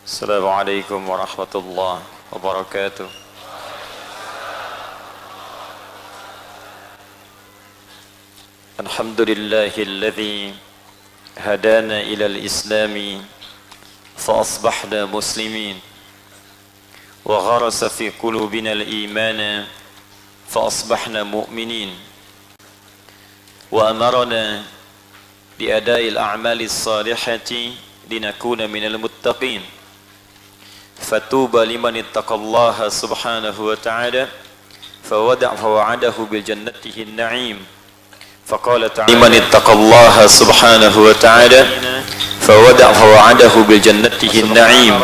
Assalamualaikum warahmatullahi wabarakatuh. Alhamdulillahilladzi hadana ilal islami fa asbahna muslimin wa gharasa fi qulubina al-imana fa asbahna mu'minin wa amarna bi ada'il a'mali salihati linakuna minal muttaqin. Fatuba liman ittaqallaha subhanahu wa ta'ala fawa'adahu bil jannatihi an-na'im. Faqala ta'ala liman ittaqallaha subhanahu wa ta'ala fawa'adahu bil jannatihi an-na'im.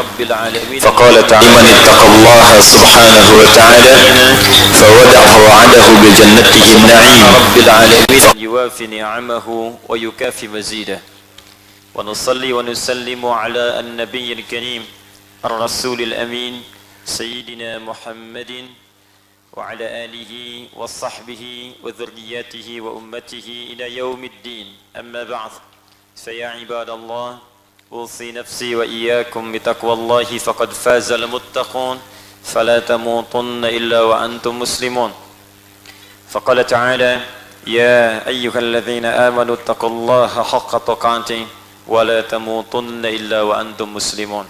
Faqala ta'ala liman ittaqallaha subhanahu wa ta'ala fawa'adahu bil jannatihi an-na'im. Rabbil alamin yuwafi ni'amahu wa yukafi mazidah. Wa nusalli wa nusallimu ala an-nabiyyil karim ar-rasulil amin sayyidina Muhammadin wa ala alihi wa sahbihi wa dhurriyyatihi wa ummatihi ila yaumiddin. Amma ba'd, fa ya ibadallah, usi nafsi wa iyyakum bi taqwallahi faqad faza al-muttaqun fala tamutunna illa wa antum muslimun. Faqala ta'ala ya ayyuhalladzina amanu taqullaha haqqa tuqatih wa la tamutunna illa wa antum muslimun.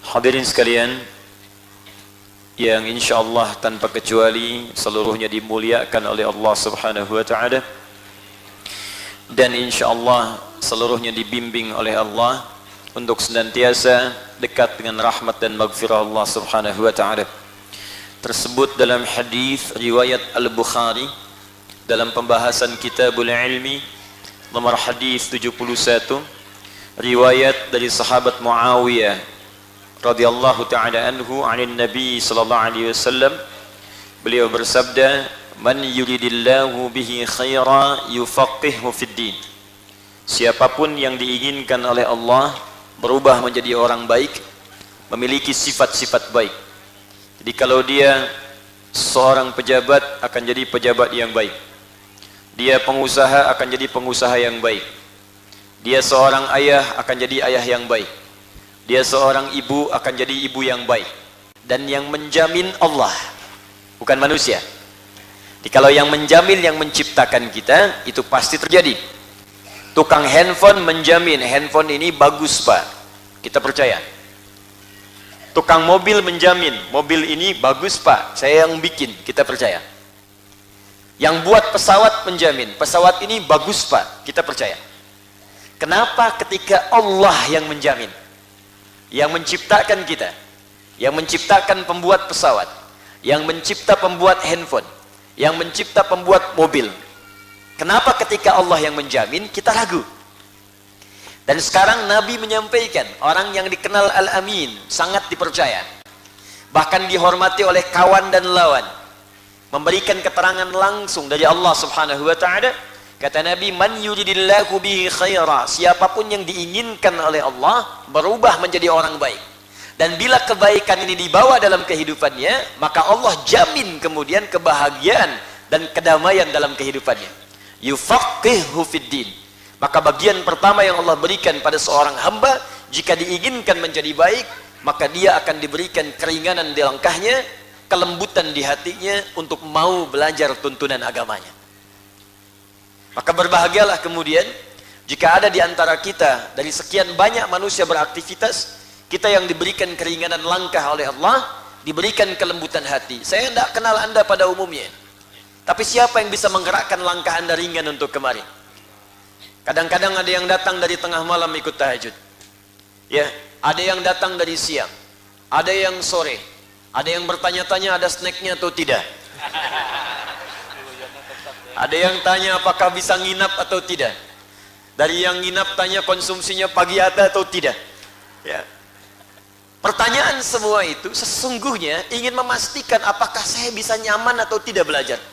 Hadirin sekalian yang insyaallah tanpa kecuali seluruhnya dimuliakan oleh Allah Subhanahu wa taala dan insyaallah seluruhnya dibimbing oleh Allah untuk senantiasa dekat dengan rahmat dan maghfirah Allah Subhanahu wa taala. Tersebut dalam hadis riwayat Al-Bukhari dalam pembahasan Kitabul Ilmi nomor hadis 71, riwayat dari sahabat Muawiyah radhiyallahu ta'ala anhu 'anil nabi sallallahu alaihi wasallam. Beliau bersabda, man yuridillahu bihi khaira yufaqihu fid din. Siapapun yang diinginkan oleh Allah berubah menjadi orang baik, memiliki sifat-sifat baik. Jadi kalau dia seorang pejabat akan jadi pejabat yang baik, dia pengusaha akan jadi pengusaha yang baik, dia seorang ayah akan jadi ayah yang baik, dia seorang ibu akan jadi ibu yang baik. Dan yang menjamin Allah, bukan manusia. Jadi kalau yang menjamin, yang menciptakan kita, itu pasti terjadi. Tukang handphone menjamin handphone ini bagus pak, kita percaya. Tukang mobil menjamin mobil ini bagus pak, saya yang bikin, kita percaya. Yang buat pesawat menjamin pesawat ini bagus pak, kita percaya. Kenapa ketika Allah yang menjamin, yang menciptakan kita, yang menciptakan pembuat pesawat, yang mencipta pembuat handphone, yang mencipta pembuat mobil, kenapa ketika Allah yang menjamin kita ragu? Dan sekarang Nabi menyampaikan, orang yang dikenal Al-Amin, sangat dipercaya, bahkan dihormati oleh kawan dan lawan, memberikan keterangan langsung dari Allah Subhanahu wa ta'ala. Kata Nabi, man yuridillahu bihi khaira, siapapun yang diinginkan oleh Allah berubah menjadi orang baik. Dan bila kebaikan ini dibawa dalam kehidupannya, maka Allah jamin kemudian kebahagiaan dan kedamaian dalam kehidupannya. Yufaqihu fid din. Maka bagian pertama yang Allah berikan pada seorang hamba, jika diinginkan menjadi baik, maka dia akan diberikan keringanan di langkahnya, kelembutan di hatinya untuk mau belajar tuntunan agamanya. Maka berbahagialah kemudian jika ada di antara kita, dari sekian banyak manusia beraktivitas, kita yang diberikan keringanan langkah oleh Allah, diberikan kelembutan hati. Saya tidak kenal anda pada umumnya, tapi siapa yang bisa menggerakkan langkah anda ringan untuk kemari? Kadang-kadang ada yang datang dari tengah malam ikut tahajud, ya, ada yang datang dari siang, ada yang sore, ada yang bertanya-tanya ada snacknya atau tidak. Ada yang tanya apakah bisa nginap atau tidak. Dari yang nginap tanya konsumsinya pagi ada atau tidak. Ya. Pertanyaan semua itu sesungguhnya ingin memastikan apakah saya bisa nyaman atau tidak belajar.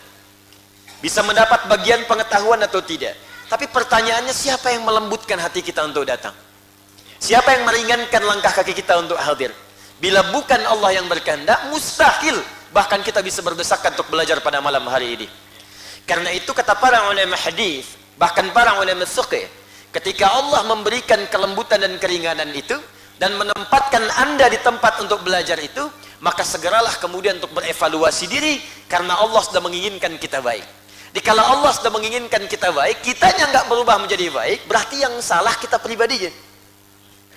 Bisa mendapat bagian pengetahuan atau tidak. Tapi pertanyaannya, siapa yang melembutkan hati kita untuk datang? Siapa yang meringankan langkah kaki kita untuk hadir? Bila bukan Allah yang berkehendak, mustahil bahkan kita bisa berdesakan untuk belajar pada malam hari ini. Karena itu kata para ulama hadis, bahkan para ulama fiqh, ketika Allah memberikan kelembutan dan keringanan itu, dan menempatkan Anda di tempat untuk belajar itu, maka segeralah kemudian untuk berevaluasi diri, karena Allah sudah menginginkan kita baik. Dikala Allah sudah menginginkan kita baik, kitanya nggak berubah menjadi baik, berarti yang salah kita pribadinya,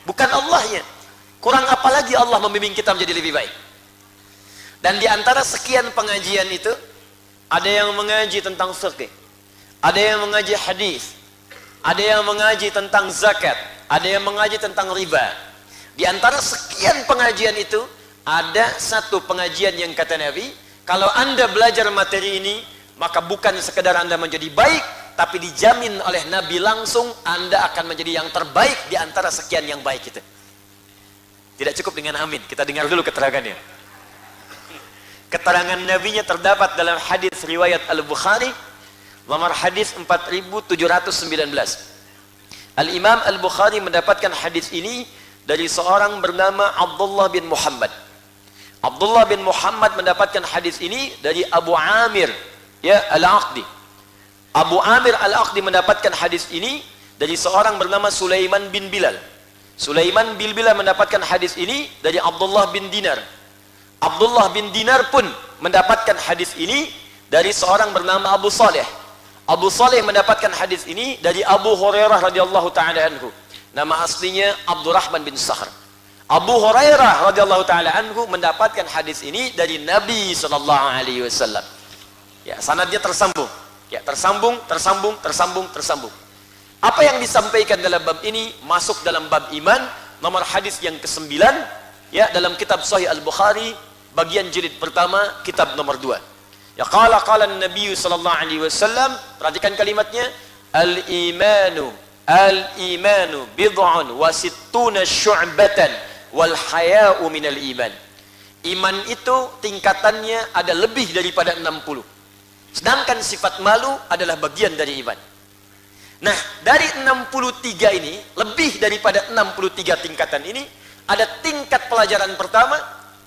bukan Allahnya. Kurang apa lagi Allah membimbing kita menjadi lebih baik. Dan di antara sekian pengajian itu, ada yang mengaji tentang fikih, ada yang mengaji hadis, ada yang mengaji tentang zakat, ada yang mengaji tentang riba. Di antara sekian pengajian itu, ada satu pengajian yang kata Nabi, kalau Anda belajar materi ini, maka bukan sekedar Anda menjadi baik, tapi dijamin oleh Nabi langsung Anda akan menjadi yang terbaik di antara sekian yang baik itu. Tidak cukup dengan amin, kita dengar dulu keterangannya. Keterangan Nabinya terdapat dalam hadis riwayat Al-Bukhari, nomor hadis 4719. Al-Imam Al-Bukhari mendapatkan hadis ini dari seorang bernama Abdullah bin Muhammad. Abdullah bin Muhammad mendapatkan hadis ini dari Abu Amir Al-Aqdi. Abu Amir Al-Aqdi mendapatkan hadis ini dari seorang bernama Sulaiman bin Bilal. Sulaiman bin Bilal mendapatkan hadis ini dari Abdullah bin Dinar. Abdullah bin Dinar pun mendapatkan hadis ini dari seorang bernama Abu Saleh. Abu Saleh mendapatkan hadis ini dari Abu Hurairah radhiyallahu taala anhu. Nama aslinya Abdurrahman bin Sahr. Abu Hurairah radhiyallahu taala anhu mendapatkan hadis ini dari Nabi sallallahu alaihi wasallam. Ya, sanadnya tersambung. Ya, tersambung. Apa yang disampaikan dalam bab ini masuk dalam bab iman, nomor hadis yang ke-9, ya, dalam kitab Sahih Al-Bukhari, bagian jilid pertama, kitab nomor 2. Ya, qala Nabi sallallahu alaihi wasallam, perhatikan kalimatnya, al-imanu bid'un wa sittuna syu'batan wal haya'u minal iman. Iman itu tingkatannya ada lebih daripada 60. Sedangkan sifat malu adalah bagian dari iman. Nah, dari 63 ini, lebih daripada 63 tingkatan ini, ada tingkat pelajaran pertama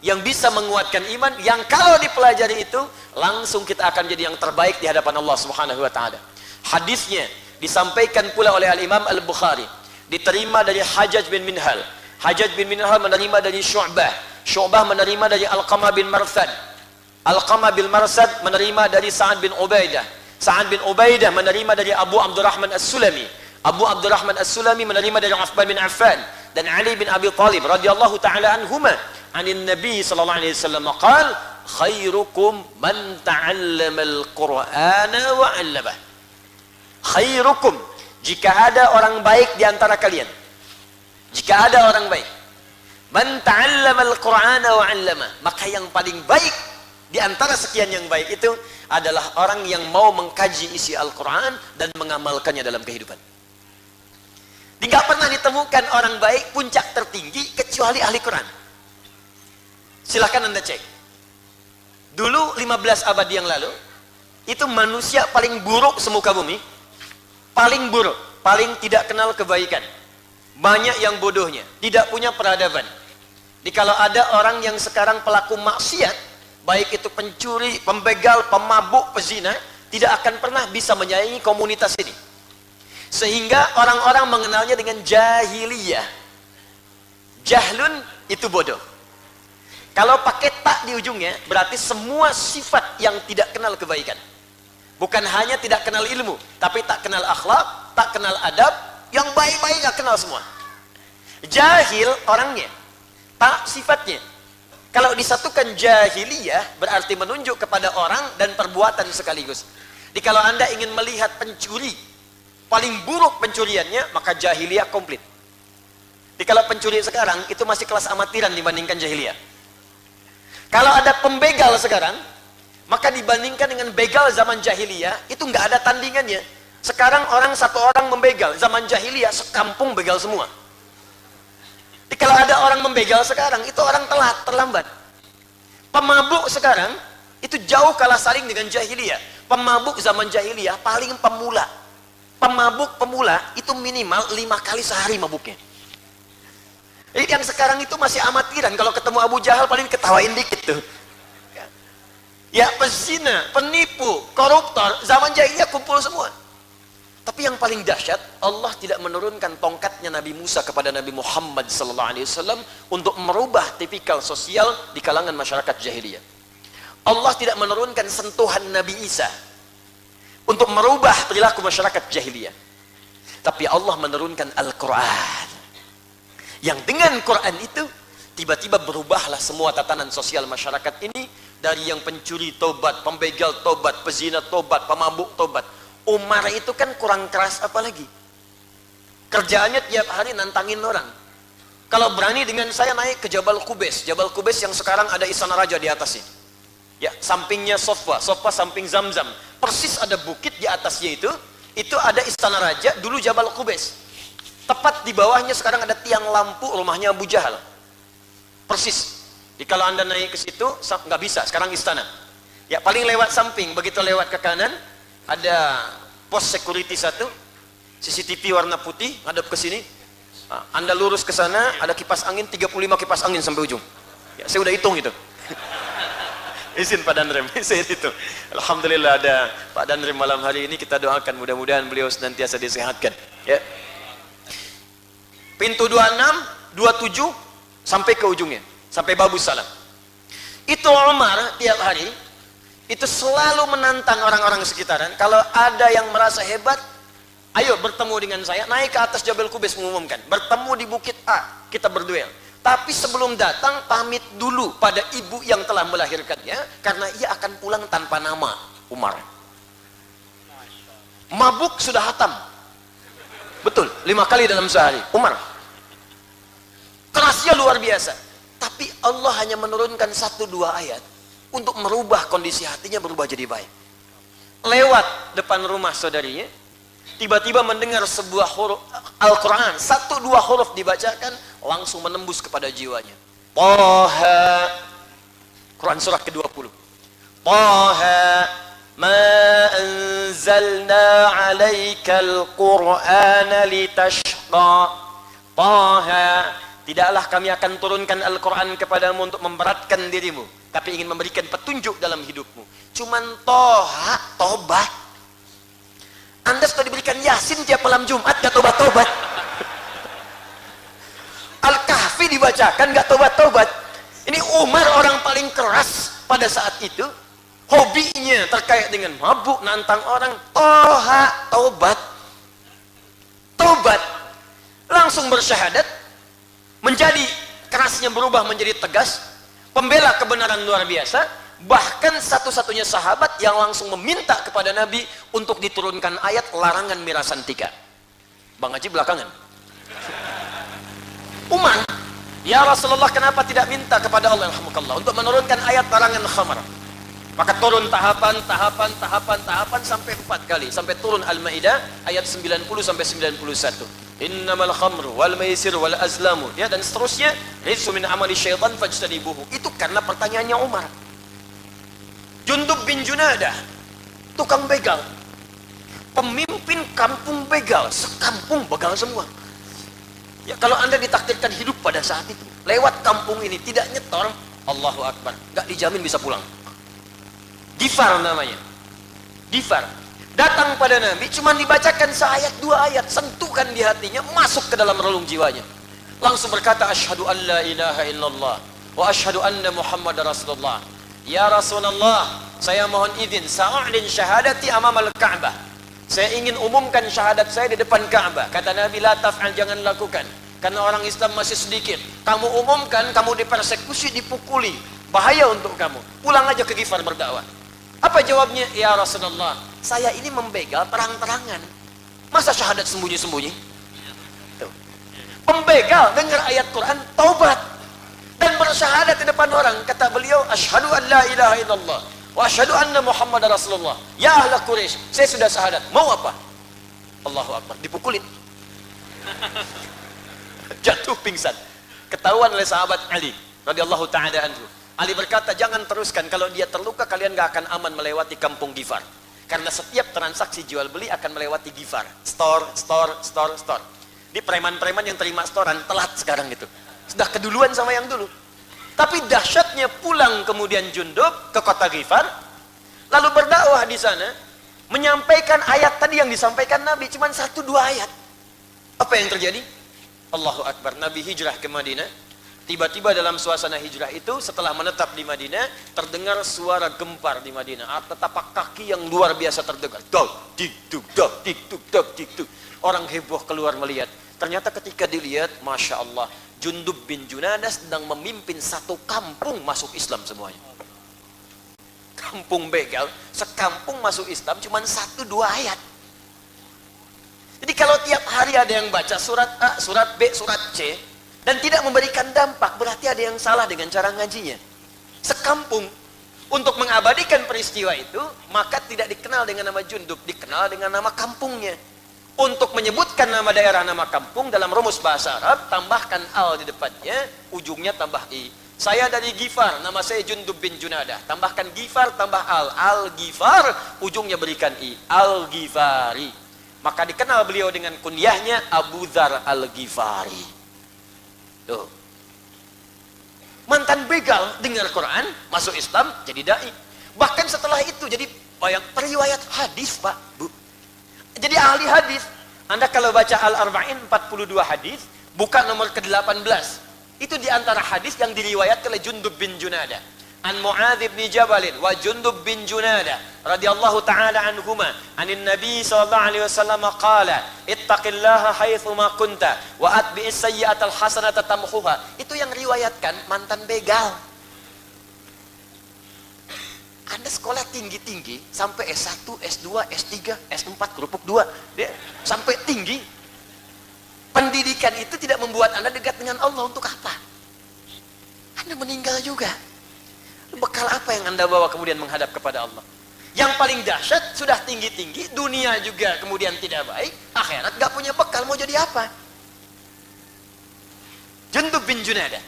yang bisa menguatkan iman, yang kalau dipelajari itu langsung kita akan jadi yang terbaik di hadapan Allah Subhanahu wa taala. Hadisnya disampaikan pula oleh Al-Imam Al-Bukhari, diterima dari Hajjaj bin Minhal. Hajjaj bin Minhal menerima dari Syu'bah. Syu'bah menerima dari Alqamah bin Marsad. Alqamah bin Marsad menerima dari Sa'ad bin Ubaidah. Sa'ad bin Ubaidah menerima dari Abu Abdurrahman As-Sulami. Abu Abdurrahman As-Sulami menerima dari Uthman bin Affan dan Ali bin Abi Thalib radhiyallahu taala anhuma. Anin Nabi sallallahu alaihi wasallam qaal, khairukum man ta'allama al-Qur'ana wa 'allamah. Khairukum, jika ada orang baik di antara kalian. Jika ada orang baik, man ta'allama al-Qur'ana wa 'allamah, maka yang paling baik di antara sekian yang baik itu adalah orang yang mau mengkaji isi Al-Quran dan mengamalkannya dalam kehidupan. Tidak pernah ditemukan orang baik puncak tertinggi kecuali ahli Quran. Silahkan Anda cek. Dulu 15 abad yang lalu, itu manusia paling buruk semuka bumi. Paling buruk, paling tidak kenal kebaikan. Banyak yang bodohnya, tidak punya peradaban. Kalau ada orang yang sekarang pelaku maksiat, baik itu pencuri, pembegal, pemabuk, pezina, tidak akan pernah bisa menyaingi komunitas ini. Sehingga orang-orang mengenalnya dengan jahiliyah. Jahlun itu bodoh. Kalau pakai tak di ujungnya, berarti semua sifat yang tidak kenal kebaikan. Bukan hanya tidak kenal ilmu, tapi tak kenal akhlak, tak kenal adab, yang baik-baik gak kenal semua. Jahil orangnya, tak sifatnya. Kalau disatukan jahiliyah, berarti menunjuk kepada orang dan perbuatan sekaligus. Kalau Anda ingin melihat pencuri, paling buruk pencuriannya, maka jahiliyah komplit. Kalau pencuri sekarang, itu masih kelas amatiran dibandingkan jahiliyah. Kalau ada pembegal sekarang, maka dibandingkan dengan begal zaman jahiliyah, itu nggak ada tandingannya. Sekarang satu orang membegal, zaman jahiliyah, sekampung begal semua. Kalau ada orang membegal sekarang, itu orang telat, terlambat. Pemabuk sekarang, itu jauh kalah saing dengan jahiliyah. Pemabuk zaman jahiliyah paling pemula. Pemabuk pemula itu minimal 5 kali sehari mabuknya. Jadi yang sekarang itu masih amatiran. Kalau ketemu Abu Jahal paling ketawain dikit tuh. Ya, pezina, penipu, koruptor, zaman jahiliyah kumpul semua. Tapi yang paling dahsyat, Allah tidak menurunkan tongkatnya Nabi Musa kepada Nabi Muhammad SAW untuk merubah tipikal sosial di kalangan masyarakat jahiliyah. Allah tidak menurunkan sentuhan Nabi Isa untuk merubah perilaku masyarakat jahiliyah. Tapi Allah menurunkan Al-Quran, yang dengan Quran itu tiba-tiba berubahlah semua tatanan sosial masyarakat ini. Dari yang pencuri tobat, pembegal tobat, pezina tobat, pemabuk tobat. Umar itu kan kurang keras apalagi. Kerjaannya tiap hari nantangin orang. Kalau berani dengan saya naik ke Jabal Qubais. Jabal Qubais yang sekarang ada Istana Raja di atasnya. Ya, sampingnya Sofa, Sofa samping Zamzam. Persis ada bukit di atasnya itu ada Istana Raja, dulu Jabal Qubais. Tepat di bawahnya sekarang ada tiang lampu rumahnya Abu Jahal. Persis. Jadi kalau Anda naik ke situ nggak bisa, sekarang istana. Ya, paling lewat samping, begitu lewat ke kanan ada pos security satu, CCTV warna putih ngadep ke sini. Nah, Anda lurus ke sana ada kipas angin, 35 kipas angin sampai ujung. Ya, saya udah hitung itu. Izin Pak Danrem, saya itu. Alhamdulillah ada Pak Danrem malam hari ini, kita doakan mudah-mudahan beliau senantiasa disehatkan. Ya. Pintu 26, 27 sampai ke ujungnya, sampai Babu Salam. Itu Umar tiap hari itu selalu menantang orang-orang sekitaran. Kalau ada yang merasa hebat, ayo bertemu dengan saya, naik ke atas Jabal Qubais mengumumkan, bertemu di bukit A, kita berduel. Tapi sebelum datang pamit dulu pada ibu yang telah melahirkannya, karena ia akan pulang tanpa nama. Umar mabuk sudah hatam, betul, 5 kali dalam sehari. Umar kerasnya luar biasa. Tapi Allah hanya menurunkan 1-2 ayat untuk merubah kondisi hatinya, berubah jadi baik. Lewat depan rumah saudarinya, tiba-tiba mendengar sebuah huruf Al-Quran, 1-2 huruf dibacakan, langsung menembus kepada jiwanya. Taha, Quran surah ke-20. Taha, ma anzalna alaikal Qur'ana litashqa. Taha, tidaklah kami akan turunkan Al-Quran kepadamu untuk memberatkan dirimu, tapi ingin memberikan petunjuk dalam hidupmu. Cuman Toha, tobat. Anda sudah diberikan Yasin tiap malam Jumat, gak tobat-tobat. Al-Kahfi dibacakan, gak tobat-tobat. Ini Umar orang paling keras pada saat itu. Hobinya terkait dengan mabuk, nantang orang. Toha, tobat. Tobat. Langsung bersyahadat. Menjadi kerasnya berubah menjadi tegas. Pembela kebenaran luar biasa. Bahkan satu-satunya sahabat yang langsung meminta kepada Nabi untuk diturunkan ayat larangan mirasan 3. Bang Haji belakangan. Umar, ya Rasulullah, kenapa tidak minta kepada Allah untuk menurunkan ayat larangan khamar? Maka turun tahapan sampai 4 kali, sampai turun Al-Maidah ayat 90 sampai 91. Innamal khamru wal maisir wal azlamu, ya, dan seterusnya, rizqu min amali syaitan fajtanibuhu. Itu karena pertanyaannya Umar. Jundub bin Junadah, tukang begal, pemimpin kampung begal, sekampung begal semua. Ya, kalau Anda ditakdirkan hidup pada saat itu, lewat kampung ini tidak nyetor, Allahu Akbar, gak dijamin bisa pulang. Gifar namanya. Gifar datang pada Nabi, cuma dibacakan seayat 2 ayat, sentuhkan di hatinya, masuk ke dalam relung jiwanya. Langsung berkata, asyhadu an la ilaha illallah wa asyhadu anna Muhammadar Rasulullah. Ya Rasulullah, saya mohon izin, sa'u'lin syahadati amamal Ka'bah. Saya ingin umumkan syahadat saya di depan Ka'bah. Kata Nabi, la taf'al, jangan lakukan, karena orang Islam masih sedikit. Kamu umumkan, kamu dipersekusi, dipukuli, bahaya untuk kamu. Pulang aja ke Gifar berdakwah. Apa jawabnya? Ya Rasulullah, saya ini membegal terang-terangan, masa syahadat sembunyi-sembunyi? Pembegal dengar ayat Quran, taubat dan bersyahadat di depan orang. Kata beliau, asyhadu an la ilaha illallah wa asyhadu anna Muhammadar Rasulullah. Ya ahla Quraisy, saya sudah syahadat, mau apa? Allahu Akbar, dipukulin. Jatuh pingsan. Ketahuan oleh sahabat Ali radhiyallahu taala anhu. Ali berkata, jangan teruskan, kalau dia terluka kalian gak akan aman melewati kampung Gifar, karena setiap transaksi jual beli akan melewati Gifar. Store. Di preman-preman yang terima storan telat sekarang gitu, sudah keduluan sama yang dulu. Tapi dahsyatnya, pulang kemudian Jundub ke kota Gifar, lalu berdakwah di sana, menyampaikan ayat tadi yang disampaikan Nabi, cuma 1-2 ayat. Apa yang terjadi? Allahu Akbar, Nabi hijrah ke Madinah. Tiba-tiba dalam suasana hijrah itu, setelah menetap di Madinah, terdengar suara gempar di Madinah. Tapak kaki yang luar biasa terdengar. Dok, dik, duk, dok, dik, duk, dok, dik, duk. Orang heboh keluar melihat. Ternyata ketika dilihat, Masya Allah, Jundub bin Junadah sedang memimpin satu kampung masuk Islam semuanya. Kampung begal, sekampung masuk Islam cuma 1-2 ayat. Jadi kalau tiap hari ada yang baca surat A, surat B, surat C, dan tidak memberikan dampak, berarti ada yang salah dengan cara ngajinya. Sekampung, untuk mengabadikan peristiwa itu, maka tidak dikenal dengan nama Jundub, dikenal dengan nama kampungnya. Untuk menyebutkan nama daerah, nama kampung, dalam rumus bahasa Arab, tambahkan al di depannya, ujungnya tambah i. Saya dari Gifar, nama saya Jundub bin Junadah. Tambahkan Gifar, tambah al. Al-Gifar, ujungnya berikan i. Al-Gifari. Maka dikenal beliau dengan kunyahnya Abu Dzar Al-Ghifari. Tuh. Mantan begal dengar Quran, masuk Islam, jadi dai. Bahkan setelah itu jadi periwayat hadis, Pak, Bu. Jadi ahli hadis. Anda kalau baca Al-Arba'in 42 hadis, buka nomor ke-18. Itu di antara hadis yang diriwayatkan oleh Jundub bin Junadah. An Mu'adz bin Jabal wa Jundub bin Junadah radhiyallahu taala anhuma anin Nabi sallallahu alaihi wasallam qala ittaqillaha haitsu ma kunta wa atbi'is sayyi'atal hasanata tamhuha. Itu yang riwayatkan mantan begal. Anda sekolah tinggi-tinggi sampai S1, S2, S3, S4 kerupuk 2, sampai tinggi. Pendidikan itu tidak membuat Anda dekat dengan Allah. Untuk apa? Anda meninggal juga. Bekal apa yang Anda bawa kemudian menghadap kepada Allah? Yang paling dahsyat, sudah tinggi-tinggi, dunia juga kemudian tidak baik, akhirat gak punya bekal, mau jadi apa? Jundub bin Junadah.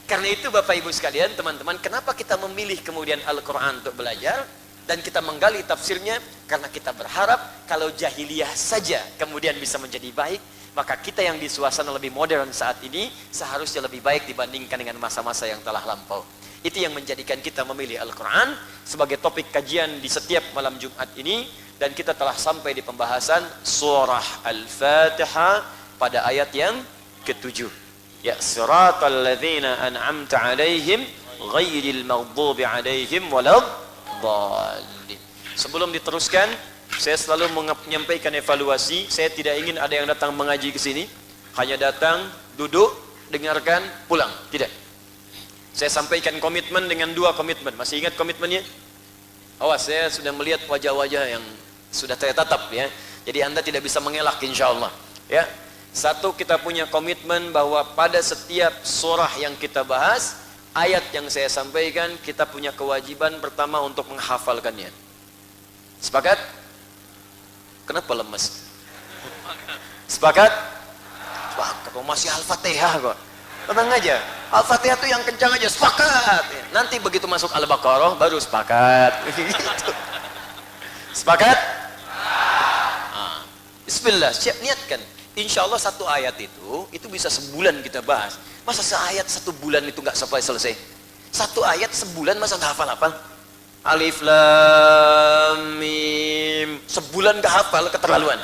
Karena itu Bapak Ibu sekalian, teman-teman, kenapa kita memilih kemudian Al-Quran untuk belajar dan kita menggali tafsirnya? Karena kita berharap kalau jahiliyah saja kemudian bisa menjadi baik, maka kita yang di suasana lebih modern saat ini seharusnya lebih baik dibandingkan dengan masa-masa yang telah lampau. Itu yang menjadikan kita memilih Al-Quran sebagai topik kajian di setiap malam Jumat ini. Dan kita telah sampai di pembahasan surah Al-Fatihah pada ayat yang ke-7. Ya, siratal ladzina an'amta alaihim ghairil maghdubi alaihim waladdallin. Sebelum diteruskan, saya selalu menyampaikan evaluasi. Saya tidak ingin ada yang datang mengaji ke sini hanya datang, duduk, dengarkan, pulang. Tidak. Saya sampaikan komitmen dengan 2 komitmen. Masih ingat komitmennya? Awas, saya sudah melihat wajah-wajah yang sudah saya tatap ya. Jadi Anda tidak bisa mengelak insyaallah. Ya. 1, kita punya komitmen bahwa pada setiap surah yang kita bahas, ayat yang saya sampaikan, kita punya kewajiban pertama untuk menghafalkannya. Sepakat? Kenapa lemes? Sepakat? Wah, kalau masih Al-Fatihah kok. Tenang aja. Al-Fatihah itu yang kencang aja, sepakat. Nanti begitu masuk Al-Baqarah baru sepakat. Gitu. Sepakat? Nah, bismillah, siap niatkan. Insya Allah 1 ayat itu bisa sebulan kita bahas. Masa seayat 1 bulan itu nggak sampai selesai? 1 ayat sebulan masa nggak hafal-hafal? Alif Lam Mim. Sebulan nggak hafal, keterlaluan.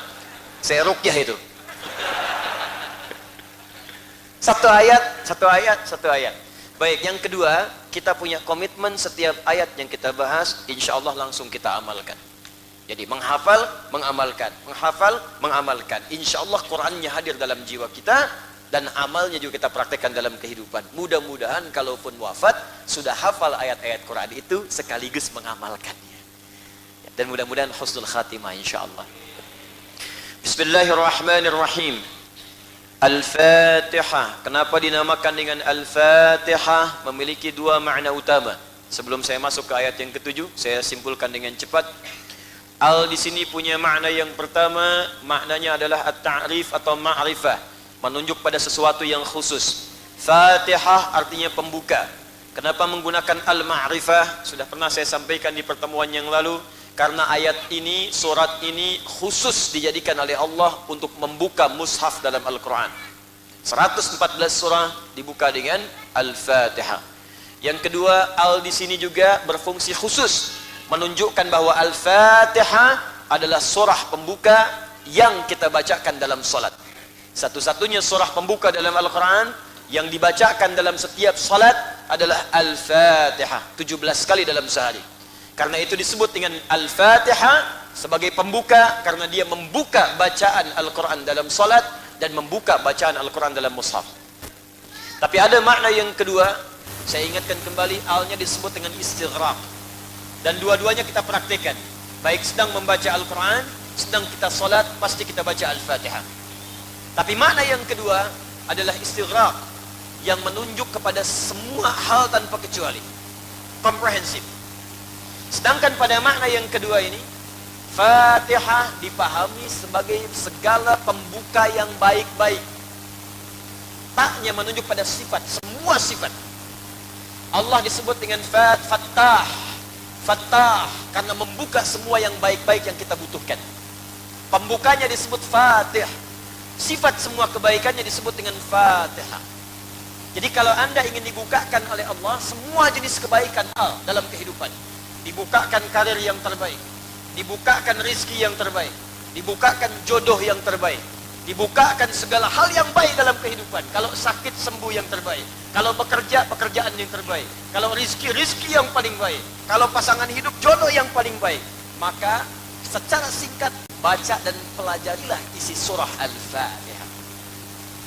Saya ruqyah itu. 1 ayat. Baik, yang kedua, kita punya komitmen setiap ayat yang kita bahas, insya Allah langsung kita amalkan. Jadi menghafal, mengamalkan, menghafal, mengamalkan. Insya Allah Qurannya hadir dalam jiwa kita dan amalnya juga kita praktekkan dalam kehidupan. Mudah-mudahan kalaupun wafat sudah hafal ayat-ayat Quran itu sekaligus mengamalkannya. Dan mudah-mudahan husnul khatimah insya Allah. Bismillahirrahmanirrahim. Al-Fatihah. Kenapa dinamakan dengan Al-Fatihah? Memiliki 2 makna utama. Sebelum saya masuk ke ayat yang ke-7, saya simpulkan dengan cepat. Al di sini punya makna yang pertama, maknanya adalah at-ta'rif atau ma'rifah, menunjuk pada sesuatu yang khusus. Fatihah artinya pembuka. Kenapa menggunakan al-ma'rifah? Sudah pernah saya sampaikan di pertemuan yang lalu. Karena ayat ini, surat ini khusus dijadikan oleh Allah untuk membuka mushaf dalam Al-Quran. 114 surah dibuka dengan Al-Fatihah. Yang kedua, al di sini juga berfungsi khusus, menunjukkan bahwa Al-Fatihah adalah surah pembuka yang kita bacakan dalam salat. Satu-satunya surah pembuka dalam Al-Quran yang dibacakan dalam setiap salat adalah Al-Fatihah 17 kali dalam sehari. Karena itu disebut dengan Al-Fatihah sebagai pembuka, karena dia membuka bacaan Al-Quran dalam salat dan membuka bacaan Al-Quran dalam mushaf. Tapi ada makna yang kedua, saya ingatkan kembali, alnya disebut dengan istighraq. Dan dua-duanya kita praktikkan. Baik sedang membaca Al-Quran, sedang kita salat, pasti kita baca Al-Fatihah. Tapi makna yang kedua adalah istighraq, yang menunjuk kepada semua hal tanpa kecuali, komprehensif. Sedangkan pada makna yang kedua ini, Fatihah dipahami sebagai segala pembuka yang baik-baik. Taknya menunjuk pada sifat, semua sifat. Allah disebut dengan Fattah, Fattah karena membuka semua yang baik-baik yang kita butuhkan. Pembukanya disebut Fatih. Sifat semua kebaikannya disebut dengan Fatihah. Jadi kalau Anda ingin dibukakan oleh Allah semua jenis kebaikan dalam kehidupan, dibukakan karir yang terbaik, dibukakan rizki yang terbaik, dibukakan jodoh yang terbaik, dibukakan segala hal yang baik dalam kehidupan. Kalau sakit sembuh yang terbaik, kalau bekerja pekerjaan yang terbaik, kalau rizki yang paling baik, kalau pasangan hidup jodoh yang paling baik. Maka secara singkat baca dan pelajarilah isi surah Al-Fatihah.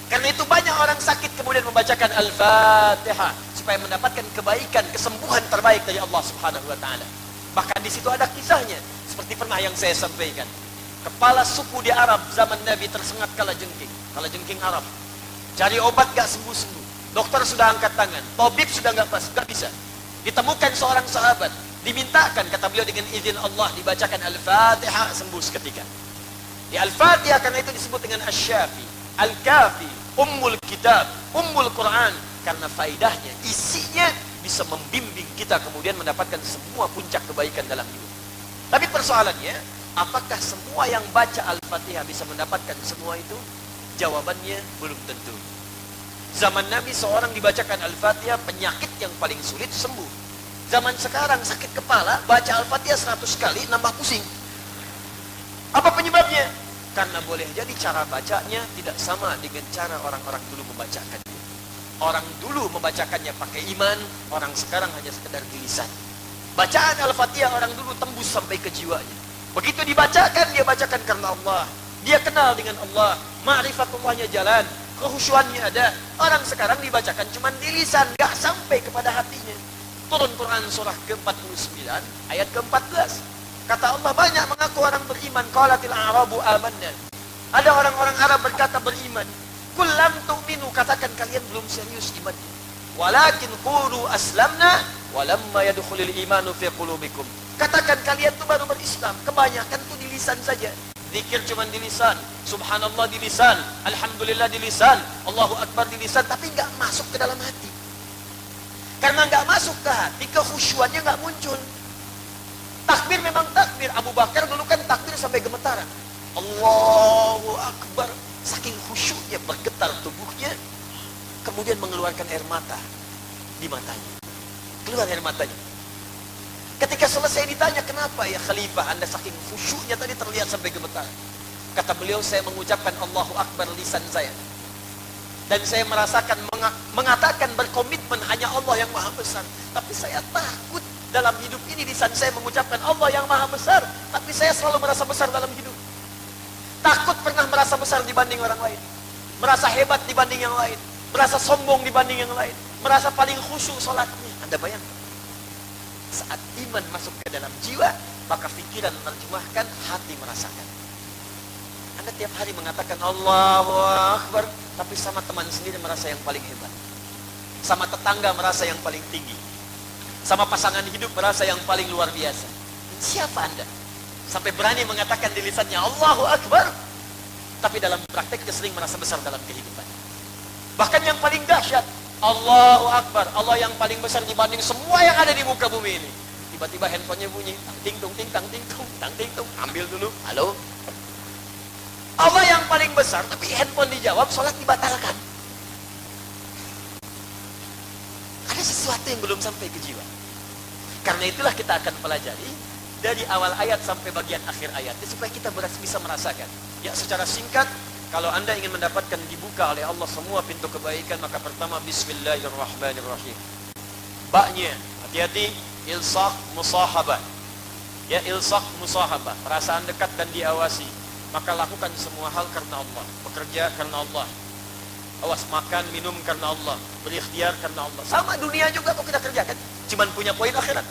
Karena itu banyak orang sakit kemudian membacakan Al-Fatihah supaya mendapatkan kebaikan, kesembuhan terbaik dari Allah Subhanahu wa taala. Bahkan di situ ada kisahnya, seperti pernah yang saya sampaikan. Kepala suku di Arab zaman Nabi tersengat kalajengking Arab. Cari obat gak sembuh-sembuh. Dokter sudah angkat tangan, tabib sudah gak bisa. Ditemukan seorang sahabat, dimintakan, kata beliau, dengan izin Allah dibacakan Al-Fatihah, sembuh seketika. Di Al-Fatihah karena itu disebut dengan Asy-Syafi, Al-Kafi, Ummul Kitab, Ummul Quran, karena faidahnya, isinya bisa membimbing kita kemudian mendapatkan semua puncak kebaikan dalam hidup. Tapi persoalannya, apakah semua yang baca Al-Fatihah bisa mendapatkan semua itu? Jawabannya belum tentu. Zaman Nabi seorang dibacakan Al-Fatihah, penyakit yang paling sulit sembuh. Zaman sekarang sakit kepala, baca Al-Fatihah 100 kali, nambah pusing. Apa penyebabnya? Karena boleh jadi cara bacanya tidak sama dengan cara orang-orang dulu membacakannya. Orang dulu membacakannya pakai iman, orang sekarang hanya sekedar di lisan. Bacaan Al-Fatihah orang dulu tembus sampai ke jiwanya. Begitu dibacakan, dia bacakan karena Allah. Dia kenal dengan Allah, ma'rifatullahnya jalan, kehusuannya ada. Orang sekarang dibacakan cuma di lisan, gak sampai kepada hatinya. Turun Quran surah ke-49 ayat ke-14. Kata Allah, banyak mengaku orang beriman. Qalatil a'rabu amanna. Ada orang-orang Arab berkata beriman. Qul lam tu'minu, katakan kalian belum serius imannya. Walakin qulu aslamna walamma yadkhulul imanu fi qulubikum. Katakan kalian itu baru berislam. Kebanyakan itu di lisan saja. Zikir cuma di lisan, subhanallah di lisan, alhamdulillah di lisan, Allahu akbar di lisan, tapi enggak masuk ke dalam hati. Karena enggak masuk ke hati, kekhusyuannya enggak muncul. Takbir memang takbir. Abu Bakar dulu kan takbir sampai gemetaran. Allahu Akbar. Saking khusyuknya bergetar tubuhnya. Kemudian mengeluarkan air mata di matanya. Keluar air matanya. Ketika selesai ditanya, kenapa ya Khalifah Anda saking khusyuknya tadi terlihat sampai gemetaran? Kata beliau, saya mengucapkan Allahu Akbar lisan saya. Dan saya merasakan mengatakan berkomitmen hanya Allah yang maha besar. Tapi saya takut dalam hidup ini lisan saya mengucapkan Allah yang maha besar, tapi saya selalu merasa besar dalam hidup. Takut pernah merasa besar dibanding orang lain, merasa hebat dibanding yang lain, merasa sombong dibanding yang lain, merasa paling khusyuk sholatnya. Anda bayangkan, saat iman masuk ke dalam jiwa, maka pikiran menerjemahkan, hati merasakan. Anda tiap hari mengatakan Allahu Akbar, tapi sama teman sendiri merasa yang paling hebat, sama tetangga merasa yang paling tinggi, sama pasangan hidup merasa yang paling luar biasa. Siapa Anda? Sampai berani mengatakan di lisannya Allahu Akbar, tapi dalam prakteknya sering merasa besar dalam kehidupan. Bahkan yang paling dahsyat, Allahu Akbar, Allah yang paling besar dibanding semua yang ada di muka bumi ini. Tiba-tiba handphonenya bunyi, ting tung ting tang ting tung tang ting tung, ambil dulu, halo. Allah yang paling besar, tapi handphone dijawab, sholat dibatalkan. Ada sesuatu yang belum sampai ke jiwa. Karena itulah kita akan pelajari dari awal ayat sampai bagian akhir ayat, supaya kita bisa merasakan. Ya, secara singkat, kalau Anda ingin mendapatkan dibuka oleh Allah semua pintu kebaikan, maka pertama Bismillahirrahmanirrahim. Baknya, hati-hati, ilsaq musahabah. Ya, ilsaq musahabah, perasaan dekat dan diawasi. Maka lakukan semua hal karena Allah, bekerja karena Allah. Awas, makan, minum karena Allah, berikhtiar karena Allah. Sama dunia juga kok kita kerjakan, cuman punya poin akhirat.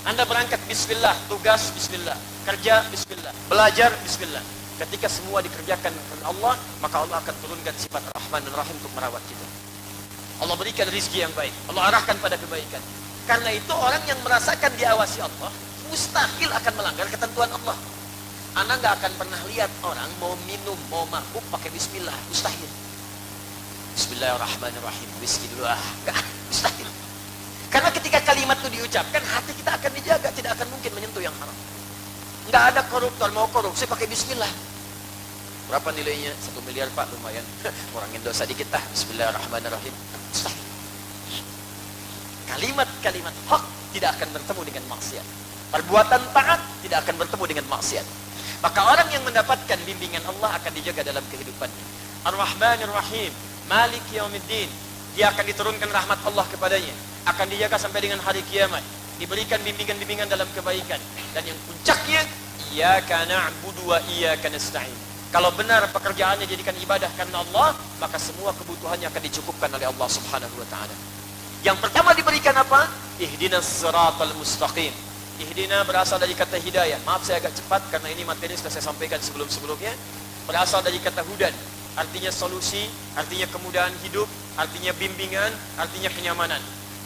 Anda berangkat bismillah, tugas bismillah, kerja bismillah, belajar bismillah. Ketika semua dikerjakan karena Allah, maka Allah akan turunkan sifat Rahman dan Rahim untuk merawat kita. Allah berikan rizki yang baik, Allah arahkan pada kebaikan. Karena itu orang yang merasakan diawasi Allah mustahil akan melanggar ketentuan Allah. Anda nggak akan pernah lihat orang mau minum, mau mabuk pakai bismillah, mustahil. Bismillahirrahmanirrahim, bismillah, mustahil. Karena ketika kalimat itu diucapkan, hati kita akan dijaga, tidak akan mungkin menyentuh yang haram. Nggak ada koruptor mau korupsi pakai bismillah. Berapa nilainya? 1 miliar Pak, lumayan. Kurangin dosa dikit ah. Bismillahirrahmanirrahim. Mustahil. Kalimat-kalimat hak tidak akan bertemu dengan maksiat. Perbuatan taat tidak akan bertemu dengan maksiat. Maka orang yang mendapatkan bimbingan Allah akan dijaga dalam kehidupannya. Ar-Rahmanir Rahim, Malik Yaumiddin. Dia akan diturunkan rahmat Allah kepadanya. Akan dijaga sampai dengan hari kiamat. Diberikan bimbingan-bimbingan dalam kebaikan. Dan yang puncaknya, Iyyaka na'budu wa iyyaka nasta'in. Kalau benar pekerjaannya jadikan ibadah karena Allah, maka semua kebutuhannya akan dicukupkan oleh Allah Subhanahu wa taala. Yang pertama diberikan apa? Ihdinas siratal mustaqim. Ihdina berasal dari kata hidayah. Maaf saya agak cepat karena ini materi sudah saya sampaikan sebelum-sebelumnya. Berasal dari kata hudan, artinya solusi, artinya kemudahan hidup, artinya bimbingan, artinya kenyamanan.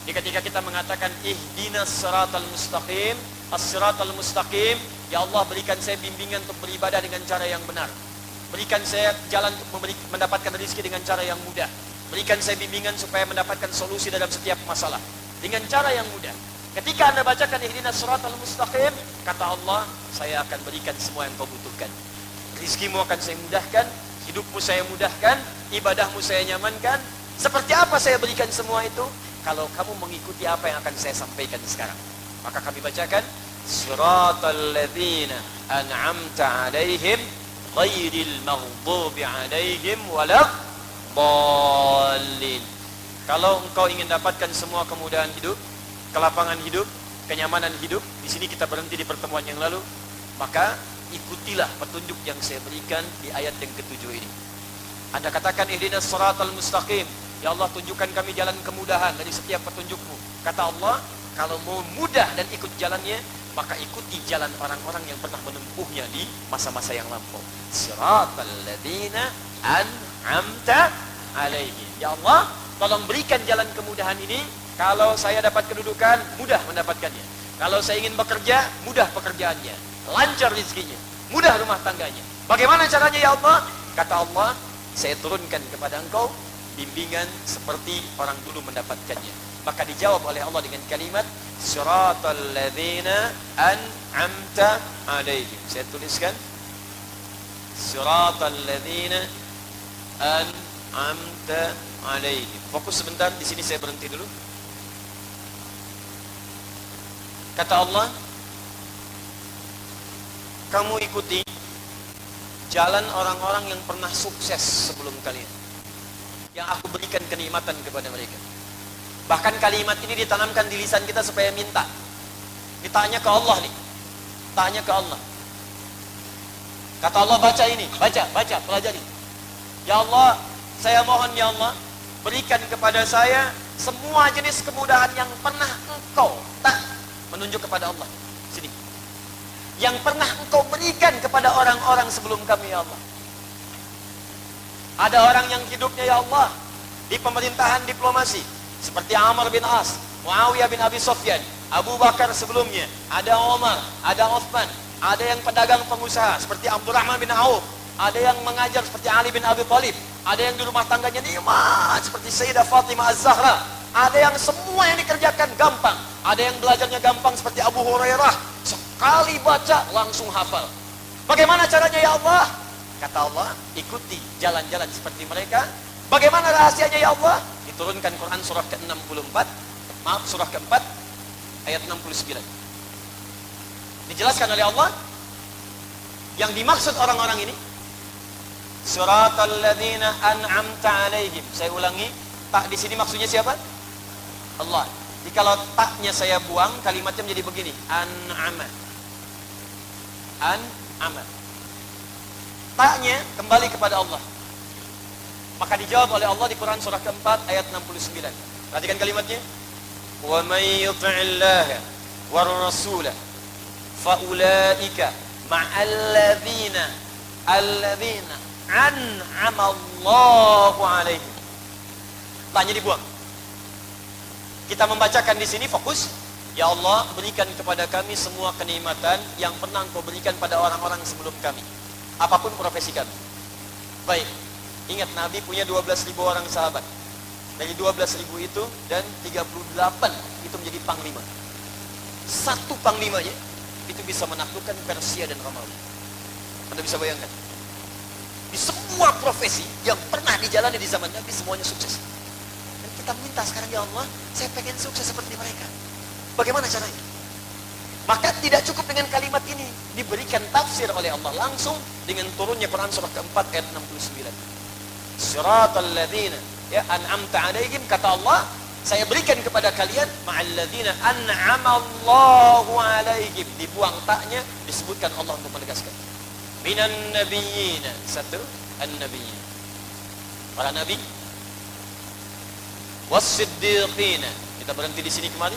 Jadi ketika kita mengatakan ihdinas siratal mustaqim, as-siratal mustaqim, ya Allah berikan saya bimbingan untuk beribadah dengan cara yang benar. Berikan saya jalan untuk mendapatkan rezeki dengan cara yang mudah. Berikan saya bimbingan supaya mendapatkan solusi dalam setiap masalah dengan cara yang mudah. Ketika Anda bacakan ihdinas siratal mustaqim, kata Allah, saya akan berikan semua yang kau butuhkan. Rizkimu akan saya mudahkan, hidupmu saya mudahkan, ibadahmu saya nyamankan. Seperti apa saya berikan semua itu? Kalau kamu mengikuti apa yang akan saya sampaikan sekarang. Maka kami bacakan siratal ladzina an'amta 'alaihim ghairil maghdubi 'alaihim waladdallin. Kalau engkau ingin dapatkan semua kemudahan hidup, kelapangan hidup, kenyamanan hidup, di sini kita berhenti di pertemuan yang lalu, maka ikutilah petunjuk yang saya berikan di ayat yang ke-7 ini. Anda katakan ihdinas siratal mustaqim, ya Allah tunjukkan kami jalan kemudahan dari setiap petunjukmu. Kata Allah, kalau mau mudah dan ikut jalannya, maka ikuti jalan orang-orang yang pernah menempuhnya di masa-masa yang lampau. Siratal ladzina an'amta 'alaihim. Ya Allah, tolong berikan jalan kemudahan ini. Kalau saya dapat kedudukan, mudah mendapatkannya. Kalau saya ingin bekerja, mudah pekerjaannya. Lancar rezekinya, mudah rumah tangganya. Bagaimana caranya ya Allah? Kata Allah, saya turunkan kepada engkau bimbingan seperti orang dulu mendapatkannya. Maka dijawab oleh Allah dengan kalimat siratal ladzina an'amta 'alaihim. Saya tuliskan siratal ladzina an'amta 'alaihim. Fokus sebentar, di sini saya berhenti dulu. Kata Allah, kamu ikuti jalan orang-orang yang pernah sukses sebelum kalian, yang aku berikan kenikmatan kepada mereka. Bahkan kalimat ini ditanamkan di lisan kita supaya minta. Ditanya ke Allah nih. Tanya ke Allah. Kata Allah, baca ini, baca, pelajari. Ya Allah, saya mohon ya Allah, berikan kepada saya semua jenis kemudahan yang pernah engkau menunjuk kepada Allah. Sini. Yang pernah engkau berikan kepada orang-orang sebelum kami ya Allah. Ada orang yang hidupnya ya Allah di pemerintahan diplomasi seperti Amr bin As, Muawiyah bin Abi Sufyan, Abu Bakar sebelumnya, ada Omar, ada Uthman, ada yang pedagang pengusaha seperti Abdurrahman bin Auf, ada yang mengajar seperti Ali bin Abi Thalib, ada yang di rumah tangganya nikmat seperti Sayyidah Fatimah Az-Zahra, ada yang semua yang dikerjakan gampang, ada yang belajarnya gampang seperti Abu Hurairah, sekali baca langsung hafal. Bagaimana caranya ya Allah? Kata Allah, ikuti jalan-jalan seperti mereka. Bagaimana rahasianya ya Allah? Diturunkan Quran surah ke-64, surah ke-4 ayat 69. Dijelaskan oleh Allah. Yang dimaksud orang-orang ini, siratal ladzina an'amta alaihim. Saya ulangi, tak di sini maksudnya siapa? Allah. Jadi kalau taknya saya buang, kalimatnya menjadi begini, an'ama. An'ama. Taknya kembali kepada Allah. Maka dijawab oleh Allah di Quran surah keempat ayat 69. Perhatikan kalimatnya. Wa may yuti'illaha war rasulah fa ulaika ma'alladzina an'ama Allahu alaihim. Tanya dibuang. Kita membacakan di sini fokus. Ya Allah, berikan kepada kami semua kenikmatan yang pernah Engkau berikan pada orang-orang sebelum kami, apapun profesi kami. Baik. Ingat, Nabi punya 12.000 orang sahabat. Dari 12.000 itu dan 38 itu menjadi panglima. Satu panglimanya itu bisa menaklukkan Persia dan Romawi. Anda bisa bayangkan. Di semua profesi yang pernah dijalani di zaman Nabi, semuanya sukses. Dan kita minta sekarang, ya Allah, saya pengen sukses seperti mereka. Bagaimana caranya? Maka tidak cukup dengan kalimat ini, diberikan tafsir oleh Allah langsung dengan turunnya Quran surah keempat ayat 69. Siratal ladzina ya an'amta alaihim, kata Allah, saya berikan kepada kalian ma'alladzina an'ama Allahu alaihim. Dibuang taknya, disebutkan Allah untuk menegaskan. Minan nabiyyin, satu, an-nabiyyin, para nabi. Was-siddiqin, kita berhenti di sini kemarin.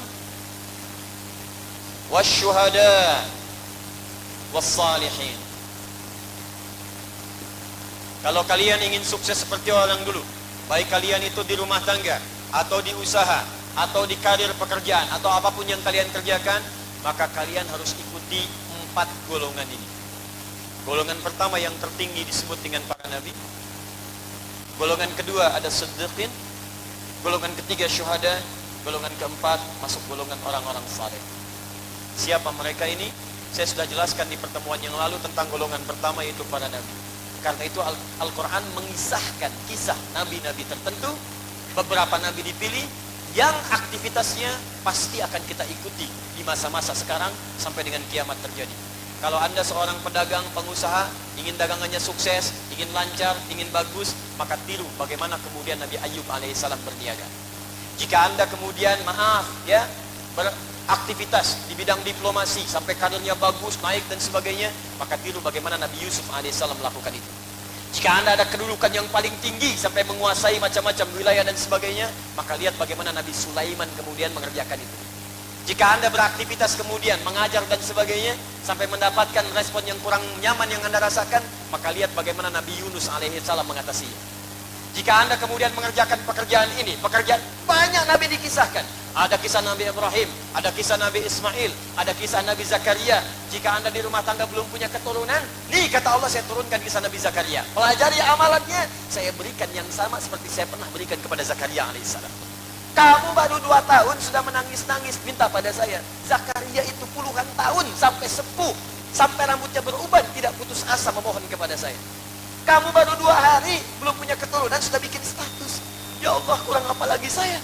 Was-syuhada, was-salihin. Kalau kalian ingin sukses seperti orang dulu, baik kalian itu di rumah tangga, atau di usaha, atau di karir pekerjaan, atau apapun yang kalian kerjakan, maka kalian harus ikuti 4 golongan ini. Golongan pertama yang tertinggi disebut dengan para nabi. Golongan kedua ada siddiqin. Golongan ketiga syuhada. Golongan keempat masuk golongan orang-orang saleh. Siapa mereka ini? Saya sudah jelaskan di pertemuan yang lalu tentang golongan pertama, yaitu para nabi. Karena itu Al-Quran mengisahkan kisah nabi-nabi tertentu. Beberapa nabi dipilih yang aktivitasnya pasti akan kita ikuti di masa-masa sekarang sampai dengan kiamat terjadi. Kalau Anda seorang pedagang, pengusaha, ingin dagangannya sukses, ingin lancar, ingin bagus, maka tiru bagaimana kemudian Nabi Ayyub alaihissalam berniaga. Jika Anda kemudian beraktivitas di bidang diplomasi sampai karirnya bagus, naik dan sebagainya, maka tiru bagaimana Nabi Yusuf alaihissalam melakukan itu. Jika Anda ada kedudukan yang paling tinggi sampai menguasai macam-macam wilayah dan sebagainya, maka lihat bagaimana Nabi Sulaiman kemudian mengerjakan itu. Jika Anda beraktivitas kemudian mengajar dan sebagainya sampai mendapatkan respon yang kurang nyaman yang Anda rasakan, maka lihat bagaimana Nabi Yunus alaihissalam mengatasinya. Jika Anda kemudian mengerjakan pekerjaan ini, pekerjaan banyak Nabi dikisahkan. Ada kisah Nabi Ibrahim, ada kisah Nabi Ismail, ada kisah Nabi Zakaria. Jika Anda di rumah tangga belum punya keturunan, nih kata Allah, saya turunkan kisah Nabi Zakaria. Pelajari amalannya, saya berikan yang sama seperti saya pernah berikan kepada Zakaria alaihissalam. Kamu baru 2 tahun sudah menangis-nangis minta pada saya. Zakaria itu puluhan tahun sampai sepuh, sampai rambutnya beruban, tidak putus asa memohon kepada saya. Kamu baru 2 hari belum punya keturunan sudah bikin status. Ya Allah, kurang apa lagi saya?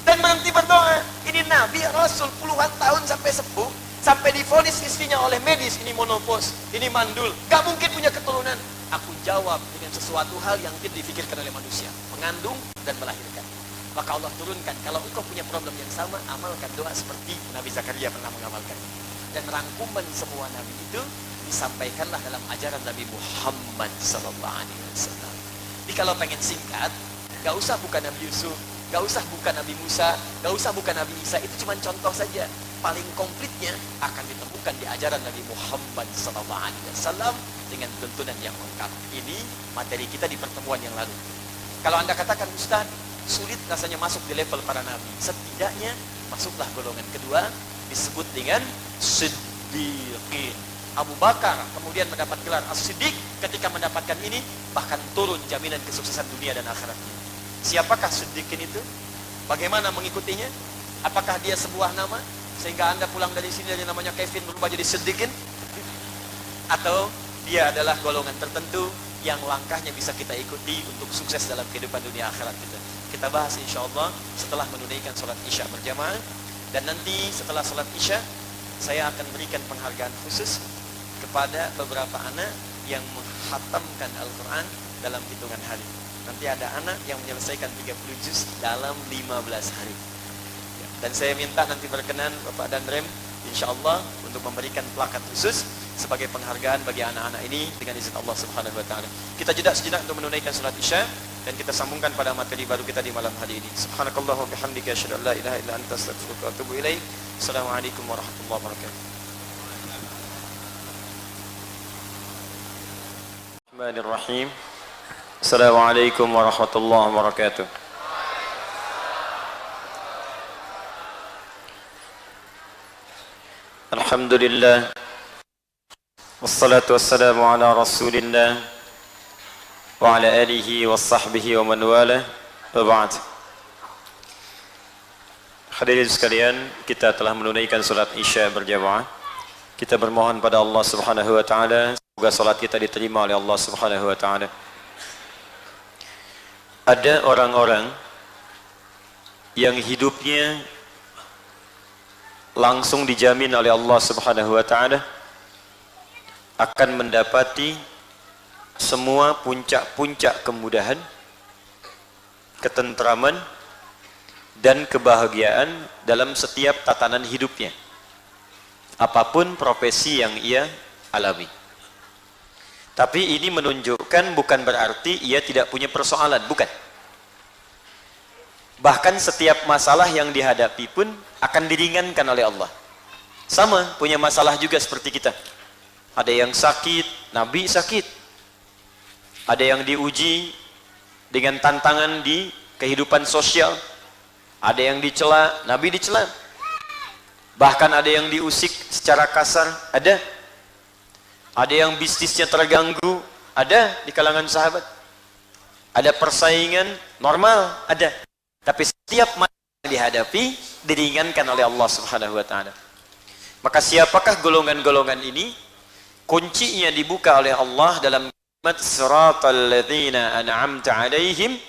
Dan berhenti berdoa. Ini Nabi Rasul puluhan tahun sampai sepuh, sampai divonis istrinya oleh medis, ini monopos, ini mandul, gak mungkin punya keturunan. Aku jawab dengan sesuatu hal yang tidak difikirkan oleh manusia, mengandung dan melahirkan. Maka Allah turunkan, kalau engkau punya problem yang sama, amalkan doa seperti Nabi Zakaria pernah mengamalkan. Dan rangkuman semua Nabi itu disampaikanlah dalam ajaran Nabi Muhammad SAW. Jadi kalau pengen singkat, gak usah buka Nabi Yusuf, gak usah buka Nabi Musa, gak usah buka Nabi Isa, itu cuma contoh saja. Paling komplitnya akan ditemukan di ajaran Nabi Muhammad SAW dengan tuntunan yang lengkap. Ini materi kita di pertemuan yang lalu. Kalau Anda katakan, Ustaz, sulit rasanya masuk di level para nabi, setidaknya masuklah golongan kedua, disebut dengan siddiqin. Abu Bakar kemudian mendapat gelar as-siddiq. Ketika mendapatkan ini, bahkan turun jaminan kesuksesan dunia dan akhiratnya. Siapakah siddiqin itu? Bagaimana mengikutinya? Apakah dia sebuah nama sehingga Anda pulang dari sini dari namanya Kevin berubah jadi siddiqin? Atau dia adalah golongan tertentu yang langkahnya bisa kita ikuti untuk sukses dalam kehidupan dunia akhirat kita? Kita bahas insya Allah setelah menunaikan sholat isya berjamaah. Dan nanti setelah sholat isya, saya akan berikan penghargaan khusus kepada beberapa anak yang menghatamkan Al-Quran dalam hitungan hari. Nanti ada anak yang menyelesaikan 30 juz dalam 15 hari. Dan saya minta nanti berkenan Bapak dan Rem, insya Allah untuk memberikan plakat khusus sebagai penghargaan bagi anak-anak ini dengan izin Allah Subhanahu Wa Taala. Kita jeda sejenak untuk menunaikan salat Isya dan kita sambungkan pada materi baru kita di malam hari ini. Subhanakallah wa bihamdika asyhadu an la ilaha illa anta astaghfiruka wa atubu ilaik. Assalamualaikum warahmatullahi wabarakatuh. Bismillahirrahmanirrahim. Assalamualaikum warahmatullahi wabarakatuh. Alhamdulillah. Wassalatu wassalamu ala Rasulillah wa ala alihi wa sahbihi wa man wala wa ba'd. Hadirin sekalian, kita telah menunaikan salat Isya berjamaah. Kita bermohon pada Allah Subhanahu wa taala semoga salat kita diterima oleh Allah Subhanahu wa taala. Ada orang-orang yang hidupnya langsung dijamin oleh Allah Subhanahu wa taala akan mendapati semua puncak-puncak kemudahan, ketentraman dan kebahagiaan dalam setiap tatanan hidupnya. Apapun profesi yang ia alami. Tapi ini menunjukkan bukan berarti ia tidak punya persoalan, bukan. Bahkan setiap masalah yang dihadapi pun akan diringankan oleh Allah. Sama, punya masalah juga seperti kita. Ada yang sakit, Nabi sakit. Ada yang diuji dengan tantangan di kehidupan sosial. Ada yang dicela, Nabi dicela. Bahkan ada yang diusik secara kasar, ada. Ada yang bisnisnya terganggu, ada di kalangan sahabat. Ada persaingan normal, ada. Tapi setiap masalah yang dihadapi diringankan oleh Allah Subhanahu wa taala. Maka siapakah golongan-golongan ini? Kuncinya dibuka oleh Allah dalam kalimat siratal ladzina an'amta 'alaihim.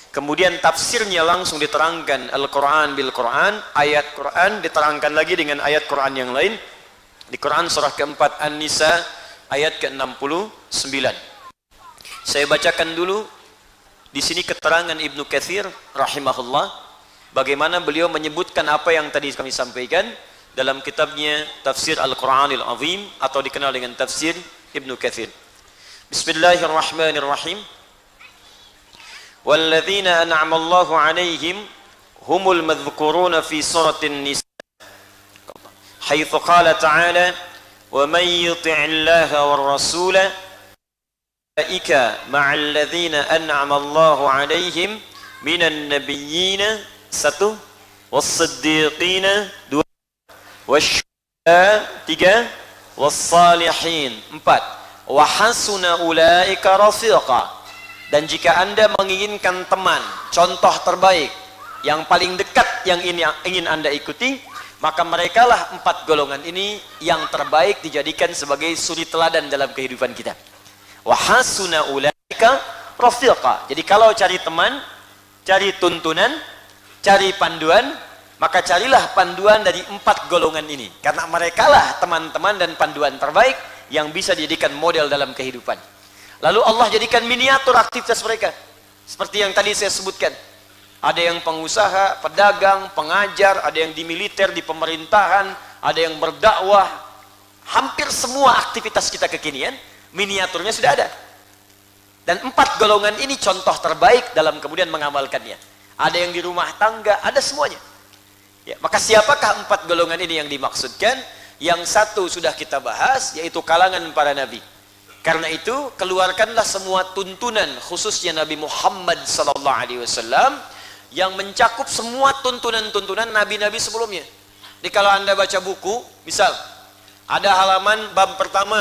Kemudian tafsirnya langsung diterangkan Al-Qur'an bil Qur'an, ayat Qur'an diterangkan lagi dengan ayat Qur'an yang lain. Di Qur'an surah keempat An-Nisa ayat ke-69. Saya bacakan dulu di sini keterangan Ibnu Katsir rahimahullah, bagaimana beliau menyebutkan apa yang tadi kami sampaikan dalam kitabnya Tafsir Al-Qur'anil Azim atau dikenal dengan Tafsir Ibnu Katsir. Bismillahirrahmanirrahim. Walladzina an'ama Allahu 'alaihim humul madhkuruna fi suratin Nisa. Haitsu qala ta'ala wa may yuti'illaha war rasula ulaika ma'al ladzina an'ama Allahu 'alaihim minan nabiyyina satu was-siddiqina dua wasyuhada tiga was-salihin empat wa hasuna ulaika rafiqa. Dan jika Anda menginginkan teman, contoh terbaik yang paling dekat yang ingin Anda ikuti, maka merekalah empat golongan ini yang terbaik dijadikan sebagai suri teladan dalam kehidupan kita. Wa hasuna ulaika rafiqa. Jadi kalau cari teman, cari tuntunan, cari panduan, maka carilah panduan dari empat golongan ini, karena merekalah teman-teman dan panduan terbaik yang bisa dijadikan model dalam kehidupan. Lalu Allah jadikan miniatur aktivitas mereka seperti yang tadi saya sebutkan. Ada yang pengusaha, pedagang, pengajar, ada yang di militer, di pemerintahan, ada yang berdakwah. Hampir semua aktivitas kita kekinian miniaturnya sudah ada. Dan empat golongan ini contoh terbaik dalam kemudian mengamalkannya. Ada yang di rumah tangga, ada semuanya. Ya, maka siapakah empat golongan ini yang dimaksudkan? Yang satu sudah kita bahas, yaitu kalangan para nabi. Karena itu keluarkanlah semua tuntunan, khususnya Nabi Muhammad SAW, yang mencakup semua tuntunan-tuntunan nabi-nabi sebelumnya. Jadi kalau Anda baca buku, misal ada halaman bab pertama,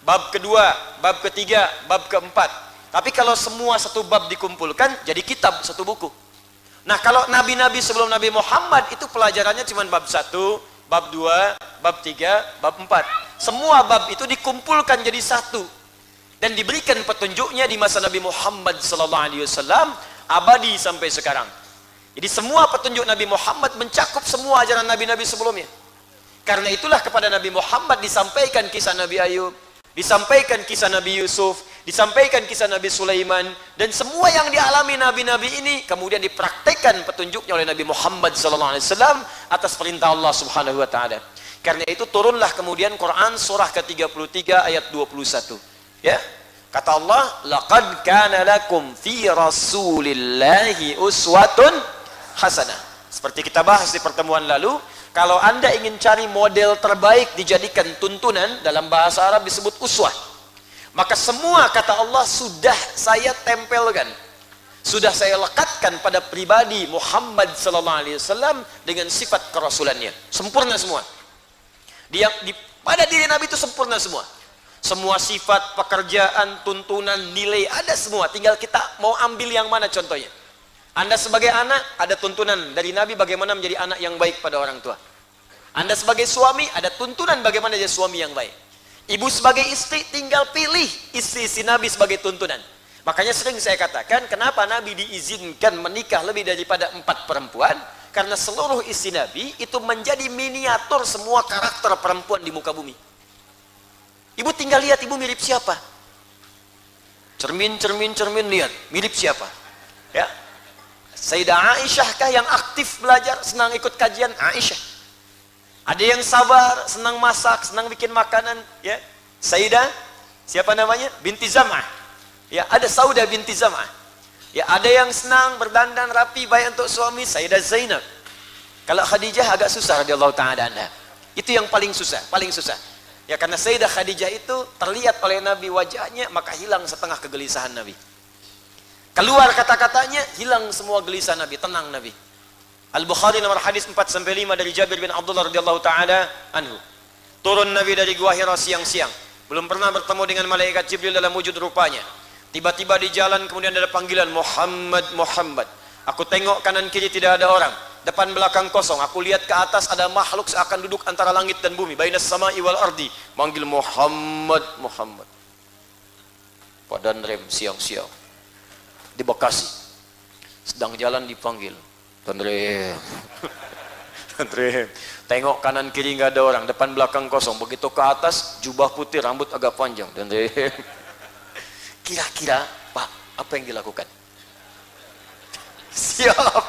bab kedua, bab ketiga, bab keempat. Tapi kalau semua satu bab dikumpulkan jadi kitab, satu buku. Nah kalau nabi-nabi sebelum Nabi Muhammad itu pelajarannya cuma bab 1, bab 2, bab 3, bab 4. Semua bab itu dikumpulkan jadi satu. Dan diberikan petunjuknya di masa Nabi Muhammad SAW, abadi sampai sekarang. Jadi semua petunjuk Nabi Muhammad mencakup semua ajaran nabi-nabi sebelumnya. Karena itulah kepada Nabi Muhammad disampaikan kisah Nabi Ayub, disampaikan kisah Nabi Yusuf, disampaikan kisah Nabi Sulaiman, dan semua yang dialami nabi-nabi ini kemudian dipraktekkan petunjuknya oleh Nabi Muhammad SAW atas perintah Allah Subhanahu wa taala. Karena itu turunlah kemudian Quran surah ke-33 ayat 21. Ya. Kata Allah, laqad kana lakum fi rasulillahi uswatun hasanah. Seperti kita bahas di pertemuan lalu, kalau Anda ingin cari model terbaik dijadikan tuntunan, dalam bahasa Arab disebut uswah. Maka semua kata Allah sudah saya tempelkan, sudah saya lekatkan pada pribadi Muhammad sallallahu alaihi wasallam dengan sifat kerasulannya. Sempurna semua. Pada diri Nabi itu sempurna semua. Semua sifat, pekerjaan, tuntunan, nilai ada semua. Tinggal kita mau ambil yang mana contohnya. Anda sebagai anak ada tuntunan dari Nabi bagaimana menjadi anak yang baik pada orang tua. Anda sebagai suami ada tuntunan bagaimana jadi suami yang baik. Ibu sebagai istri tinggal pilih istri Nabi sebagai tuntunan. Makanya sering saya katakan kenapa Nabi diizinkan menikah lebih daripada 4 perempuan. Karena seluruh istri Nabi itu menjadi miniatur semua karakter perempuan di muka bumi. Ibu tinggal lihat ibu mirip siapa. Cermin lihat mirip siapa. Ya. Sayyidah Aisyah kah yang aktif belajar, senang ikut kajian? Aisyah. Ada yang sabar, senang masak, senang bikin makanan, ya. Sayyidah siapa namanya? Binti Zam'ah. Ya, ada Saudah binti Zam'ah. Ya, ada yang senang berdandan rapi baik untuk suami, Sayyidah Zainab. Kalau Khadijah agak susah radhiyallahu taala anha. Itu yang paling susah. Ya, karena Sayyidah Khadijah itu terlihat oleh Nabi wajahnya, maka hilang setengah kegelisahan Nabi. Keluar kata-katanya, hilang semua gelisah Nabi, tenang Nabi. Al-Bukhari nomor hadis 4-5 dari Jabir bin Abdullah radhiyallahu taala anhu. Turun Nabi dari Gua Hira siang-siang. Belum pernah bertemu dengan malaikat Jibril dalam wujud rupanya. Tiba-tiba di jalan kemudian ada panggilan, Muhammad, Muhammad. Aku tengok kanan kiri tidak ada orang. Depan belakang kosong. Aku lihat ke atas ada makhluk seakan duduk antara langit dan bumi. Bainas sama'i wal ardi. Manggil Muhammad, Muhammad. Padan rem siang-siang. Di Bekasi. Sedang jalan dipanggil. Tuan rem. Tuan rem. Tengok kanan kiri nggak ada orang. Depan belakang kosong. Begitu ke atas, jubah putih, rambut agak panjang. Tuan rem. Kira-kira, Pak, apa yang dilakukan? Siap.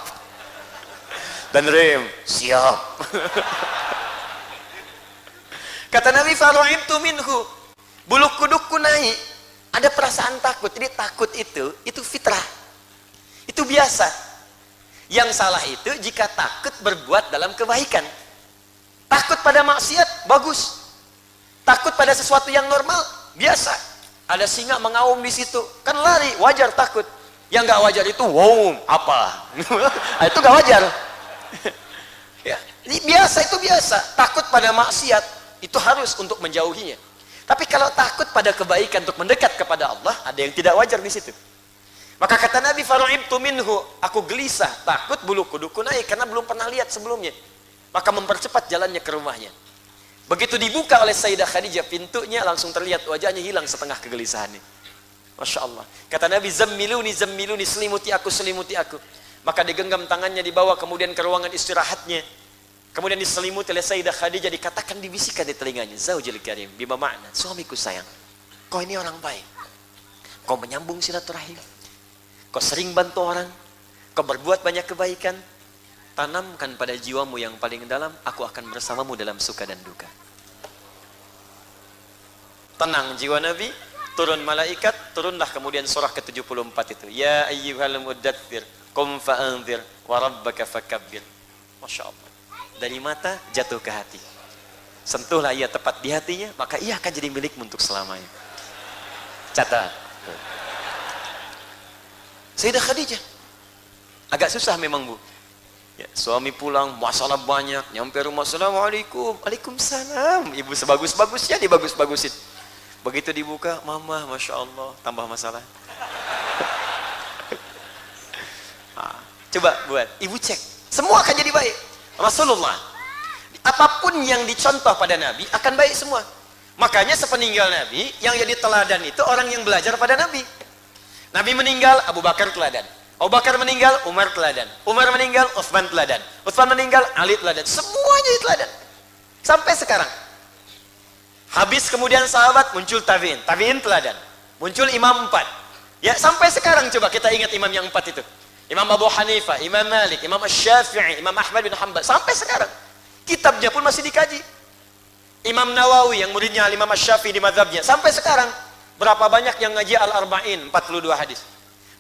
Dan rem, siap. Kata Nabi, faru'ibtu minhu. Bulu kudukku naik. Ada perasaan takut. Jadi takut itu fitrah. Itu biasa. Yang salah itu jika takut berbuat dalam kebaikan. Takut pada maksiat, bagus. Takut pada sesuatu yang normal, biasa. Ada singa mengaum di situ, kan lari, wajar takut. Yang nggak wajar itu, wow, apa? Itu nggak wajar. Ya, ini biasa, itu biasa. Takut pada maksiat itu harus untuk menjauhinya. Tapi kalau takut pada kebaikan untuk mendekat kepada Allah, ada yang tidak wajar di situ. Maka kata Nabi, faru'ibtu minhu, aku gelisah, takut bulu kuduku naik karena belum pernah lihat sebelumnya. Maka mempercepat jalannya ke rumahnya. Begitu dibuka oleh Sayyidah Khadijah pintunya, langsung terlihat wajahnya hilang setengah kegelisahannya. Masya Allah. Kata Nabi, zammiluni, zammiluni, selimuti aku, selimuti aku. Maka digenggam tangannya, dibawa kemudian ke ruangan istirahatnya. Kemudian diselimuti oleh Sayyidah Khadijah, dikatakan, dibisikkan di telinganya, Zaujil Karim, bima makna, suamiku sayang, kau ini orang baik. Kau menyambung silaturahim. Kau sering bantu orang. Kau berbuat banyak kebaikan. Tanamkan pada jiwamu yang paling dalam, aku akan bersamamu dalam suka dan duka. Tenang jiwa Nabi, turun malaikat, turunlah kemudian surah ke-74 itu. Ya ayyuhal muddaththir, qum fa'anzir, wa rabbaka fakabbir. Masya Allah. Dari mata jatuh ke hati. Sentuhlah ia tepat di hatinya, maka ia akan jadi milikmu untuk selamanya. Catat. Sayyidah Khadijah. Agak susah memang, Bu. Ya, suami pulang, masalah banyak, nyampe rumah, assalamualaikum, waalaikumsalam. Ibu sebagus-bagusnya dibagus-bagusin. Begitu dibuka, mama, masya Allah, tambah masalah. Nah, coba buat, ibu cek, semua akan jadi baik. Rasulullah, apapun yang dicontoh pada Nabi akan baik semua. Makanya sepeninggal Nabi, yang jadi teladan itu orang yang belajar pada Nabi. Nabi meninggal, Abu Bakar teladan. Abu Bakar meninggal, Umar teladan. Umar meninggal, Utsman teladan. Utsman meninggal, Ali teladan. Semuanya teladan. Sampai sekarang. Habis kemudian sahabat, muncul tabi'in. Tabi'in teladan. Muncul imam 4. Ya, sampai sekarang coba kita ingat imam yang 4 itu. Imam Abu Hanifah, Imam Malik, Imam Asy-Syafi'i, Imam Ahmad bin Hanbal. Sampai sekarang. Kitabnya pun masih dikaji. Imam Nawawi yang muridnya Imam Asy-Syafi'i di mazhabnya. Sampai sekarang. Berapa banyak yang ngaji Al-Arba'in, 42 hadis.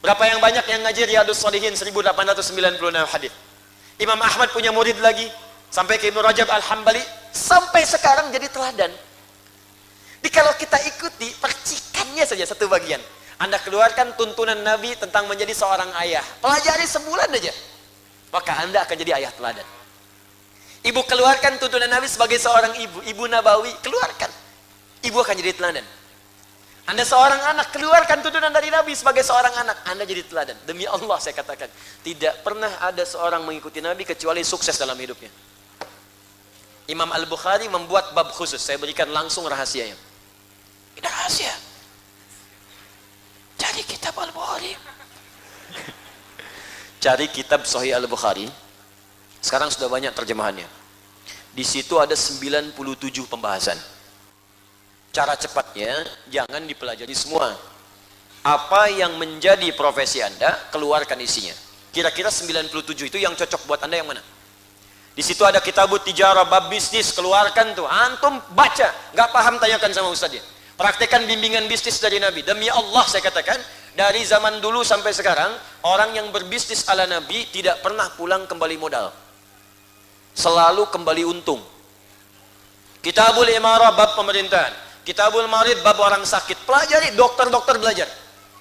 Berapa yang banyak yang ngaji Riyadhus Shalihin, 1896 hadis. Imam Ahmad punya murid lagi. Sampai ke Ibnu Rajab Al-Hambali. Sampai sekarang jadi teladan. Jadi kalau kita ikuti percikannya saja satu bagian. Anda keluarkan tuntunan Nabi tentang menjadi seorang ayah. Pelajari sebulan aja. Maka Anda akan jadi ayah teladan. Ibu keluarkan tuntunan Nabi sebagai seorang ibu. Ibu Nabawi, keluarkan. Ibu akan jadi teladan. Anda seorang anak, keluarkan tuntunan dari Nabi sebagai seorang anak. Anda jadi teladan. Demi Allah saya katakan. Tidak pernah ada seorang mengikuti Nabi kecuali sukses dalam hidupnya. Imam Al-Bukhari membuat bab khusus. Saya berikan langsung rahasianya. Ini rahasia. Cari kitab Al-Bukhari. Cari kitab Sahih Al-Bukhari. Sekarang sudah banyak terjemahannya. Di situ ada 97 pembahasan. Cara cepatnya, jangan dipelajari semua. Apa yang menjadi profesi Anda, keluarkan isinya. Kira-kira 97 itu yang cocok buat Anda yang mana? Di situ ada kitabut tijarah, bab bisnis, keluarkan tuh. Antum baca, nggak paham tanyakan sama ustadznya. Praktekan bimbingan bisnis dari Nabi. Demi Allah saya katakan, dari zaman dulu sampai sekarang, orang yang berbisnis ala Nabi tidak pernah pulang kembali modal. Selalu kembali untung. Kitabul Imarah bab pemerintahan. Kitabul Marid bab orang sakit. Pelajari, dokter-dokter belajar.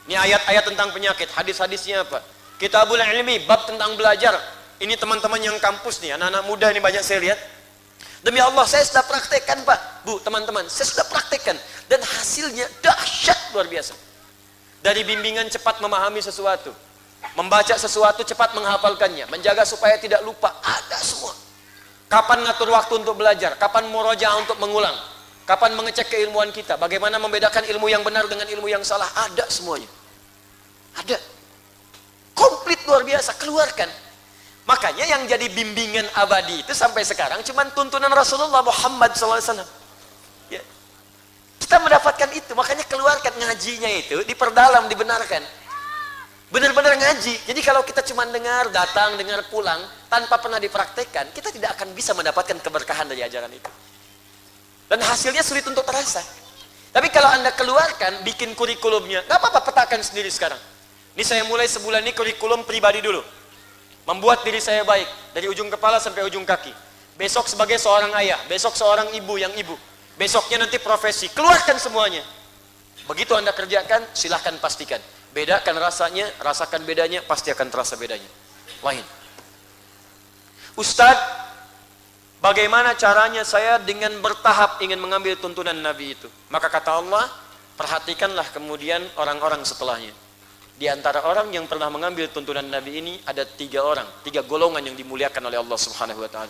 Ini ayat-ayat tentang penyakit, hadis-hadisnya apa. Kitabul Ilmi bab tentang belajar. Ini teman-teman yang kampus nih, anak-anak muda ini banyak saya lihat. Demi Allah saya sudah praktekkan Pak, Bu, teman-teman, saya sudah praktekkan dan hasilnya dahsyat luar biasa. Dari bimbingan cepat memahami sesuatu, membaca sesuatu cepat menghafalkannya, menjaga supaya tidak lupa, ada semua. Kapan ngatur waktu untuk belajar, kapan murojaah untuk mengulang, kapan mengecek keilmuan kita, bagaimana membedakan ilmu yang benar dengan ilmu yang salah, ada semuanya. Ada. Komplit luar biasa, keluarkan. Makanya yang jadi bimbingan abadi itu sampai sekarang cuman tuntunan Rasulullah Muhammad SAW. Ya. Kita mendapatkan itu, makanya keluarkan ngajinya itu, diperdalam, dibenarkan. Benar-benar ngaji. Jadi kalau kita cuma dengar, datang, dengar, pulang, tanpa pernah dipraktekkan, kita tidak akan bisa mendapatkan keberkahan dari ajaran itu. Dan hasilnya sulit untuk terasa. Tapi kalau Anda keluarkan, bikin kurikulumnya, nggak apa-apa, petakan sendiri sekarang. Ini saya mulai sebulan ini kurikulum pribadi dulu. Membuat diri saya baik dari ujung kepala sampai ujung kaki. Besok sebagai seorang ayah, besok seorang ibu yang ibu. Besoknya nanti profesi, keluarkan semuanya. Begitu Anda kerjakan, silahkan pastikan. Bedakan rasanya, rasakan bedanya, pasti akan terasa bedanya. Lain. Ustadz, bagaimana caranya saya dengan bertahap ingin mengambil tuntunan Nabi itu? Maka kata Allah, perhatikanlah kemudian orang-orang setelahnya. Di antara orang yang pernah mengambil tuntunan Nabi ini ada 3 orang, 3 golongan yang dimuliakan oleh Allah Subhanahu wa taala.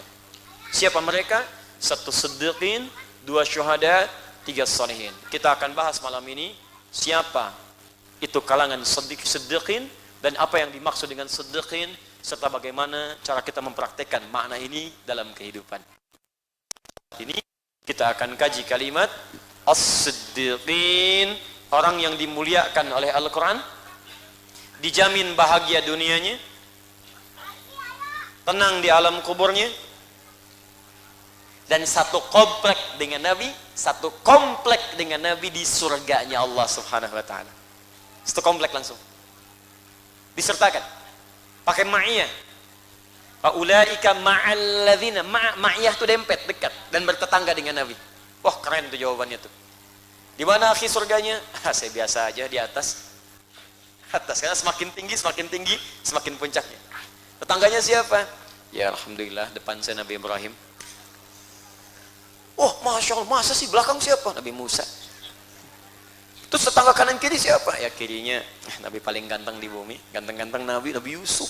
Siapa mereka? 1 siddiqin, 2 syuhada, 3 sholihin. Kita akan bahas malam ini siapa itu kalangan siddiqin dan apa yang dimaksud dengan siddiqin serta bagaimana cara kita mempraktekkan makna ini dalam kehidupan. Ini kita akan kaji kalimat as-siddiqin, orang yang dimuliakan oleh Al-Qur'an, dijamin bahagia dunianya, tenang di alam kuburnya, dan satu komplek dengan Nabi, satu komplek dengan Nabi di surganya Allah Subhanahu wa taala. Satu komplek langsung. Disertakan. Pakai ma'iyah. Ulaika ma'al ladzina, ma'iyah itu dempet, dekat dan bertetangga dengan Nabi. Wah, keren tuh jawabannya tuh. Di mana akhi surganya? Saya biasa aja di atas. Karena semakin tinggi semakin puncaknya. Tetangganya siapa? Ya alhamdulillah, depan saya Nabi Ibrahim. Oh masya Allah, masa sih belakang siapa? Nabi Musa. Terus tetangga kanan kiri siapa? Ya kirinya Nabi paling ganteng di bumi, ganteng-ganteng Nabi Yusuf.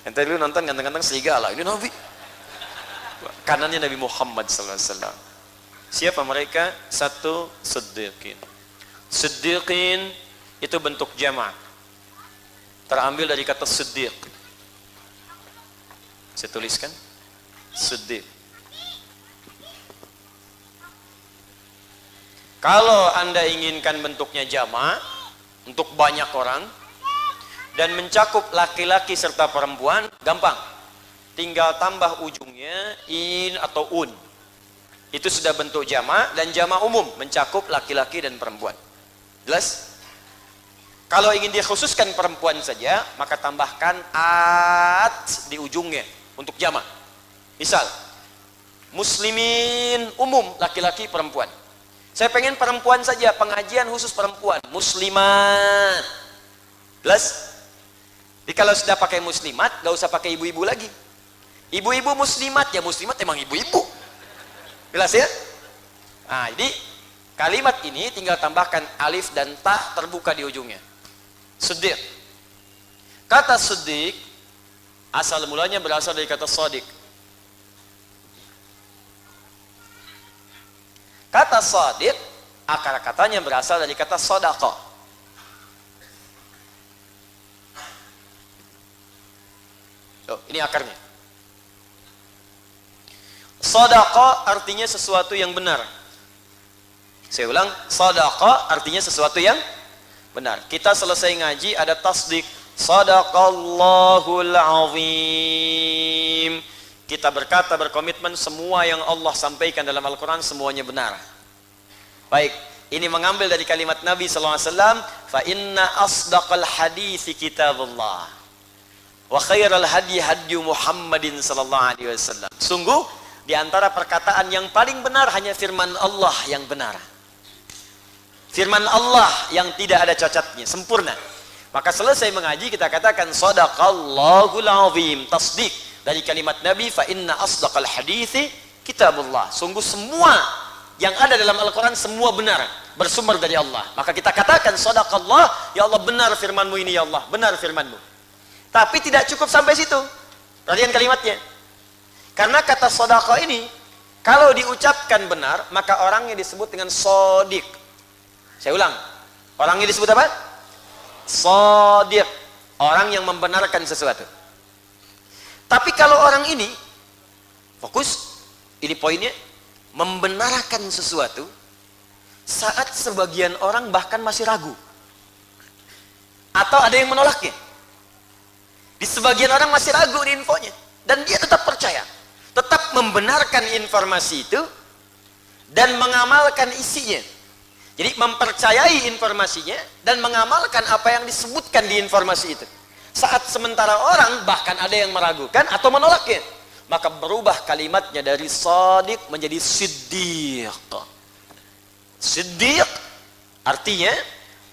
Nanti dulu nonton ganteng-ganteng serigala, ini Nabi. Kanannya Nabi Muhammad SAW. Siapa mereka? 1 siddiqin. Siddiqin itu bentuk jama', terambil dari kata siddiq. Saya tuliskan siddiq. Kalau Anda inginkan bentuknya jamak untuk banyak orang dan mencakup laki-laki serta perempuan, gampang. Tinggal tambah ujungnya in atau un. Itu sudah bentuk jamak, dan jamak umum mencakup laki-laki dan perempuan. Jelas? Kalau ingin dikhususkan perempuan saja, maka tambahkan at di ujungnya untuk jamak. Misal, muslimin umum, laki-laki perempuan. Saya pengen perempuan saja, pengajian khusus perempuan, muslimat. Jelas? Jadi kalau sudah pakai muslimat, gak usah pakai ibu-ibu lagi. Ibu-ibu muslimat, ya muslimat emang ibu-ibu. Jelas ya? Nah, jadi kalimat ini tinggal tambahkan alif dan ta terbuka di ujungnya. Siddiq. Kata siddiq asal mulanya berasal dari kata shadiq. Kata shadiq akar katanya berasal dari kata shadaqa. Oh, ini akarnya. Shadaqa artinya sesuatu yang benar. Saya ulang, shadaqa artinya sesuatu yang benar. Kita selesai ngaji ada tasdik. Shadaqallahul azim. Kita berkata, berkomitmen semua yang Allah sampaikan dalam Al-Quran semuanya benar. Baik, ini mengambil dari kalimat Nabi SAW, fa inna asdaqal hadithi kitabullah wa khairal hadi hadyu Muhammadin sallallahu alaihi wasallam. Sungguh di antara perkataan yang paling benar hanya firman Allah yang benar. Firman Allah yang tidak ada cacatnya, sempurna. Maka selesai mengaji kita katakan shadaqallahul azim, tasdik dari kalimat Nabi, fa inna asdaqal hadithi kitabullah. Sungguh semua yang ada dalam Al-Quran semua benar, bersumber dari Allah. Maka kita katakan shadaqallah, ya Allah benar firmanmu ini ya Allah, benar firmanmu. Tapi tidak cukup sampai situ. Perhatikan kalimatnya. Karena kata shadaqah ini kalau diucapkan benar, maka orangnya disebut dengan shadiq. Saya ulang, orangnya disebut apa? Shadiq, orang yang membenarkan sesuatu. Tapi kalau orang ini, fokus, ini poinnya, membenarkan sesuatu saat sebagian orang bahkan masih ragu. Atau ada yang menolaknya. Di sebagian orang masih ragu di infonya. Dan dia tetap percaya. Tetap membenarkan informasi itu dan mengamalkan isinya. Jadi mempercayai informasinya dan mengamalkan apa yang disebutkan di informasi itu. Saat sementara orang bahkan ada yang meragukan atau menolaknya, maka berubah kalimatnya dari shadiq menjadi siddiq. Siddiq artinya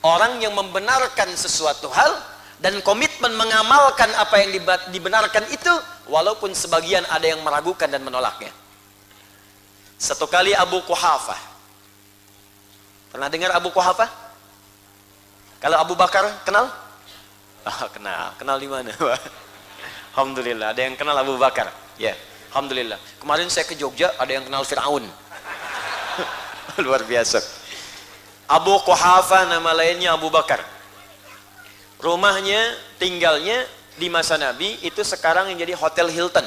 orang yang membenarkan sesuatu hal dan komitmen mengamalkan apa yang dibenarkan itu walaupun sebagian ada yang meragukan dan menolaknya. Satu kali Abu Quhafah, pernah dengar Abu Quhafah? Kalau Abu Bakar kenal? Oh, kenal di mana? Alhamdulillah, ada yang kenal Abu Bakar. Ya, alhamdulillah. Kemarin saya ke Jogja, ada yang kenal Fir'aun. Luar biasa. Abu Quhafah nama lainnya Abu Bakar. Rumahnya, tinggalnya di masa Nabi itu sekarang yang jadi Hotel Hilton.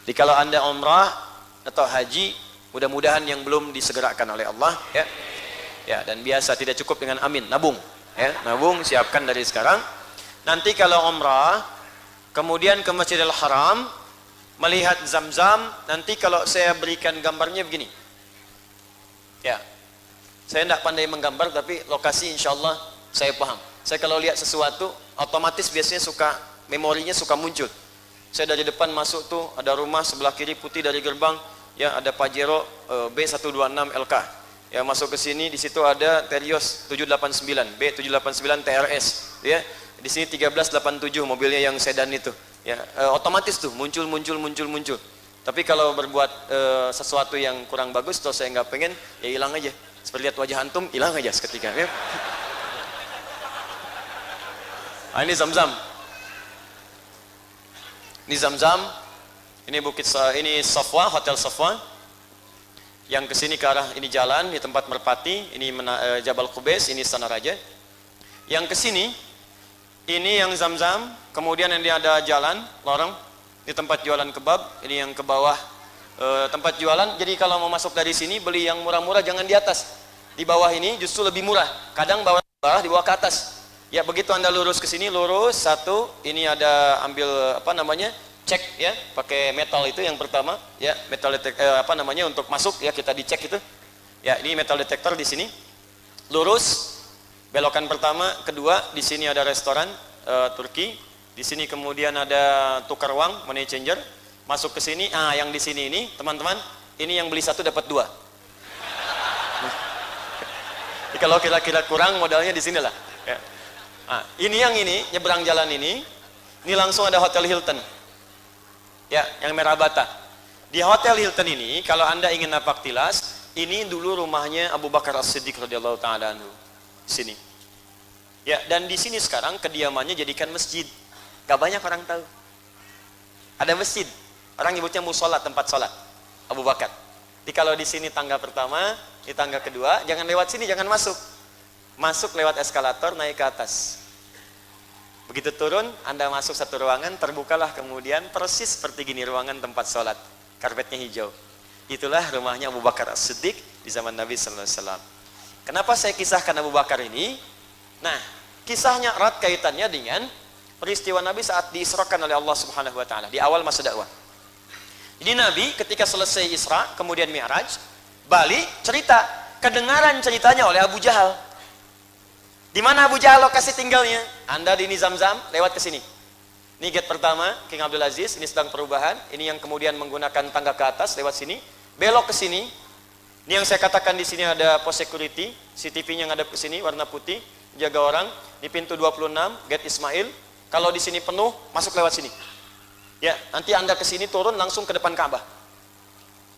Jadi kalau Anda umrah atau haji, mudah-mudahan yang belum disegerakan oleh Allah, ya. Ya, dan biasa tidak cukup dengan amin, nabung, ya, nabung, siapkan dari sekarang. Nanti kalau umrah, kemudian ke Masjidil Haram, melihat Zam-Zam, nanti kalau saya berikan gambarnya begini. Ya, saya tidak pandai menggambar, tapi lokasi insya Allah saya paham. Saya kalau lihat sesuatu, otomatis biasanya memorinya suka muncul. Saya dari depan masuk tuh, ada rumah sebelah kiri putih dari gerbang, ya ada Pajero B126LK. Ya masuk ke sini, di situ ada Terios 789, B789 TRS, ya. Di sini 1387 mobilnya yang sedan itu. Ya, otomatis tuh muncul. Tapi kalau berbuat sesuatu yang kurang bagus atau saya nggak pengen, ya hilang aja. Seperti lihat wajah antum, hilang aja seketika. Ya. Nah, ini Zam-Zam. Ini Zam-Zam. Ini ini Safwa, Hotel Safwa. Yang kesini ke arah ini jalan, ini tempat Merpati, ini Jabal Qubais, ini Istana Raja. Yang kesini, ini yang Zam-Zam, kemudian ini ada jalan, lorong, ini tempat jualan kebab, ini yang ke bawah tempat jualan. Jadi kalau mau masuk dari sini, beli yang murah-murah, jangan di atas. Di bawah ini justru lebih murah. Kadang bawah dibawa ke atas. Ya begitu Anda lurus ke sini, lurus satu, ini ada ambil apa namanya? Cek ya, pakai metal itu yang pertama, ya, metal apa namanya untuk masuk ya kita dicek itu. Ya, ini metal detektor di sini. Lurus, belokan pertama, kedua, di sini ada restoran Turki. Di sini kemudian ada tukar uang, money changer. Masuk ke sini, yang di sini ini, teman-teman, ini yang beli satu dapat dua. Kalau kira-kira kurang modalnya di sini lah. Ya. Ini yang ini, nyebrang jalan ini langsung ada Hotel Hilton. Ya, yang merah bata. Di Hotel Hilton ini, kalau Anda ingin napak tilas, ini dulu rumahnya Abu Bakar As-Siddiq radhiyallahu taala anhu. Sini. Ya, dan di sini sekarang kediamannya jadikan masjid. Gak banyak orang tahu. Ada masjid. Orang nyebutnya musola, tempat sholat. Abu Bakar. Jadi kalau di sini tangga pertama, di tangga kedua, jangan lewat sini, jangan masuk. Masuk lewat eskalator, naik ke atas. Begitu turun, Anda masuk satu ruangan, terbukalah kemudian persis seperti gini ruangan tempat sholat. Karpetnya hijau. Itulah rumahnya Abu Bakar As-Siddiq di zaman Nabi sallallahu alaihi wasallam. Kenapa saya kisahkan Abu Bakar ini? Nah, kisahnya erat kaitannya dengan peristiwa Nabi saat diisrakan oleh Allah Subhanahu wa taala di awal masa dakwah. Jadi Nabi ketika selesai Isra, kemudian Mi'raj, balik cerita, kedengaran ceritanya oleh Abu Jahal. Di mana Abu Jahal lokasi tinggalnya? Anda di ini Zamzam, lewat ke sini. Ini gate pertama, King Abdul Aziz, ini sedang perubahan. Ini yang kemudian menggunakan tangga ke atas, lewat sini. Belok ke sini. Ini yang saya katakan di sini ada pos security, CCTV-nya ngadep ke sini, warna putih, jaga orang. Di pintu 26, gate Ismail. Kalau di sini penuh, masuk lewat sini. Ya, nanti Anda ke sini turun langsung ke depan Ka'bah.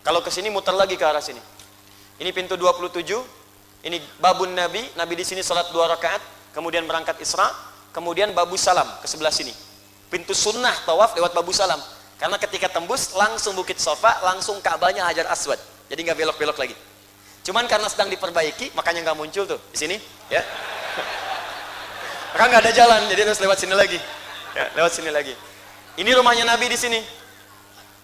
Kalau ke sini muter lagi ke arah sini. Ini pintu 27. Ini babun Nabi. Nabi di sini salat 2 rakaat, kemudian berangkat Isra, kemudian babu salam ke sebelah sini. Pintu sunnah tawaf lewat babu salam. Karena ketika tembus langsung Bukit Sofa, langsung Ka'bahnya Hajar Aswad. Jadi nggak belok-belok lagi. Cuman karena sedang diperbaiki, makanya nggak muncul tuh di sini, ya. Maka nggak ada jalan, jadi harus lewat sini lagi. Ya, lewat sini lagi. Ini rumahnya Nabi di sini.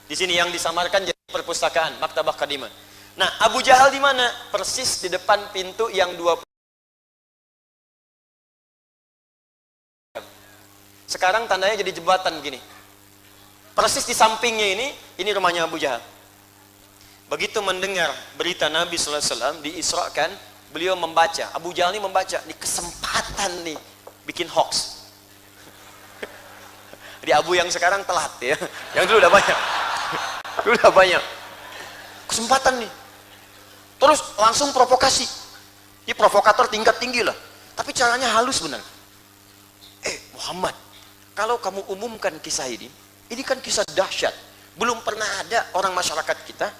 Di sini yang disamarkan jadi perpustakaan, Maktabah Qadimah. Nah, Abu Jahal di mana? Persis di depan pintu yang 20. Sekarang tandanya jadi jembatan gini. Persis di sampingnya ini rumahnya Abu Jahal. Begitu mendengar berita Nabi sallallahu alaihi wasallam diisrakan, beliau membaca. Abu Jahal ini membaca, ini kesempatan nih bikin hoax. Di Abu yang sekarang telat ya. Yang dulu udah banyak. Dulu udah banyak. Kesempatan nih. Terus langsung provokasi. Ini provokator tingkat tinggi lah. Tapi caranya halus benar. Muhammad, kalau kamu umumkan kisah ini kan kisah dahsyat. Belum pernah ada orang masyarakat kita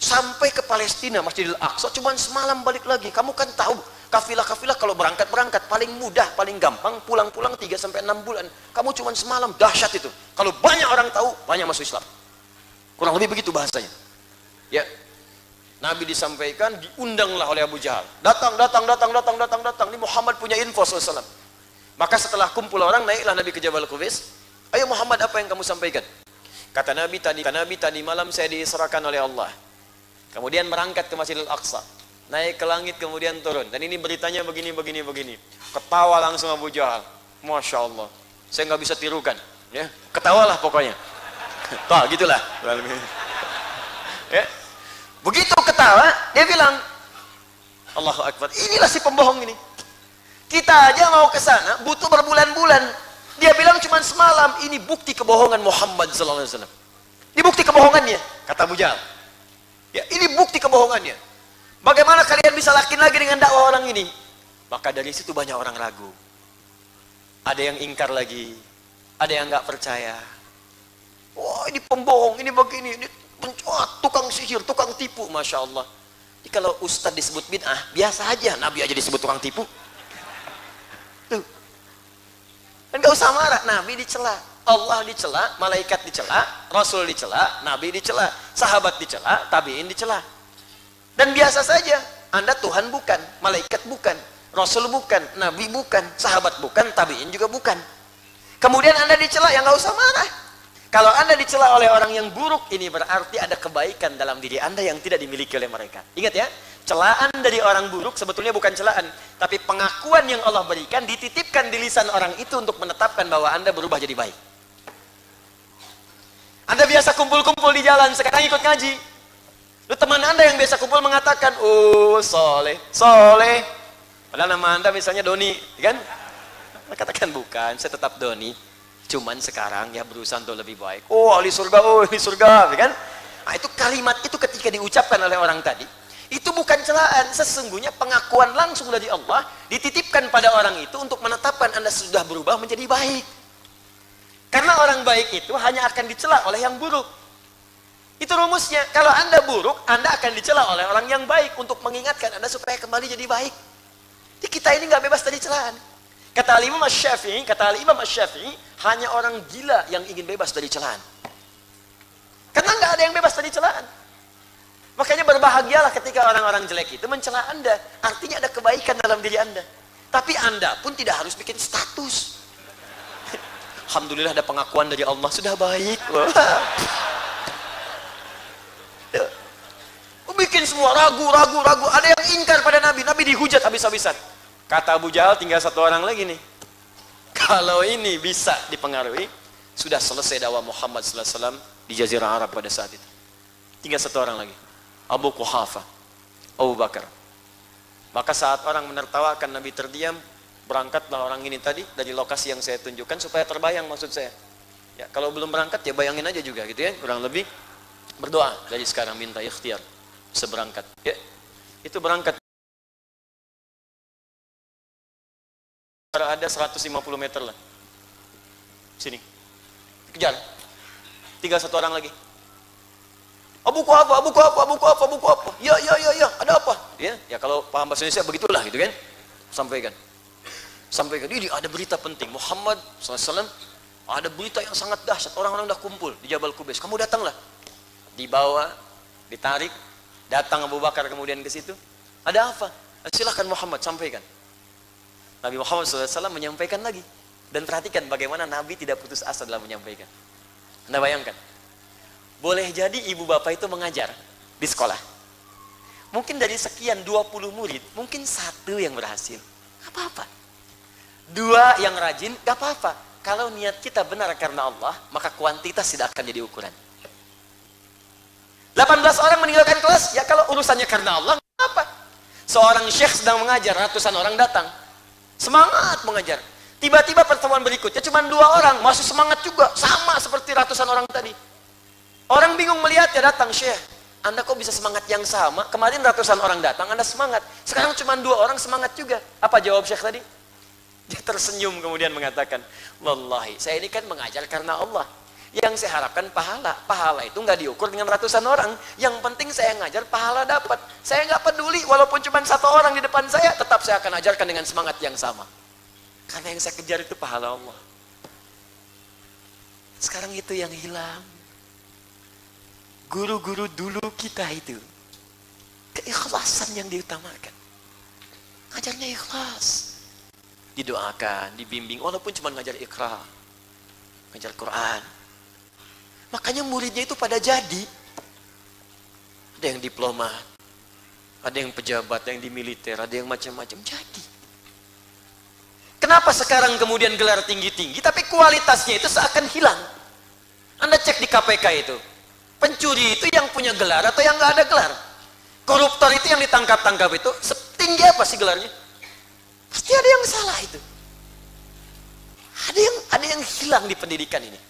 sampai ke Palestina, Masjidil Aqsa, cuman semalam balik lagi. Kamu kan tahu, kafilah-kafilah kalau berangkat paling mudah, paling gampang, pulang-pulang 3-6 bulan. Kamu cuman semalam, dahsyat itu. Kalau banyak orang tahu, banyak masuk Islam. Kurang lebih begitu bahasanya. Ya. Nabi disampaikan, diundanglah oleh Abu Jahal. Datang. Ini Muhammad punya info SAW. Maka setelah kumpul orang, naiklah Nabi ke Jabal Qubais. Ayo Muhammad, apa yang kamu sampaikan? Kata Nabi tadi malam saya diisrakan oleh Allah. Kemudian berangkat ke Masjidil Aqsa. Naik ke langit kemudian turun. Dan ini beritanya begini. Ketawa langsung Abu Jahal. Masya Allah. Saya nggak bisa tirukan. Ya, ketawalah pokoknya. Tuh, gitulah. Ya. Begitu ketawa, dia bilang, Allahu Akbar. Inilah si pembohong ini. Kita aja mau ke sana butuh berbulan-bulan. Dia bilang cuma semalam. Ini bukti kebohongan Muhammad sallallahu alaihi wasallam. Ini bukti kebohongannya, kata Abu Jahal. Ya, ini bukti kebohongannya. Bagaimana kalian bisa yakin lagi dengan dakwah orang ini? Maka dari situ banyak orang ragu. Ada yang ingkar lagi, ada yang nggak percaya. Wah, ini pembohong, ini begini, ini tukang sihir, tukang tipu, masya Allah. Jadi kalau ustadz disebut bid'ah, biasa aja. Nabi aja disebut tukang tipu. Tuh. Dan nggak usah marah. Nabi dicela, Allah dicela, malaikat dicela, Rasul dicela, Nabi dicela, sahabat dicela, tabiin dicela. Dan biasa saja. Anda Tuhan bukan, malaikat bukan, Rasul bukan, Nabi bukan, sahabat bukan, tabiin juga bukan. Kemudian Anda dicela, ya nggak usah marah. Kalau Anda dicela oleh orang yang buruk, ini berarti ada kebaikan dalam diri Anda yang tidak dimiliki oleh mereka. Ingat ya, Celaan dari orang buruk sebetulnya bukan celaan, tapi pengakuan yang Allah berikan dititipkan di lisan orang itu untuk menetapkan bahwa Anda berubah jadi baik. Anda biasa kumpul-kumpul di jalan, sekarang ikut ngaji. Lu teman Anda yang biasa kumpul mengatakan, "Oh, soleh, soleh." Padahal nama Anda misalnya Doni, kan? Katakan bukan, saya tetap Doni. Cuman sekarang ya berusaha untuk lebih baik. Oh, ahli surga, kan? Nah, itu kalimat itu ketika diucapkan oleh orang tadi, itu bukan celaan, sesungguhnya pengakuan langsung dari Allah dititipkan pada orang itu untuk menetapkan Anda sudah berubah menjadi baik. Karena orang baik itu hanya akan dicela oleh yang buruk. Itu rumusnya. Kalau Anda buruk, Anda akan dicela oleh orang yang baik untuk mengingatkan Anda supaya kembali jadi baik. Jadi kita ini nggak bebas dari celaan. Kata Al-Imam Asy-Syafi'i, hanya orang gila yang ingin bebas dari celaan. Karena nggak ada yang bebas dari celaan. Makanya berbahagialah ketika orang-orang jelek itu mencela Anda. Artinya ada kebaikan dalam diri Anda. Tapi Anda pun tidak harus bikin status. Alhamdulillah ada pengakuan dari Allah, sudah baik. Bikin semua ragu. Ada yang ingkar pada Nabi. Nabi dihujat habis-habisan. Kata Abu Jahal, tinggal satu orang lagi nih. Kalau ini bisa dipengaruhi, sudah selesai dakwah Muhammad SAW di Jazirah Arab pada saat itu. Tinggal satu orang lagi. Abu Quhafa, Abu Bakar. Maka saat orang menertawakan, Nabi terdiam. Berangkatlah orang ini tadi dari lokasi yang saya tunjukkan supaya terbayang maksud saya. Ya, kalau belum berangkat ya bayangin aja juga gitu ya. Kurang lebih berdoa dari sekarang, minta ikhtiar seberangkat. Ya, itu berangkat. Ada 150 meter lah. Sini. Kejar. Tinggal satu orang lagi. Abu Quhafa. Ya, ada apa? Ya kalau paham bahasa Indonesia begitulah gitu kan. Sampaikan. Ini ada berita penting. Muhammad SAW ada berita yang sangat dahsyat. Orang-orang udah kumpul di Jabal Qubais. Kamu datanglah. Dibawa, ditarik, datang Abu Bakar kemudian ke situ. Ada apa? Silahkan Muhammad sampaikan. Nabi Muhammad SAW menyampaikan lagi. Dan perhatikan bagaimana Nabi tidak putus asa dalam menyampaikan. Anda bayangkan. Boleh jadi ibu bapak itu mengajar di sekolah. Mungkin dari sekian 20 murid, mungkin satu yang berhasil. Gak apa-apa. 2 yang rajin, gak apa-apa. Kalau niat kita benar karena Allah, maka kuantitas tidak akan jadi ukuran. 18 orang meninggalkan kelas, ya kalau urusannya karena Allah, gak apa-apa. Seorang syekh sedang mengajar, ratusan orang datang. Semangat mengajar. Tiba-tiba pertemuan berikutnya cuma 2 orang, masih semangat juga, sama seperti ratusan orang tadi. Orang bingung melihat, ya datang syekh. Anda kok bisa semangat yang sama? Kemarin ratusan orang datang, Anda semangat. Sekarang cuma 2 orang semangat juga. Apa jawab syekh tadi? Dia tersenyum kemudian mengatakan, wallahi, saya ini kan mengajar karena Allah. Yang saya harapkan pahala. Pahala itu nggak diukur dengan ratusan orang. Yang penting saya ngajar, pahala dapat. Saya nggak peduli, walaupun cuma 1 orang di depan saya, tetap saya akan ajarkan dengan semangat yang sama. Karena yang saya kejar itu pahala Allah. Sekarang itu yang hilang. Guru-guru dulu kita itu, keikhlasan yang diutamakan. Ngajarnya ikhlas. Didoakan, dibimbing, walaupun cuma ngajar Iqra, ngajar Quran. Makanya muridnya itu pada jadi. Ada yang diplomat, ada yang pejabat, ada yang di militer, ada yang macam-macam jadi. Kenapa sekarang kemudian gelar tinggi-tinggi, tapi kualitasnya itu seakan hilang? Anda cek di KPK itu, pencuri itu yang punya gelar atau yang nggak ada gelar? Koruptor itu yang ditangkap-tangkap itu, setinggi apa sih gelarnya? Pasti ada yang salah itu. Ada yang hilang di pendidikan ini.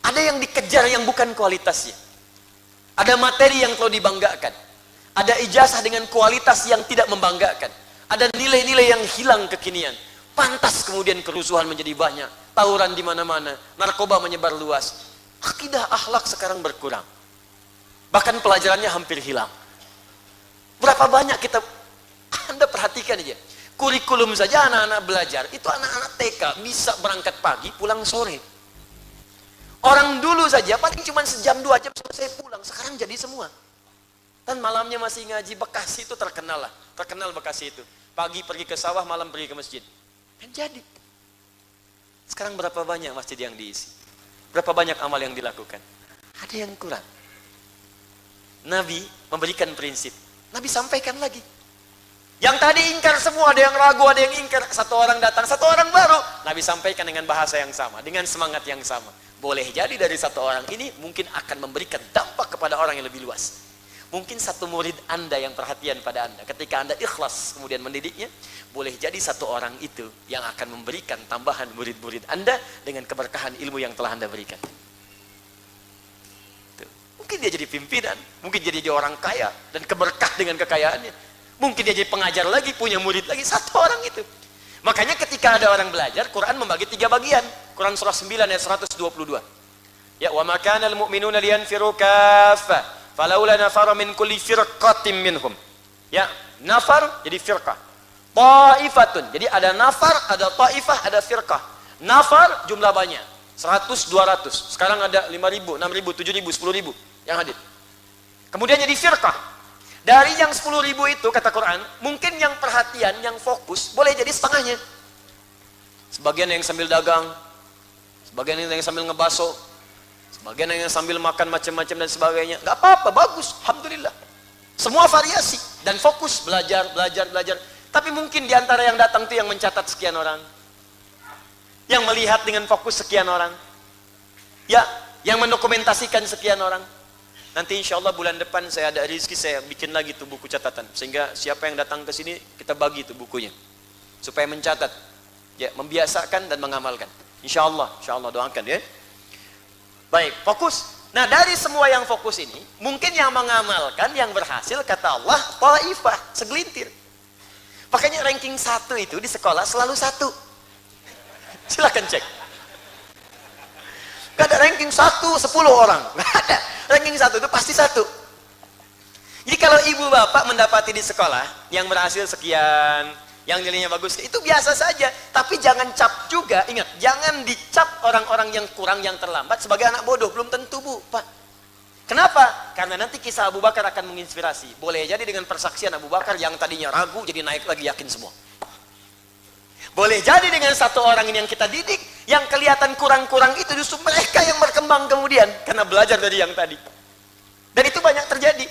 Ada yang dikejar yang bukan kualitasnya. Ada materi yang terlalu dibanggakan. Ada ijazah dengan kualitas yang tidak membanggakan. Ada nilai-nilai yang hilang kekinian. Pantas kemudian kerusuhan menjadi banyak. Tawuran di mana-mana. Narkoba menyebar luas. Akidah akhlak sekarang berkurang. Bahkan pelajarannya hampir hilang. Berapa banyak kita, Anda perhatikan aja. Kurikulum saja anak-anak belajar. Itu anak-anak TK bisa berangkat pagi, pulang sore. Orang dulu saja paling cuma sejam 2 jam selesai pulang. Sekarang jadi semua. Dan malamnya masih ngaji. Bekasi itu terkenal lah. Terkenal Bekasi itu. Pagi pergi ke sawah, malam pergi ke masjid. Dan jadi. Sekarang berapa banyak masjid yang diisi? Berapa banyak amal yang dilakukan? Ada yang kurang. Nabi memberikan prinsip. Nabi sampaikan lagi. Yang tadi ingkar semua, ada yang ragu, ada yang ingkar. Satu orang datang, satu orang baru. Nabi sampaikan dengan bahasa yang sama, dengan semangat yang sama. Boleh jadi dari satu orang ini mungkin akan memberikan dampak kepada orang yang lebih luas. Mungkin satu murid Anda yang perhatian pada Anda, ketika Anda ikhlas kemudian mendidiknya, boleh jadi satu orang itu yang akan memberikan tambahan murid-murid Anda dengan keberkahan ilmu yang telah Anda berikan. Tuh. Mungkin dia jadi pimpinan, mungkin jadi orang kaya dan keberkah dengan kekayaannya. Mungkin dia jadi pengajar lagi, punya murid lagi, satu orang itu. Makanya ketika ada orang belajar, Quran membagi 3 bagian. Quran surah 9 ayat 122. Ya, wa ma kana al-mu'minuna liyanfiru kaffah, falaula nafara min kulli firqatin minhum. Ya, nafar jadi firqah. Ta'ifatun. Jadi ada nafar, ada ta'ifah, ada firqah. Nafar jumlah banyak. 100, 200. Sekarang ada 5.000, 6.000, 7.000, 10.000 yang hadir. Kemudian jadi firqah. Dari yang 10.000 itu, kata Quran, mungkin yang perhatian, yang fokus, boleh jadi setengahnya. Sebagian yang sambil dagang, sebagian yang sambil ngebaso, sebagian yang sambil makan macam-macam dan sebagainya. Gak apa-apa, bagus, alhamdulillah. Semua variasi dan fokus, belajar. Tapi mungkin diantara yang datang itu yang mencatat sekian orang, yang melihat dengan fokus sekian orang, ya, yang mendokumentasikan sekian orang. Nanti insya Allah bulan depan saya ada rezeki, saya bikin lagi tuh buku catatan. Sehingga siapa yang datang ke sini, kita bagi tuh bukunya. Supaya mencatat, ya, membiasakan dan mengamalkan. Insya Allah doakan ya. Baik, fokus. Nah, dari semua yang fokus ini, mungkin yang mengamalkan, yang berhasil, kata Allah, ta'ifah, segelintir. Makanya ranking 1 itu di sekolah selalu 1. Silakan cek. Gak ada ranking 1, 10 orang. Gak ada. Ranking 1 itu pasti 1. Jadi kalau ibu bapak mendapati di sekolah yang berhasil sekian, yang nilainya bagus, itu biasa saja. Tapi jangan cap juga. Ingat, jangan dicap orang-orang yang kurang, yang terlambat sebagai anak bodoh. Belum tentu, Bu, Pak. Kenapa? Karena nanti kisah Abu Bakar akan menginspirasi. Boleh jadi dengan persaksian Abu Bakar yang tadinya ragu jadi naik lagi, yakin semua. Boleh jadi dengan satu orang ini yang kita didik, yang kelihatan kurang-kurang itu justru mereka yang berkembang kemudian karena belajar dari yang tadi. Dan itu banyak terjadi.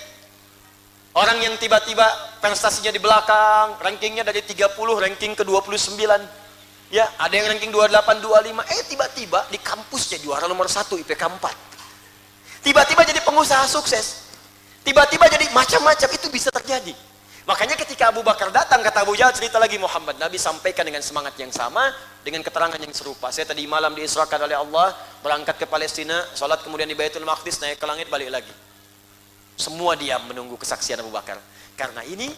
Orang yang tiba-tiba prestasinya di belakang, rankingnya dari 30 ranking ke 29. Ya, ada yang ranking 28, 25, tiba-tiba di kampusnya juara nomor 1 IPK 4. Tiba-tiba jadi pengusaha sukses. Tiba-tiba jadi macam-macam, itu bisa terjadi. Makanya ketika Abu Bakar datang, kata Abu Jahal, cerita lagi Muhammad, Nabi sampaikan dengan semangat yang sama, dengan keterangan yang serupa. Saya tadi malam diisrakan oleh Allah, berangkat ke Palestina, sholat kemudian di Baitul Maqdis, naik ke langit, balik lagi. Semua diam menunggu kesaksian Abu Bakar. Karena ini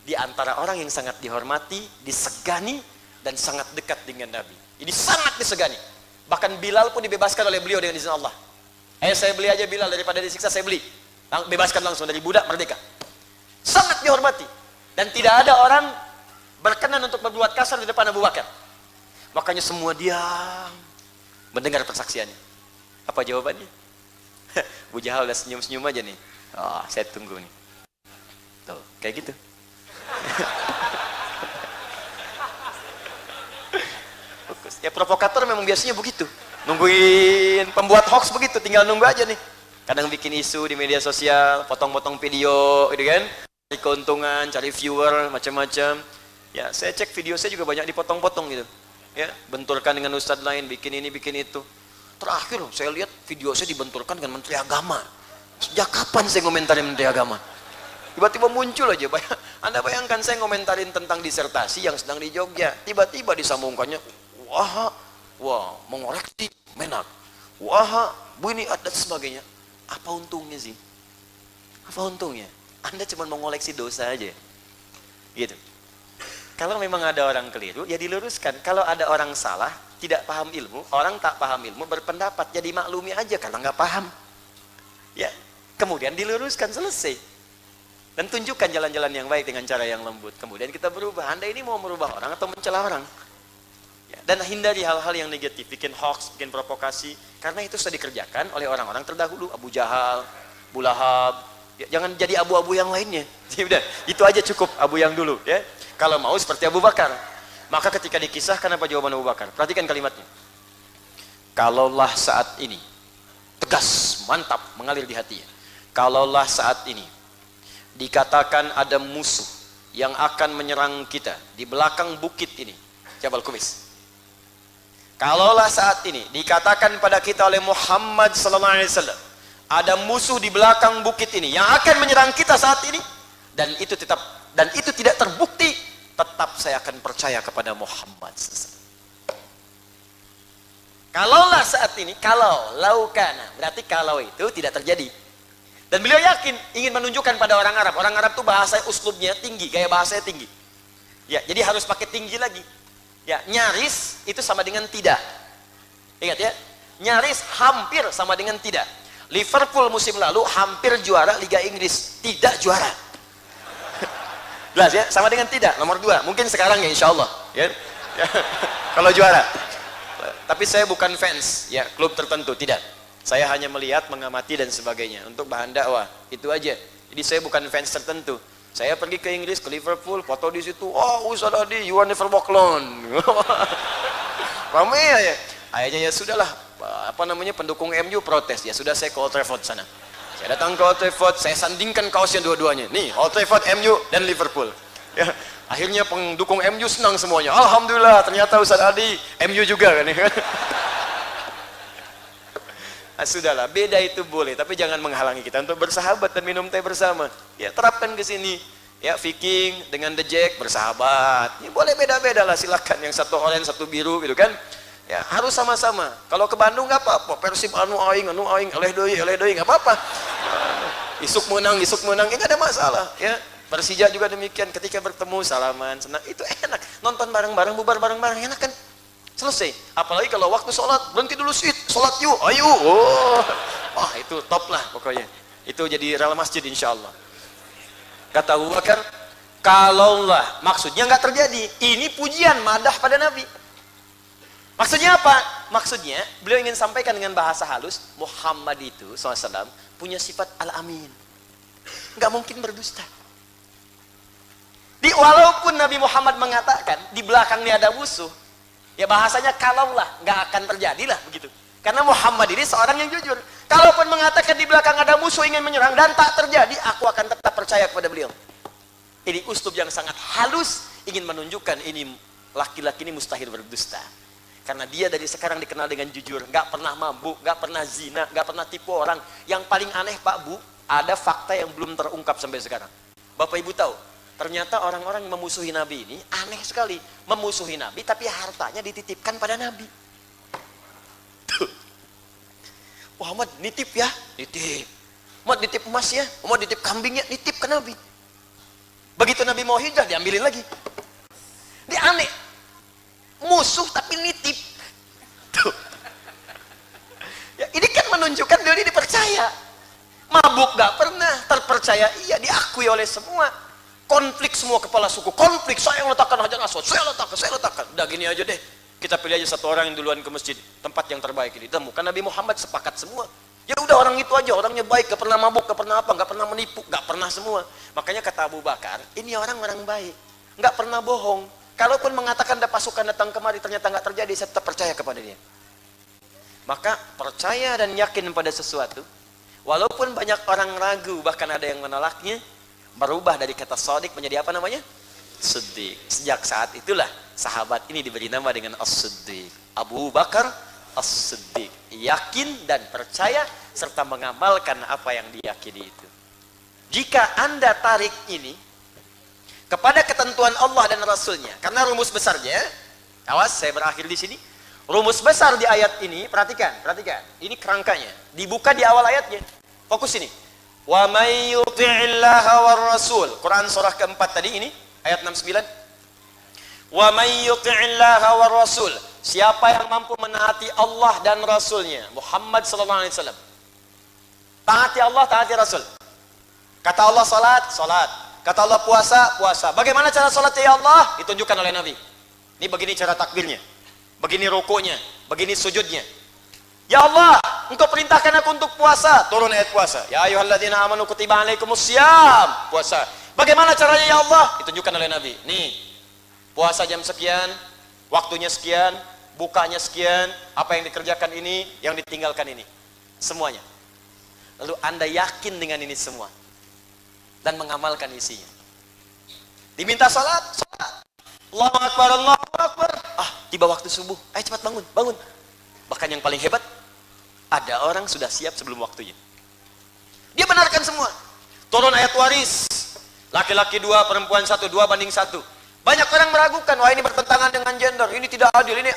di antara orang yang sangat dihormati, disegani, dan sangat dekat dengan Nabi. Ini sangat disegani. Bahkan Bilal pun dibebaskan oleh beliau dengan izin Allah. Saya beli aja Bilal, daripada disiksa saya beli. Bebaskan langsung dari budak, merdeka. Sangat dihormati. Dan tidak ada orang berkenan untuk berbuat kasar di depan Abu Bakar. Makanya semua diam mendengar persaksiannya. Apa jawabannya? Abu Jahal udah senyum-senyum aja nih. Oh, saya tunggu nih. Tuh, kayak gitu. Fokus. Ya provokator memang biasanya begitu. Nungguin pembuat hoax begitu, tinggal nunggu aja nih. Kadang bikin isu di media sosial, potong-potong video, gitu kan? Cari keuntungan, cari viewer, macam-macam. Ya, saya cek video saya juga banyak dipotong-potong gitu. Ya, benturkan dengan ustadz lain, bikin ini, bikin itu. Terakhir saya lihat video saya dibenturkan dengan Menteri Agama. Sejak kapan saya ngomentarin Menteri Agama? Tiba-tiba muncul aja. Anda bayangkan saya ngomentarin tentang disertasi yang sedang di Jogja. Tiba-tiba disambungkannya, wah, mengoreksi Menak. Wah, begini dan sebagainya. Apa untungnya sih? Apa untungnya? Anda cuma mengoleksi dosa aja. Gitu. Kalau memang ada orang keliru, ya diluruskan. Kalau ada orang salah, tidak paham ilmu, orang tak paham ilmu, berpendapat, jadi maklumi aja karena nggak paham. Ya, kemudian diluruskan, selesai. Dan tunjukkan jalan-jalan yang baik dengan cara yang lembut. Kemudian kita berubah. Anda ini mau merubah orang atau mencela orang? Ya, dan hindari hal-hal yang negatif, bikin hoax, bikin provokasi. Karena itu sudah dikerjakan oleh orang-orang terdahulu. Abu Jahal, Abu Lahab. Ya, jangan jadi abu-abu yang lainnya. Ya, udah, itu aja cukup abu yang dulu. Ya. Kalau mau seperti Abu Bakar. Maka ketika dikisahkan apa jawaban Abu Bakar? Perhatikan kalimatnya. Kalaulah saat ini, tegas, mantap, mengalir di hatinya. Kalaulah saat ini, dikatakan ada musuh yang akan menyerang kita di belakang bukit ini, Jabal Kumis. Kalaulah saat ini dikatakan pada kita oleh Muhammad sallallahu alaihi wasallam, ada musuh di belakang bukit ini yang akan menyerang kita saat ini, dan itu tidak terbukti, tetap saya akan percaya kepada Muhammad sallallahu. Kalaulah saat ini, kalau laukana, berarti kalau itu tidak terjadi. Dan beliau yakin, ingin menunjukkan pada orang Arab. Orang Arab itu bahasa uslubnya tinggi, gaya bahasanya tinggi. Ya, jadi harus pakai tinggi lagi. Ya, nyaris itu sama dengan tidak. Ingat ya, nyaris hampir sama dengan tidak. Liverpool musim lalu hampir juara Liga Inggris, tidak juara. Jelas ya, sama dengan tidak, nomor 2. Mungkin sekarang ya, insya Allah. Ya. Kalau juara. Tapi saya bukan fans ya klub tertentu, tidak. Saya hanya melihat, mengamati dan sebagainya untuk bahan dakwah, itu aja. Jadi saya bukan fans tertentu. Saya pergi ke Inggris, ke Liverpool, foto di situ. Oh, Ustaz Adi, you are never walk alone. Ramai ya. Akhirnya ya sudahlah, apa namanya, pendukung MU protes. Ya sudah, saya ke Old Trafford sana. Saya datang ke Old Trafford, saya sandingkan kaosnya dua-duanya. Nih, Old Trafford, MU dan Liverpool. Ya, akhirnya pendukung MU senang semuanya. Alhamdulillah, ternyata Ustaz Adi MU juga kan. Nah, sudahlah, beda itu boleh, tapi jangan menghalangi kita untuk bersahabat dan minum teh bersama. Ya, terapkan ke sini. Ya, Viking dengan The Jack bersahabat. Ya, boleh beda-beda lah, silakan. Yang satu oranye, satu biru gitu kan. Ya, harus sama-sama. Kalau ke Bandung nggak apa-apa. Persib anu aing, eleh deui nggak apa-apa. Isuk menang, ya nggak ada masalah. Ya, Persija juga demikian. Ketika bertemu salaman, senang, itu enak. Nonton bareng-bareng, bubar bareng-bareng, enak kan? Selesai. Apalagi kalau waktu sholat, berhenti dulu sih, sholat yuk, ayo. Oh, itu top lah pokoknya. Itu jadi rel masjid insya Allah. Kata Abu Bakar, kalaulah, maksudnya nggak terjadi. Ini pujian, madah pada Nabi. Maksudnya apa? Maksudnya beliau ingin sampaikan dengan bahasa halus, Muhammad itu SAW punya sifat al-amin. Nggak mungkin berdusta. Walaupun Nabi Muhammad mengatakan di belakangnya ada musuh, ya bahasanya kalaulah, nggak akan terjadilah begitu. Karena Muhammad ini seorang yang jujur. Kalaupun mengatakan di belakang ada musuh ingin menyerang dan tak terjadi, aku akan tetap percaya kepada beliau. Ini uslub yang sangat halus, ingin menunjukkan ini laki-laki ini mustahil berdusta. Karena dia dari sekarang dikenal dengan jujur, nggak pernah mabuk, nggak pernah zina, nggak pernah tipu orang. Yang paling aneh Pak Bu, ada fakta yang belum terungkap sampai sekarang. Bapak Ibu tahu? Ternyata orang-orang yang memusuhi Nabi ini aneh sekali. Memusuhi Nabi tapi hartanya dititipkan pada Nabi. Tuh. Muhammad nitip ya? Nitip. Mau nitip emas ya? Mau nitip kambing ya? Nitip ke Nabi. Begitu Nabi mau hijrah diambilin lagi. Dia aneh. Musuh tapi nitip. Tuh. Ya, ini kan menunjukkan dia dipercaya. Mabuk gak pernah, terpercaya iya, diakui oleh semua. Konflik semua kepala suku, konflik, saya yang letakkan Hajar Aswad, saya letakkan. Udah gini aja deh, kita pilih aja satu orang yang duluan ke masjid, tempat yang terbaik ini. Temukan Nabi Muhammad sepakat semua. Ya udah orang itu aja, orangnya baik, gak pernah mabuk, gak pernah apa, gak pernah menipu, gak pernah semua. Makanya kata Abu Bakar, ini orang baik, gak pernah bohong. Kalaupun mengatakan ada pasukan datang kemari ternyata gak terjadi, saya tetap percaya kepada dia. Maka percaya dan yakin pada sesuatu, walaupun banyak orang ragu, bahkan ada yang menolaknya, berubah dari kata shadiq menjadi apa namanya? Siddiq. Sejak saat itulah sahabat ini diberi nama dengan As-Siddiq. Abu Bakar As-Siddiq. Yakin dan percaya serta mengamalkan apa yang diyakini itu. Jika Anda tarik ini kepada ketentuan Allah dan Rasulnya, karena rumus besarnya, awas saya berakhir di sini. Rumus besar di ayat ini, perhatikan. Ini kerangkanya. Dibuka di awal ayatnya. Fokus ini. Wa may yuti'illaha war rasul. Quran surah keempat tadi ini, ayat 69. Wa may yuti'illaha war rasul. Siapa yang mampu menaati Allah dan Rasulnya, Muhammad sallallahu alaihi wasallam. Taati Allah, taati Rasul. Kata Allah salat, salat. Kata Allah puasa, puasa. Bagaimana cara salat ya Allah? Ditunjukkan oleh Nabi. Ini begini cara takbirnya. Begini rukunya, begini sujudnya. Ya Allah, Engkau perintahkan aku untuk puasa. Turun ayat puasa. Ya ayyuhalladzina amanu kutiba alaikumusiyam. Puasa. Bagaimana caranya ya Allah? Ditunjukkan oleh Nabi. Nih, puasa jam sekian, waktunya sekian, bukanya sekian, apa yang dikerjakan ini, yang ditinggalkan ini. Semuanya. Lalu Anda yakin dengan ini semua. dan mengamalkan isinya. Diminta salat, salat. Allahu Akbar, Allahu Akbar. Tiba waktu subuh, ayo cepat bangun, bangun. Bahkan yang paling hebat, ada orang sudah siap sebelum waktunya. Dia benarkan semua. Turun ayat waris. Laki-laki 2, perempuan 1, 2:1. Banyak orang meragukan, wah ini bertentangan dengan gender, ini tidak adil, ini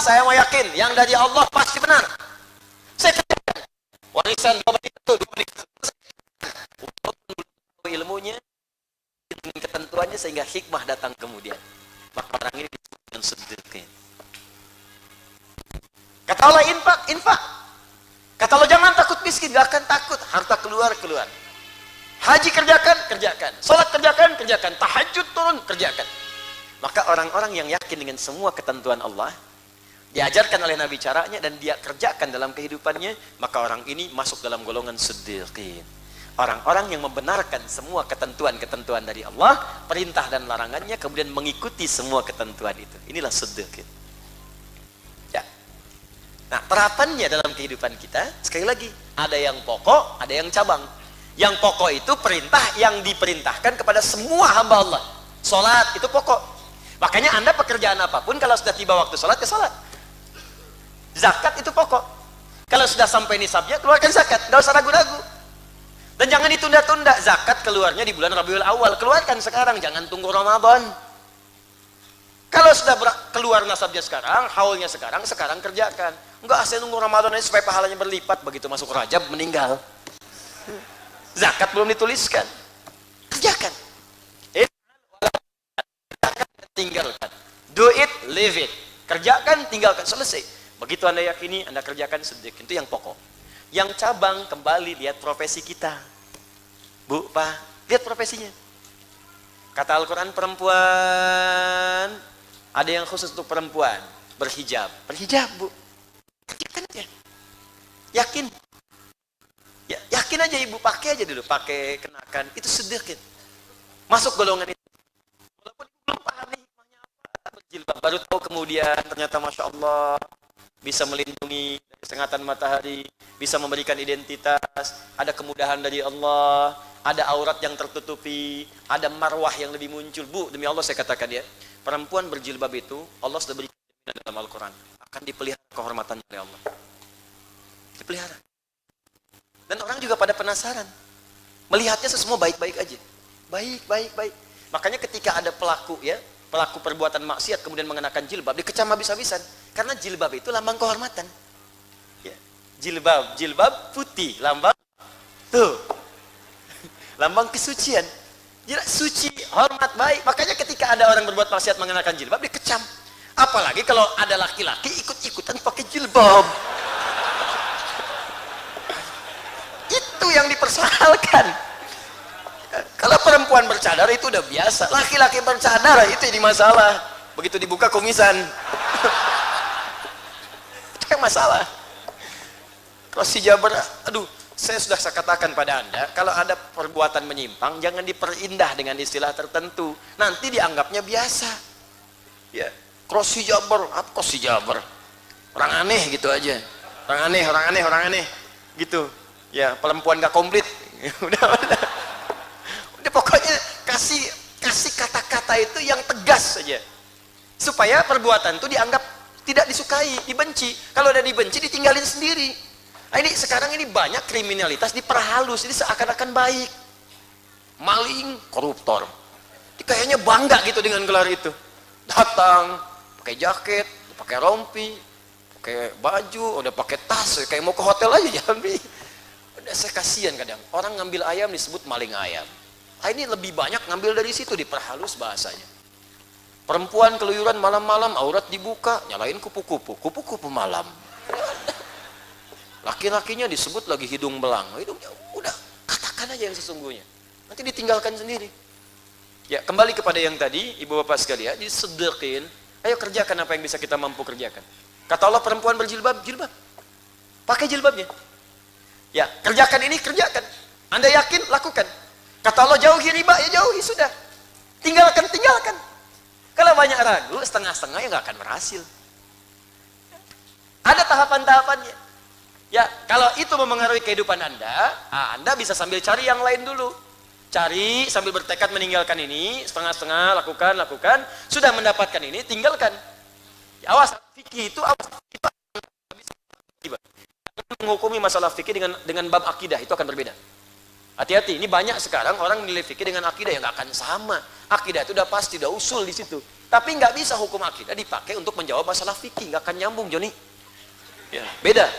saya mau yakin, yang dari Allah pasti benar. Saya kerjakan. Warisan 2:1, 2:1. Ilmunya, dengan ketentuannya sehingga hikmah datang kemudian. Maka orang ini disebut dengan siddiqin. Kata Allah infak, infak. Kata Allah jangan takut miskin, gak akan takut. Harta keluar. Haji kerjakan, kerjakan. Salat kerjakan, kerjakan. Tahajud turun, kerjakan. Maka orang-orang yang yakin dengan semua ketentuan Allah, diajarkan oleh Nabi caranya dan dia kerjakan dalam kehidupannya, maka orang ini masuk dalam golongan siddiqin. Orang-orang yang membenarkan semua ketentuan-ketentuan dari Allah, perintah dan larangannya, kemudian mengikuti semua ketentuan itu. Inilah siddiqin. Ya. Nah, terapannya dalam kehidupan kita, sekali lagi, ada yang pokok, ada yang cabang. Yang pokok itu perintah yang diperintahkan kepada semua hamba Allah. Salat itu pokok. Makanya Anda pekerjaan apapun, kalau sudah tiba waktu salat, ya salat. Zakat itu pokok. Kalau sudah sampai nisabnya, keluarkan zakat. Nggak usah ragu-ragu. Dan jangan ditunda-tunda. Zakat keluarnya di bulan Rabiul Awal. Keluarkan sekarang, jangan tunggu Ramadan. Kalau sudah keluar nasabnya sekarang, haulnya sekarang kerjakan. Enggak, saya nunggu Ramadan ini supaya pahalanya berlipat. Begitu masuk Rajab, meninggal. Zakat belum dituliskan. Kerjakan. Tinggalkan. Do it, leave it. Kerjakan, tinggalkan. Selesai. Begitu Anda yakini, Anda kerjakan sedikit. Itu yang pokok. Yang cabang, kembali lihat profesi kita. Bu, Pak, lihat profesinya. Kata Al-Quran, perempuan, ada yang khusus untuk perempuan, berhijab. Berhijab, Bu. Kerjakan aja. Yakin. Ya, yakin aja Ibu, pakai aja dulu. Pakai, kenakan. Itu sedikit. Masuk golongan itu. Walaupun Ibu belum paham nih hikmahnya apa, berjilbab. Baru tahu kemudian, ternyata Masya Allah, bisa melindungi dari sengatan matahari, bisa memberikan identitas, ada kemudahan dari Allah, ada aurat yang tertutupi, ada marwah yang lebih muncul. Bu, demi Allah saya katakan ya, perempuan berjilbab itu Allah sudah berikan dalam Al-Quran, akan dipelihara kehormatan oleh Allah, dipelihara. Dan orang juga pada penasaran, melihatnya semua baik-baik aja, baik. Makanya ketika ada pelaku ya, pelaku perbuatan maksiat kemudian mengenakan jilbab, dikecam habis-habisan. Karena jilbab itu lambang kehormatan. Ya. Jilbab putih, lambang tuh. Lambang kesucian. Suci, hormat, baik. Makanya ketika ada orang berbuat maksiat mengenakan jilbab, dikecam. Apalagi kalau ada laki-laki ikut-ikutan pakai jilbab. Itu yang dipersoalkan. Kalau perempuan bercadar itu udah biasa. Laki-laki bercadar itu jadi masalah. Begitu dibuka kumisan. Itu yang masalah. Kalau si Jabar, saya sudah katakan pada Anda, kalau ada perbuatan menyimpang, jangan diperindah dengan istilah tertentu. Nanti dianggapnya biasa. Ya, cross si Jabar, apa cross si Jabar? Orang aneh gitu aja. Orang aneh. Gitu. Ya, perempuan gak komplit. Udah. Pokoknya kasih kata-kata itu yang tegas saja. Supaya perbuatan itu dianggap tidak disukai, dibenci. Kalau udah dibenci, ditinggalin sendiri. Nah, ini sekarang ini banyak kriminalitas diperhalus, ini seakan-akan baik. Maling, koruptor. Kayaknya bangga gitu dengan gelar itu. Datang, pakai jaket, pakai rompi, pakai baju, udah pakai tas, kayak mau ke hotel aja Jambi. Udah saya kasihan kadang. Orang ngambil ayam disebut maling ayam. Nah, ini lebih banyak ngambil dari situ, diperhalus bahasanya. Perempuan keluyuran malam-malam, aurat dibuka, nyalain kupu-kupu malam. Laki-lakinya disebut lagi hidung belang. Hidungnya udah, katakan aja yang sesungguhnya. Nanti ditinggalkan sendiri. Ya, kembali kepada yang tadi, ibu bapak sekalian, disedekhin, ayo kerjakan apa yang bisa kita mampu kerjakan. Kata Allah, perempuan berjilbab, jilbab. Pakai jilbabnya. Ya, kerjakan ini, kerjakan. Anda yakin, lakukan. Kata Allah, jauhi riba, ya jauhi, sudah. Tinggalkan. Kalau banyak ragu, setengah-setengah ya nggak akan berhasil. Ada tahapan-tahapannya. Ya, kalau itu memengaruhi kehidupan Anda bisa sambil cari yang lain dulu. Cari sambil bertekad meninggalkan ini, setengah-setengah, lakukan. Sudah mendapatkan ini, tinggalkan. Awas, fikih itu awas. Menghukumi masalah fikih dengan bab akidah itu akan berbeda. Hati-hati, ini banyak sekarang orang menilai fikih dengan akidah yang nggak akan sama. Akidah itu udah pasti, udah usul di situ. Tapi nggak bisa hukum akidah dipakai untuk menjawab masalah fikih, nggak akan nyambung, Joni. Ya, beda.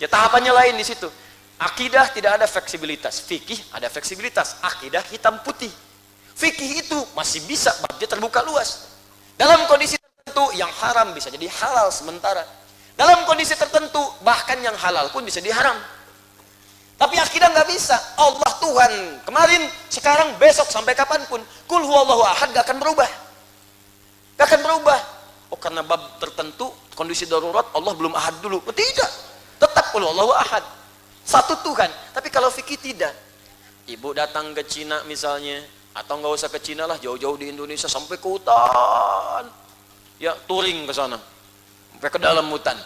Ya tahapannya lain di situ. Akidah tidak ada fleksibilitas, fikih ada fleksibilitas. Akidah hitam putih. Fikih itu masih bisa, babnya terbuka luas. Dalam kondisi tertentu yang haram bisa jadi halal sementara. Dalam kondisi tertentu bahkan yang halal pun bisa diharam. Tapi akidah nggak bisa. Allah Tuhan kemarin, sekarang, besok, sampai kapanpun. Kul huwallahu ahad gak akan berubah. Gak akan berubah. Oh karena bab tertentu, kondisi darurat, Allah belum ahad dulu. Oh, tidak. Tetap kul huwallahu ahad. Satu Tuhan. Tapi kalau fikih tidak. Ibu datang ke Cina misalnya, atau nggak usah ke Cina lah, jauh-jauh di Indonesia sampai ke hutan. Ya touring ke sana. Sampai ke dalam hutan.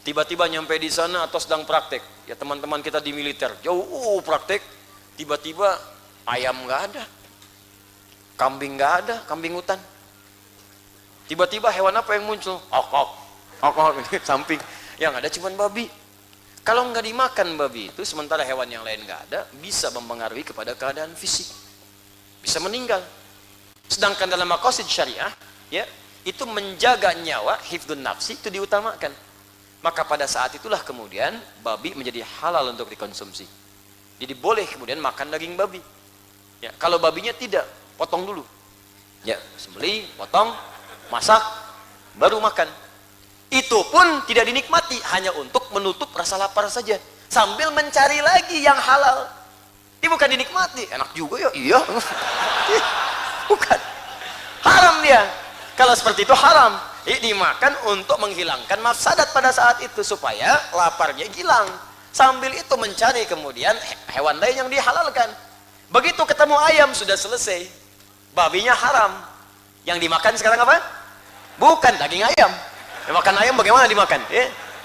Tiba-tiba nyampe di sana atau sedang praktek. Ya teman-teman kita di militer, jauh praktek. Tiba-tiba ayam nggak ada, kambing nggak ada, kambing hutan. Tiba-tiba hewan apa yang muncul? Samping. Yang ada cuma babi. Kalau nggak dimakan babi itu, sementara hewan yang lain nggak ada, bisa mempengaruhi kepada keadaan fisik, bisa meninggal. Sedangkan dalam maqasid syariah, ya itu menjaga nyawa, hifdzun nafsi itu diutamakan. Maka pada saat itulah kemudian babi menjadi halal untuk dikonsumsi. Jadi boleh kemudian makan daging babi. Ya, kalau babinya tidak, potong dulu. Ya, sembelih, potong, masak, baru makan. Itu pun tidak dinikmati, hanya untuk menutup rasa lapar saja. Sambil mencari lagi yang halal. Ini bukan dinikmati, enak juga ya, iya. Bukan. Haram dia. Kalau seperti itu haram. Dimakan untuk menghilangkan mafsadat pada saat itu supaya laparnya hilang. Sambil itu mencari kemudian hewan lain yang dihalalkan. Begitu ketemu ayam sudah selesai. Babinya haram. Yang dimakan sekarang apa? Bukan daging ayam. Makan ayam bagaimana dimakan?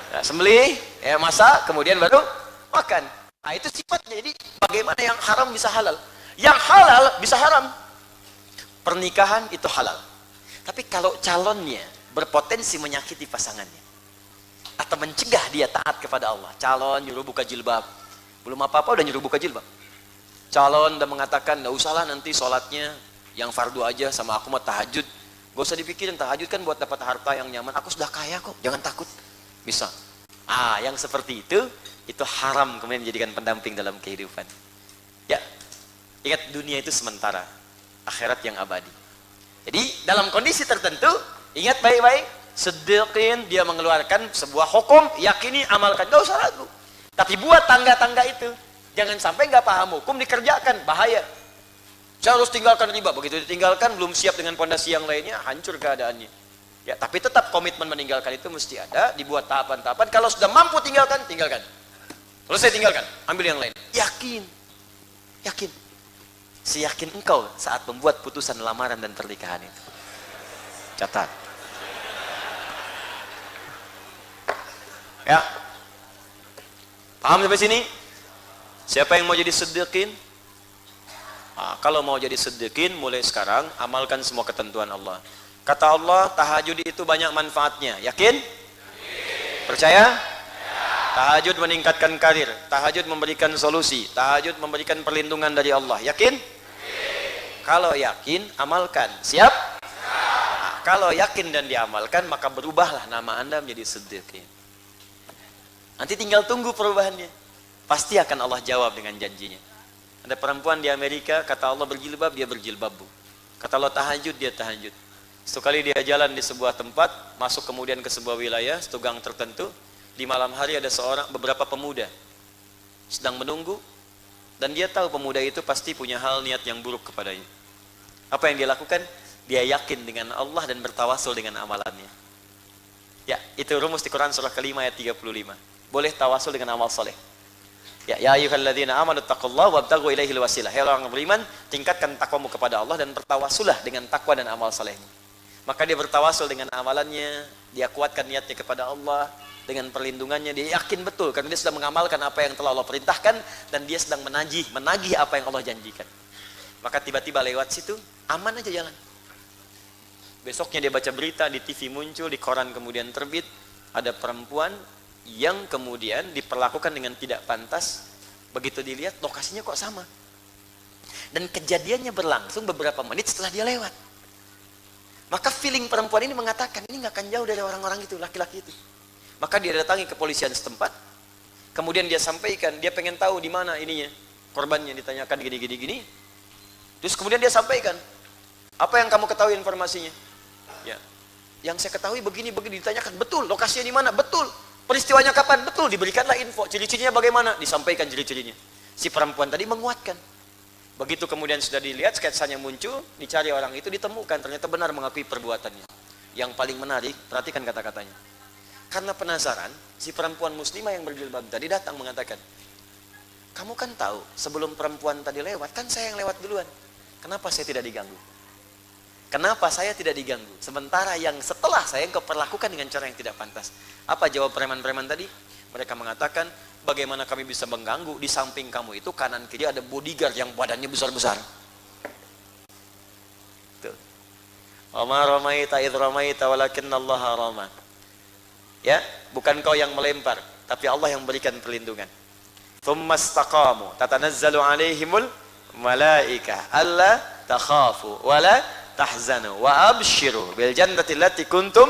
Nah, sembelih, masak, kemudian baru makan. Nah, itu sifatnya. Jadi bagaimana yang haram bisa halal? Yang halal bisa haram. Pernikahan itu halal. Tapi kalau calonnya berpotensi menyakiti pasangannya atau mencegah dia taat kepada Allah, calon nyuruh buka jilbab, belum apa-apa udah nyuruh buka jilbab. Calon udah mengatakan, nggak usahlah nanti sholatnya yang fardu aja, sama aku mah tahajud, gak usah dipikirin, tahajud kan buat dapat harta yang nyaman, aku sudah kaya kok, jangan takut. Bisa. Yang seperti itu haram kemudian dijadikan pendamping dalam kehidupan. Ya, ingat dunia itu sementara, akhirat yang abadi. Jadi dalam kondisi tertentu, ingat baik-baik, sedekah dia mengeluarkan sebuah hukum, yakini, amalkan, gak usah ragu. Tapi buat tangga-tangga itu, jangan sampai nggak paham hukum dikerjakan, bahaya. Saya harus tinggalkan riba, begitu ditinggalkan belum siap dengan pondasi yang lainnya, hancur keadaannya. Ya, tapi tetap komitmen meninggalkan itu mesti ada, dibuat tahapan-tahapan. Kalau sudah mampu tinggalkan, tinggalkan. Selesai tinggalkan, ambil yang lain. Yakin, yakin. Seyakin engkau saat membuat putusan lamaran dan pernikahan itu. Catat. Ya. Paham sampai sini? Siapa yang mau jadi siddiqin? Kalau mau jadi siddiqin, mulai sekarang amalkan semua ketentuan Allah. Kata Allah, tahajud itu banyak manfaatnya. Yakin? Percaya? Tahajud meningkatkan karir. Tahajud memberikan solusi. Tahajud memberikan perlindungan dari Allah. Yakin? Kalau yakin, amalkan. Siap? Kalau yakin dan diamalkan, maka berubahlah nama Anda menjadi siddiqin. Nanti tinggal tunggu perubahannya. Pasti akan Allah jawab dengan janjinya. Ada perempuan di Amerika, kata Allah berjilbab, dia berjilbab, Bu. Kata Allah tahajud, dia tahajud. Satu kali dia jalan di sebuah tempat, masuk kemudian ke sebuah wilayah, satu gang tertentu. Di malam hari ada beberapa pemuda sedang menunggu, dan dia tahu pemuda itu pasti punya hal niat yang buruk kepadanya. Apa yang dia lakukan? Dia yakin dengan Allah dan bertawasul dengan amalannya. Ya, itu rumus di Quran surah kelima ayat 35. Boleh tawasul dengan amal soleh. Ya ayyuhalladzina amanu taqullaha wabtaghu ilaihil wasilah. Hai orang beriman, tingkatkan takwamu kepada Allah dan bertawasulah dengan takwa dan amal solehnya. Maka dia bertawasul dengan amalannya, dia kuatkan niatnya kepada Allah, dengan perlindungannya, dia yakin betul karena dia sudah mengamalkan apa yang telah Allah perintahkan dan dia sedang menagih apa yang Allah janjikan. Maka tiba-tiba lewat situ, aman aja jalan. Besoknya dia baca berita, di TV muncul, di koran kemudian terbit, ada perempuan yang kemudian diperlakukan dengan tidak pantas. Begitu dilihat, lokasinya kok sama. Dan kejadiannya berlangsung beberapa menit setelah dia lewat. Maka feeling perempuan ini mengatakan, ini nggak akan jauh dari orang-orang itu, laki-laki itu. Maka dia datangi kepolisian setempat. Kemudian dia sampaikan, dia pengen tahu di mana ininya, korbannya, ditanyakan gini. Terus kemudian dia sampaikan, apa yang kamu ketahui informasinya? Ya, yang saya ketahui begini, ditanyakan, betul, lokasinya di mana? Betul. Peristiwanya kapan? Betul. Diberikanlah info, ciri-cirinya bagaimana? Disampaikan ciri-cirinya. Si perempuan tadi menguatkan. Begitu kemudian sudah dilihat, sketsanya muncul, dicari orang itu, ditemukan, ternyata benar mengakui perbuatannya. Yang paling menarik, perhatikan kata-katanya. Karena penasaran, si perempuan muslimah yang berjilbab tadi datang mengatakan, kamu kan tahu, sebelum perempuan tadi lewat, kan saya yang lewat duluan. Kenapa saya tidak diganggu? Kenapa saya tidak diganggu? Sementara yang setelah saya perlakukan dengan cara yang tidak pantas. Apa jawab preman-preman tadi? Mereka mengatakan, bagaimana kami bisa mengganggu? Di samping kamu itu kanan kiri ada bodyguard yang badannya besar-besar. Tuh. Wa ramaita idh ramaita walakinnallaha rama. Ya, bukan kau yang melempar, tapi Allah yang memberikan perlindungan. Tsumma istaqamu tatanazzalu alaihimul malaikah alla takhafu wala tahzanu wa abshiru bil jannati allati kuntum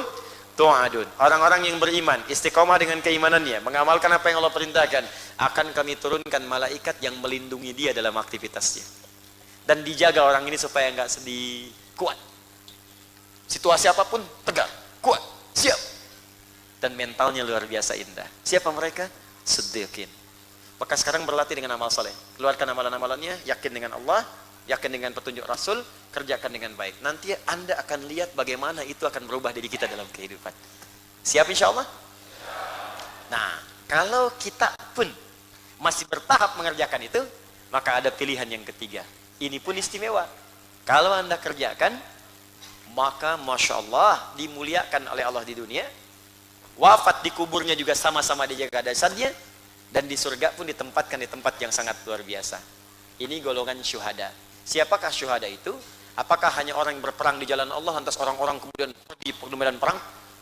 tu'adun. Orang-orang yang beriman, istiqomah dengan keimanannya, mengamalkan apa yang Allah perintahkan, akan kami turunkan malaikat yang melindungi dia dalam aktivitasnya. Dan dijaga orang ini supaya enggak sedih, kuat. Situasi apapun tegar, kuat, siap. Dan mentalnya luar biasa indah. Siapa mereka? Siddiqin. Maka sekarang berlatih dengan amal soleh. Keluarkan amalan-amalannya, yakin dengan Allah, yakin dengan petunjuk Rasul, kerjakan dengan baik. Nanti Anda akan lihat bagaimana itu akan berubah diri kita dalam kehidupan. Siap insya Allah? Nah, kalau kita pun masih bertahap mengerjakan itu, maka ada pilihan yang ketiga. Ini pun istimewa. Kalau Anda kerjakan, maka Masya Allah dimuliakan oleh Allah di dunia. Wafat di kuburnya juga sama-sama dijaga dasarnya. Dan di surga pun ditempatkan di tempat yang sangat luar biasa. Ini golongan syuhada. Siapakah syuhada itu? Apakah hanya orang yang berperang di jalan Allah, lantas orang-orang kemudian pergi ke medan perang,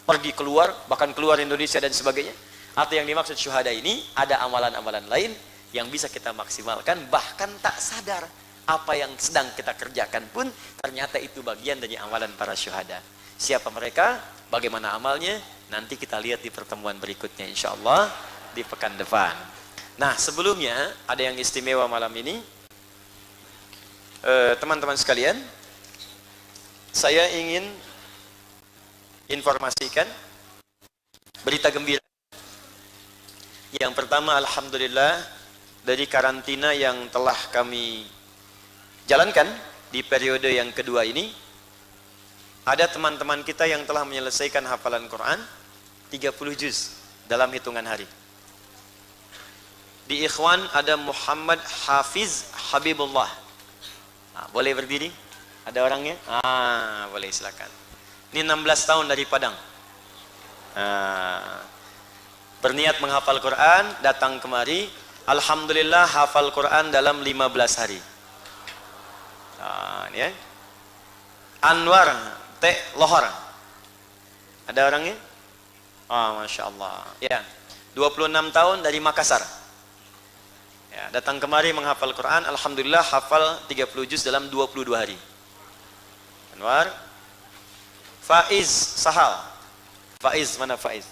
pergi keluar, bahkan keluar Indonesia dan sebagainya? Atau yang dimaksud syuhada ini, ada amalan-amalan lain yang bisa kita maksimalkan, bahkan tak sadar apa yang sedang kita kerjakan pun ternyata itu bagian dari amalan para syuhada. Siapa mereka? Bagaimana amalnya? Nanti kita lihat di pertemuan berikutnya insya Allah di pekan depan. Nah, sebelumnya ada yang istimewa malam ini. Teman-teman sekalian, saya ingin informasikan berita gembira. Yang pertama, alhamdulillah, dari karantina yang telah kami jalankan di periode yang kedua ini, ada teman-teman kita yang telah menyelesaikan hafalan Quran 30 juz dalam hitungan hari. Di Ikhwan ada Muhammad Hafiz Habibullah. Nah, boleh berdiri? Ada orangnya? Boleh, silakan. Ini 16 tahun dari Padang. Berniat menghafal Quran, datang kemari. Alhamdulillah hafal Quran dalam 15 hari. Ini ya. Anwar T. Lohor. Ada orangnya? Masya Allah. Ya, 26 tahun dari Makassar. Ya, datang kemari menghafal Quran, alhamdulillah hafal 30 juz dalam 22 hari. Anwar. Faiz Sahal. Faiz, mana Faiz?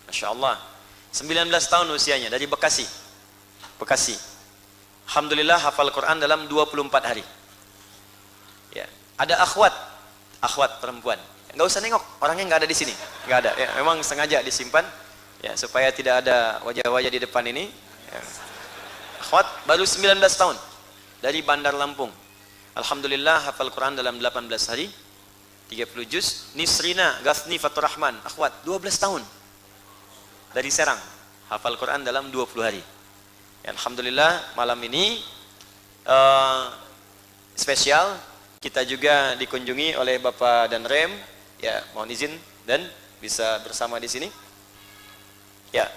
Masya Allah. 19 tahun usianya, dari Bekasi. Bekasi. Alhamdulillah hafal Quran dalam 24 hari. Ya, ada akhwat perempuan. Nggak usah nengok, orangnya nggak ada di sini. Nggak ada. Ya, memang sengaja disimpan ya supaya tidak ada wajah-wajah di depan ini. Ya. Akhwat baru 19 tahun dari Bandar Lampung. Alhamdulillah hafal Quran dalam 18 hari 30 juz. Nisrina Ghafni Fatur Rahman, akhwat 12 tahun dari Serang, hafal Quran dalam 20 hari. Ya, alhamdulillah malam ini spesial, kita juga dikunjungi oleh Bapak dan Rem. Ya, mohon izin dan bisa bersama di sini. Ya,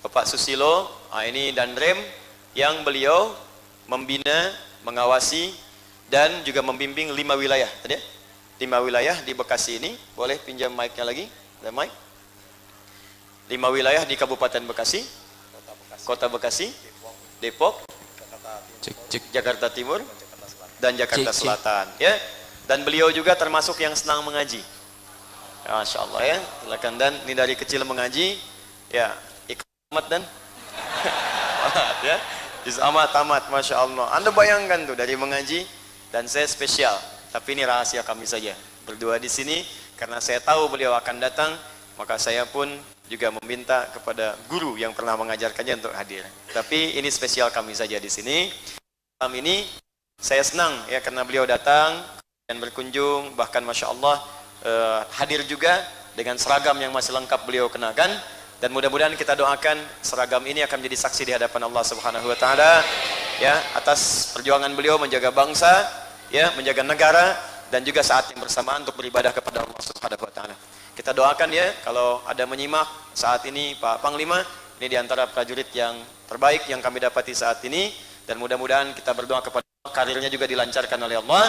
Bapak Susilo, ini dan Rem yang beliau membina mengawasi dan juga membimbing 5 wilayah. Tadi 5 wilayah di Bekasi ini. Boleh pinjam mic-nya lagi? Ada mic? 5 wilayah di Kabupaten Bekasi, Kota Bekasi, Depok, Jakarta Timur, dan Jakarta Selatan. Ya. Dan beliau juga termasuk yang senang mengaji. Masya Allah ya. Silakan. Dan ini dari kecil mengaji. Ya, ikhlas dan ya. Tamat, Masya Allah. Anda bayangkan tuh dari mengaji dan saya spesial. Tapi ini rahasia kami saja. Berdua di sini karena saya tahu beliau akan datang, maka saya pun juga meminta kepada guru yang pernah mengajarkannya untuk hadir. Tapi ini spesial kami saja di sini. Malam ini saya senang ya karena beliau datang dan berkunjung, bahkan Masya Allah hadir juga dengan seragam yang masih lengkap beliau kenakan. Dan mudah-mudahan kita doakan seragam ini akan menjadi saksi di hadapan Allah Subhanahu wa taala ya atas perjuangan beliau menjaga bangsa, ya, menjaga negara dan juga saat yang bersamaan untuk beribadah kepada Allah Subhanahu wa taala. Kita doakan ya kalau ada menyimak saat ini Pak Panglima, ini diantara prajurit yang terbaik yang kami dapati saat ini, dan mudah-mudahan kita berdoa kepada Allah, karirnya juga dilancarkan oleh Allah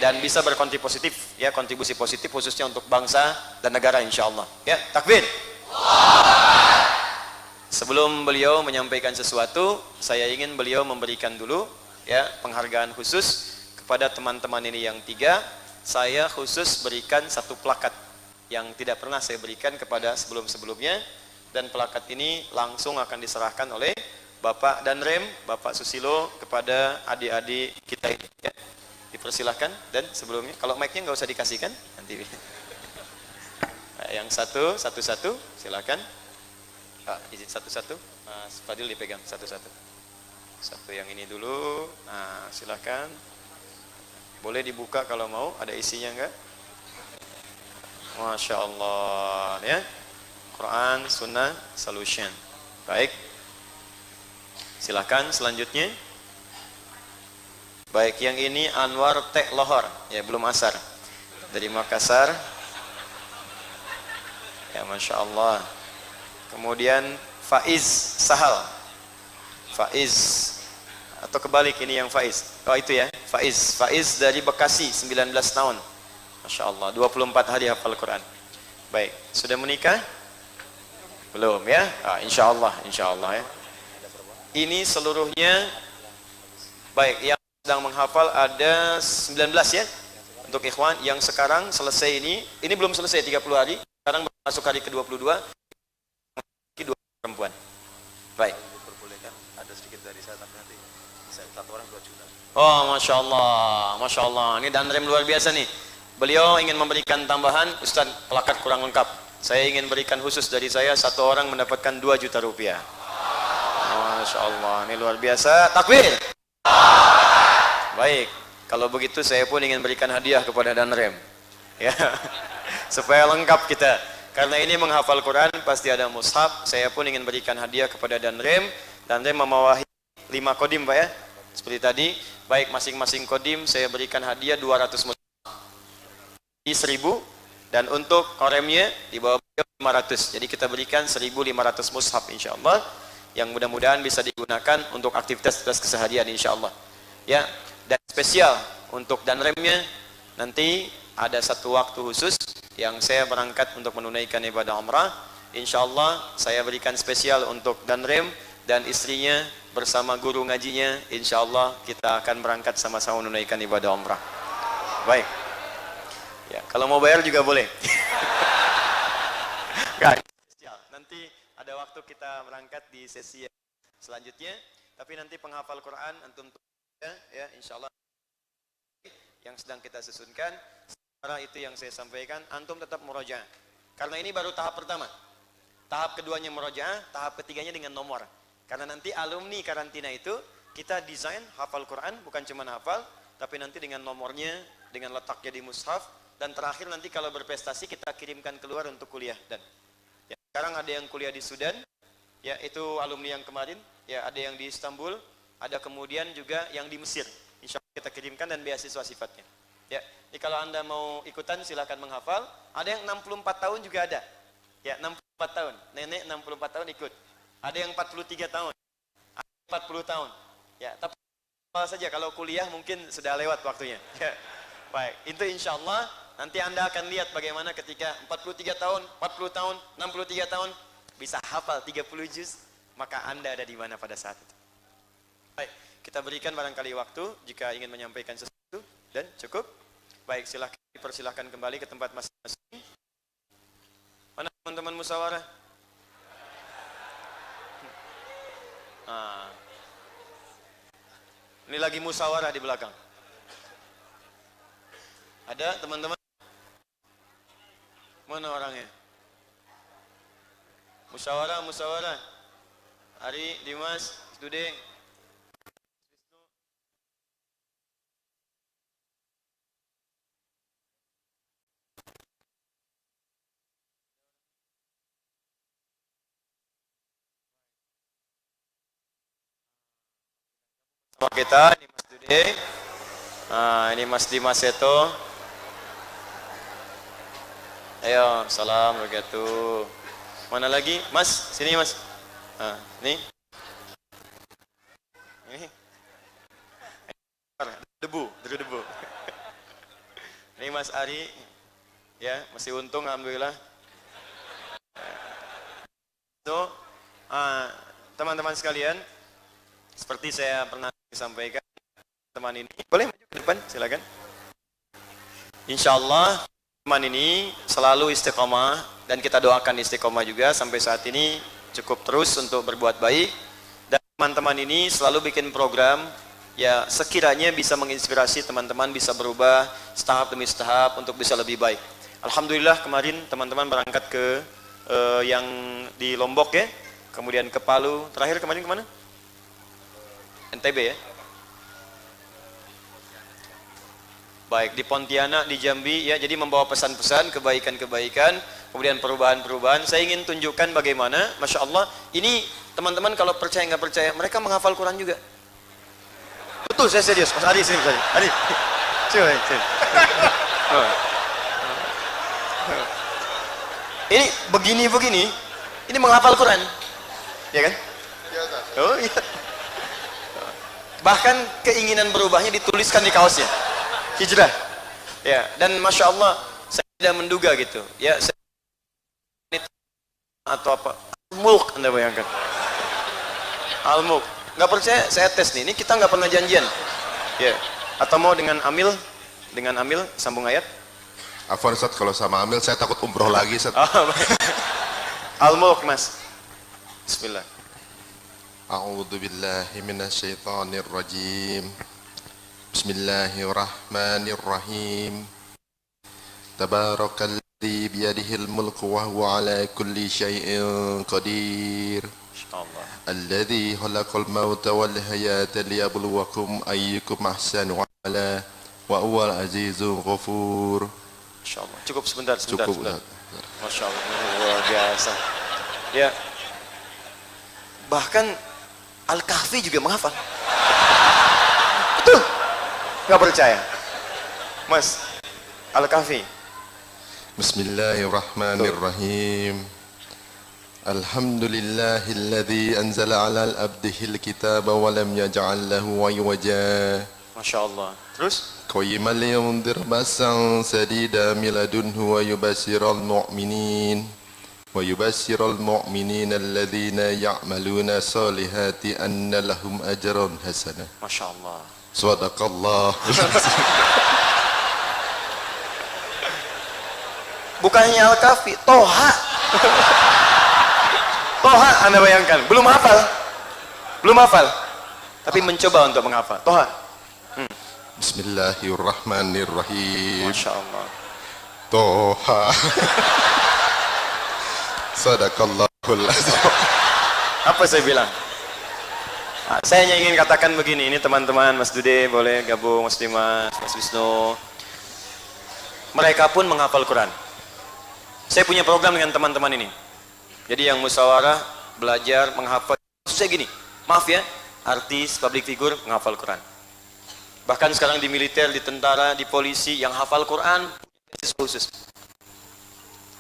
dan bisa berkontribusi positif ya, kontribusi positif khususnya untuk bangsa dan negara insyaallah. Ya, takbir. Sebelum beliau menyampaikan sesuatu, saya ingin beliau memberikan dulu ya penghargaan khusus kepada teman-teman ini yang 3. Saya khusus berikan satu plakat yang tidak pernah saya berikan kepada sebelum-sebelumnya, dan plakat ini langsung akan diserahkan oleh Bapak Danrem, Bapak Susilo kepada adik-adik kita ini ya. Dipersilahkan. Dan sebelumnya kalau mic-nya nggak usah dikasihkan nanti. Yang satu-satu silakan. Izin satu-satu. Mas Fadil dipegang satu-satu. Satu yang ini dulu. Nah, silakan. Boleh dibuka kalau mau, ada isinya enggak? Masya Allah ya. Quran Sunnah Solution. Baik. Silakan selanjutnya. Baik, yang ini Anwar Tek Lohor, ya belum asar. Dari Makassar. Ya, Masya Allah. Kemudian Faiz Sahal. Faiz atau kebalik ini yang Faiz. Oh itu ya, Faiz dari Bekasi, 19 tahun. Masya Allah, 24 hari hafal Quran. Baik, sudah menikah? Belum ya? Insya Allah ya. Ini seluruhnya. Baik, yang sedang menghafal ada 19 ya. Untuk ikhwan yang sekarang selesai ini belum selesai 30 hari. Sekarang masuk hari ke-22. 2 perempuan. Baik. Diperbolehkan ada sedikit dari saya, tapi nanti bisa 1 orang 2 juta. Oh, Masya Allah. Ini Danrem luar biasa nih. Beliau ingin memberikan tambahan, Ustaz, plakat kurang lengkap. Saya ingin berikan khusus dari saya, 1 orang mendapatkan 2 juta rupiah. Masya Allah, ini luar biasa. Takbir. Baik, kalau begitu saya pun ingin berikan hadiah kepada Danrem. Ya, supaya lengkap kita. Karena ini menghafal Quran pasti ada mushaf. Saya pun ingin berikan hadiah kepada Danrem. Danrem membawahi 5 kodim Pak ya. Seperti tadi. Baik, masing-masing kodim saya berikan hadiah 200 mushaf. 1000. Dan untuk koremnya di bawah 500. Jadi kita berikan 1500 mushaf insyaallah. Yang mudah-mudahan bisa digunakan untuk aktivitas keseharian insyaallah. Ya, dan spesial untuk Danremnya nanti ada satu waktu khusus yang saya berangkat untuk menunaikan ibadah umrah. Insyaallah saya berikan spesial untuk Danrem dan istrinya bersama guru ngajinya. Insyaallah kita akan berangkat sama-sama menunaikan ibadah umrah. Baik. Ya, kalau mau bayar juga boleh. Spesial. Nanti ada waktu kita berangkat di sesi selanjutnya. Tapi nanti penghafal Quran antum ya insyaallah yang sedang kita susunkan. Sementara itu yang saya sampaikan, antum tetap murojaah. Karena ini baru tahap pertama. Tahap keduanya murojaah, tahap ketiganya dengan nomor. Karena nanti alumni karantina itu kita desain hafal Quran, bukan cuma hafal, tapi nanti dengan nomornya, dengan letaknya di mushaf, dan terakhir nanti kalau berprestasi kita kirimkan keluar untuk kuliah. Dan ya, sekarang ada yang kuliah di Sudan, ya itu alumni yang kemarin, ya ada yang di Istanbul, ada kemudian juga yang di Mesir. Insya Allah kita kirimkan dan beasiswa sifatnya. Ya, jadi kalau anda mau ikutan silakan menghafal. Ada yang 64 tahun juga ada. Ya, 64 tahun. Nenek 64 tahun ikut. Ada yang 43 tahun. Ada yang 40 tahun. Ya, tapi saja, kalau kuliah mungkin sudah lewat waktunya. Ya. Baik, itu insya Allah nanti Anda akan lihat bagaimana ketika 43 tahun, 40 tahun, 63 tahun bisa hafal 30 juz, maka Anda ada di mana pada saat itu. Baik, kita berikan barangkali waktu jika ingin menyampaikan sesuatu dan cukup. Baik, silahkan dipersilahkan kembali ke tempat masing-masing. Mana teman-teman musyawarah? Ini lagi musyawarah di belakang. Ada teman-teman? Mana orangnya? Musyawarah. Ari, Dimas, Dude. Sama kita, ini Mas Dude. Ini Mas Dimas Seto. Ayo, salam wabarakatuh. Mana lagi? Mas, sini Mas. Nih. Ini. Debu. Ini Mas Ari. Ya, masih untung alhamdulillah. So, teman-teman sekalian, seperti saya pernah sampaikan, teman ini boleh maju ke depan, silakan. Insyaallah teman ini selalu istiqomah dan kita doakan istiqomah juga sampai saat ini, cukup terus untuk berbuat baik, dan teman-teman ini selalu bikin program ya sekiranya bisa menginspirasi teman-teman bisa berubah setahap demi setahap untuk bisa lebih baik. Alhamdulillah kemarin teman-teman berangkat ke yang di Lombok ya, kemudian ke Palu, terakhir kemarin kemana? NTB ya. Baik, di Pontianak, di Jambi ya, jadi membawa pesan-pesan kebaikan-kebaikan, kemudian perubahan-perubahan. Saya ingin tunjukkan bagaimana, Masya Allah, ini teman-teman kalau percaya nggak percaya, mereka menghafal Quran juga. Betul, saya serius. Mas Adi, sini Mas Adi. Adi, sini. Ini begini, ini menghafal Quran, ya kan? Oh iya. Bahkan keinginan berubahnya dituliskan di kaosnya. Hijrah. Ya, dan Masya Allah saya tidak menduga gitu. Ya, saya atau apa? Al-Mulk Anda bayangkan. Al-Mulk. Nggak percaya? Saya tes nih. Ini kita nggak pernah janjian. Ya. Atau mau dengan Amil? Dengan Amil sambung ayat. Afwan Ustaz, kalau sama Amil saya takut umroh lagi Ustaz. Al-Mulk Mas. Bismillah. A'udzu billahi minasyaitonir rajim. Bismillahirrahmanirrahim. Tabarakalladzi biyadihil mulku wa huwa ala kulli syai'in qadir. Insyaallah. Alladzi khalaqal mauta wal hayata liyabluwakum ayyukum ahsanu amala wa huwal azizul ghafur. Insyaallah. Cukup sebentar. Cukup. Masya Allah, luar biasa. Ya. Bahkan Al-Kahfi juga menghafal. Betul. Nggak percaya? Mas, Al-Kahfi. Bismillahirrahmanirrahim. Alhamdulillahilladzi anzala 'alal abdihil kitaba wa lam yaj'al lahu 'iwaja. Masya Allah. Terus? قيما لينذر بأسا شديدا من لدنه ويبشر المؤمنين الذين يعملون الصالحات أن لهم أجرا حسنا. Masya Allah. صدق الله. Bukannya Al-Kahfi, Toha. Toha Anda bayangkan, belum hafal. Tapi mencoba untuk menghafal. Toha. Bismillahirrahmanirrahim. Masya Allah. Toha. Sadaqallahul azim. Apa saya bilang? Saya hanya ingin katakan begini, ini teman-teman, Mas Dude boleh gabung, Mas Dimas, Mas Wisnu. Mereka pun menghafal Quran. Saya punya program dengan teman-teman ini. Jadi yang musyawarah, belajar, menghafal. Saya gini, maaf ya, artis, public figure, menghafal Quran. Bahkan sekarang di militer, di tentara, di polisi yang hafal Quran khusus.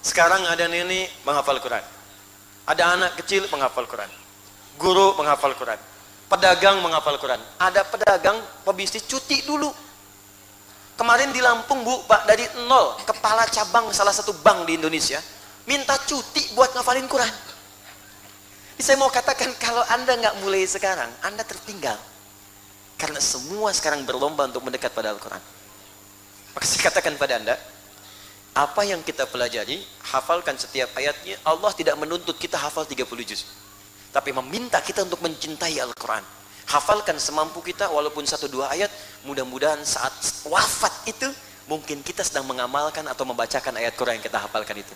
Sekarang ada nenek menghafal Quran. Ada anak kecil menghafal Quran. Guru menghafal Quran. pedagang menghafal Quran. Ada pedagang, pebisnis cuti dulu. Kemarin di Lampung, Bu, Pak, dari nol, kepala cabang salah satu bank di Indonesia minta cuti buat ngafalin Quran. Jadi saya mau katakan, kalau Anda nggak mulai sekarang, Anda tertinggal. Karena semua sekarang berlomba untuk mendekat pada Al-Quran. Maka saya katakan pada Anda, apa yang kita pelajari, hafalkan setiap ayatnya. Allah tidak menuntut kita hafal 30 juz, tapi meminta kita untuk mencintai Al-Quran. Hafalkan semampu kita, walaupun 1-2 ayat. Mudah-mudahan saat wafat itu, mungkin kita sedang mengamalkan atau membacakan ayat Quran yang kita hafalkan itu.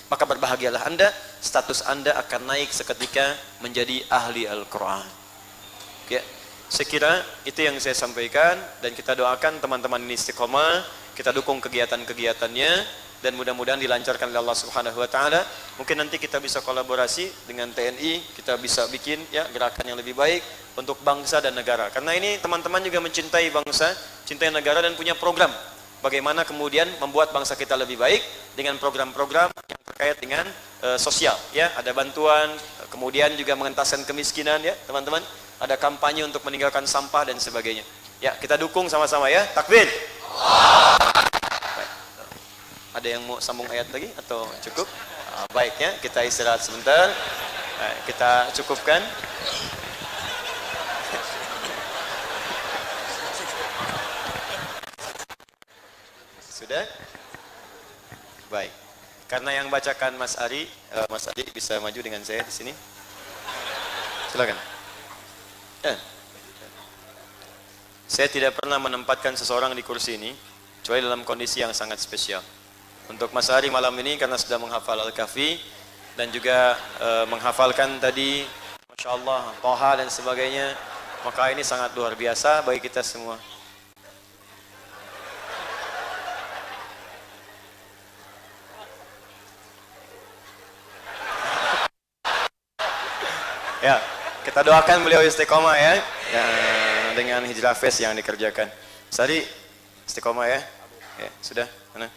Maka berbahagialah Anda, status Anda akan naik seketika menjadi ahli Al-Quran. Ya, saya kira itu yang saya sampaikan, dan kita doakan teman-teman ini istiqomah, kita dukung kegiatan-kegiatannya, dan mudah-mudahan dilancarkan oleh Allah Subhanahu wa taala. Mungkin nanti kita bisa kolaborasi dengan TNI, kita bisa bikin ya gerakan yang lebih baik untuk bangsa dan negara. Karena ini teman-teman juga mencintai bangsa, cintai negara, dan punya program bagaimana kemudian membuat bangsa kita lebih baik dengan program-program yang terkait dengan sosial ya. Ada bantuan, kemudian juga mengentaskan kemiskinan ya, teman-teman. Ada kampanye untuk meninggalkan sampah dan sebagainya. Ya, kita dukung sama-sama ya. Takbir. Ada yang mau sambung ayat lagi atau cukup? Baik ya, kita istirahat sebentar. Kita cukupkan. Sudah? Baik. Karena yang bacakan Mas Ari bisa maju dengan saya di sini. Silakan. Saya tidak pernah menempatkan seseorang di kursi ini kecuali dalam kondisi yang sangat spesial. Untuk Mas Ari malam ini karena sudah menghafal Al-Kahfi dan juga menghafalkan tadi Masya Allah, Toha dan sebagainya, maka ini sangat luar biasa bagi kita semua. Ya, kita doakan beliau istiqomah ya, dengan hijrah fest yang dikerjakan. Mas Ari istiqomah ya. Ya, sudah, mana?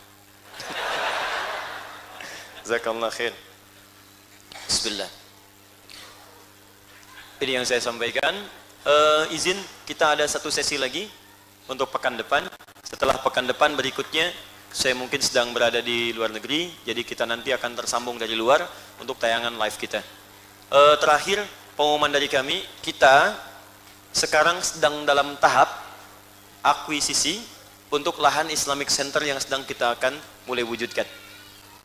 Jazakallah khair. Bismillah. Ini yang saya sampaikan. Izin kita ada satu sesi lagi untuk pekan depan. Setelah pekan depan berikutnya, saya mungkin sedang berada di luar negeri, jadi kita nanti akan tersambung dari luar untuk tayangan live kita. Terakhir pengumuman dari kami, kita sekarang sedang dalam tahap akuisisi untuk lahan Islamic Center yang sedang kita akan mulai wujudkan.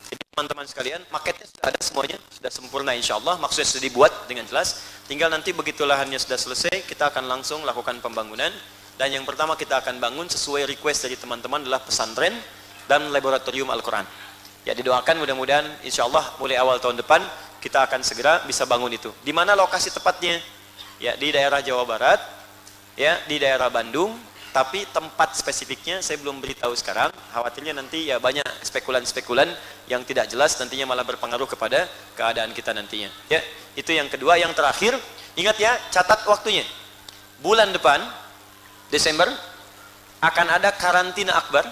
Jadi teman-teman sekalian, maketnya sudah ada semuanya, sudah sempurna insya Allah, maksudnya sudah dibuat dengan jelas. Tinggal nanti begitu lahannya sudah selesai, kita akan langsung lakukan pembangunan. Dan yang pertama kita akan bangun sesuai request dari teman-teman adalah pesantren dan laboratorium Al-Quran. Ya, didoakan mudah-mudahan insya Allah mulai awal tahun depan kita akan segera bisa bangun itu. Di mana lokasi tepatnya? Ya, di daerah Jawa Barat, ya, di daerah Bandung. Tapi tempat spesifiknya saya belum beritahu sekarang. Khawatirnya nanti ya banyak spekulan-spekulan yang tidak jelas, nantinya malah berpengaruh kepada keadaan kita nantinya. Ya, itu yang kedua. Yang terakhir, ingat ya, catat waktunya. Bulan depan, Desember, akan ada karantina akbar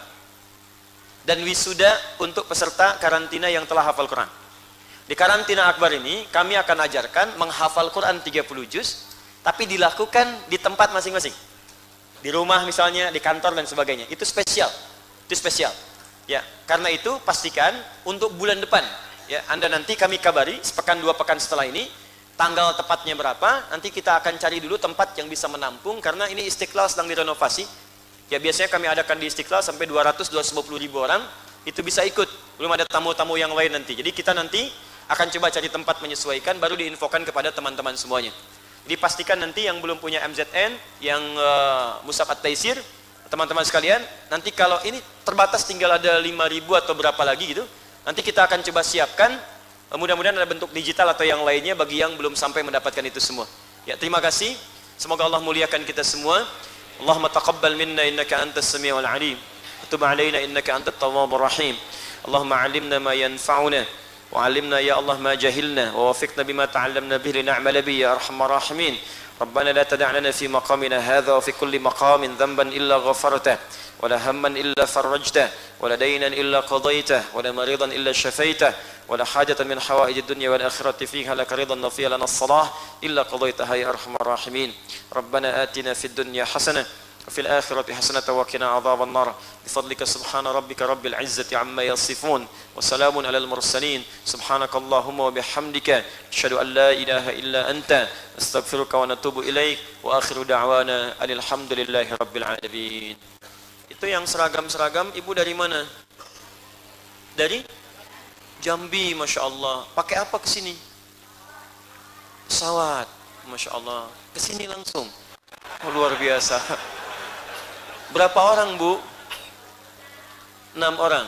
dan wisuda untuk peserta karantina yang telah hafal Quran. Di karantina akbar ini, kami akan ajarkan menghafal Quran 30 juz, tapi dilakukan di tempat masing-masing. Di rumah misalnya, di kantor dan sebagainya. Itu spesial. Itu spesial. Ya, karena itu pastikan untuk bulan depan, ya, Anda nanti kami kabari sepekan 2 pekan setelah ini tanggal tepatnya berapa. Nanti kita akan cari dulu tempat yang bisa menampung karena ini Istiqlal sedang direnovasi. Ya, biasanya kami adakan di Istiqlal sampai 200-250 ribu orang itu bisa ikut. Belum ada tamu-tamu yang lain nanti. Jadi kita nanti akan coba cari tempat menyesuaikan baru diinfokan kepada teman-teman semuanya. Jadi pastikan nanti yang belum punya MZN, yang Mushaf At-Taisir, teman-teman sekalian, nanti kalau ini terbatas tinggal ada 5.000 atau berapa lagi gitu, nanti kita akan coba siapkan, mudah-mudahan ada bentuk digital atau yang lainnya bagi yang belum sampai mendapatkan itu semua. Ya, terima kasih. Semoga Allah muliakan kita semua. Allahumma taqabbal minna innaka antas samiul alim. Tub alaina innaka antat tawwabur rahim. Allahumma 'allimna ma yanfa'una. وعلمنا يا الله ما جهلنا ووفقنا بما تعلمنا به لنعمل به يا أرحم الراحمين ربنا لا تدع لنا في مقامنا هذا وفي كل مقام ذنبا إلا غفرته ولا هما إلا فرجته ولا دينا إلا قضيته ولا مريضا إلا شفيته ولا حاجة من حوائج الدنيا والآخرة فيها لك رضا وفيها لنا الصلاح إلا قضيتها يا أرحم الراحمين. ربنا آتنا في الدنيا حسنة وفي الآخرة حسنة وقنا عذاب النار بفضلك سبحان ربك رب العزة عما يصفون وسلام على المرسلين سبحانك اللهم وبحمدك أشهد أن لا إله إلا أنت أستغفرك ونتوب إليك وآخر دعوانا أن الحمد لله رب العالمين. Itu yang seragam-seragam, ibu dari mana? Dari Jambi, Masya Allah. Pakai apa ke sini? Pesawat, Masya Allah. Ke sini langsung. Oh, luar biasa. Berapa orang, Bu? 6 orang.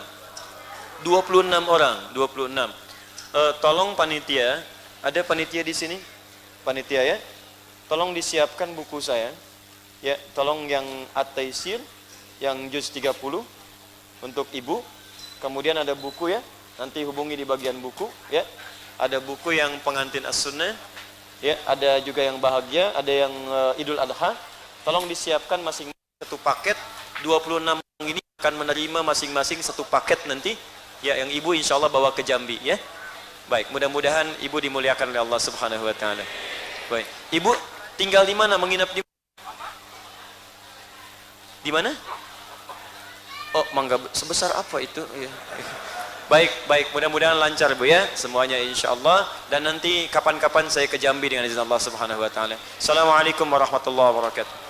26 orang, 26. Tolong panitia, ada panitia di sini? Panitia ya? Tolong disiapkan buku saya. Ya, tolong yang At-Taisir, yang juz 30 untuk ibu. Kemudian ada buku ya, nanti hubungi di bagian buku ya. Ada buku yang pengantin as-sunnah ya, ada juga yang bahagia, ada yang Idul Adha. Tolong disiapkan masing-masing satu paket. 26 orang ini akan menerima masing-masing satu paket nanti ya, yang ibu insya Allah bawa ke Jambi ya. Baik, mudah-mudahan ibu dimuliakan oleh Allah Subhanahu wa taala. Baik, ibu tinggal di mana, menginap di mana? Oh, mangga sebesar apa itu? Ya. Baik, baik. Mudah-mudahan lancar Bu ya, semuanya insya Allah. Dan nanti kapan-kapan saya ke Jambi dengan izin Allah Subhanahu Wa Taala. Assalamualaikum warahmatullahi wabarakatuh.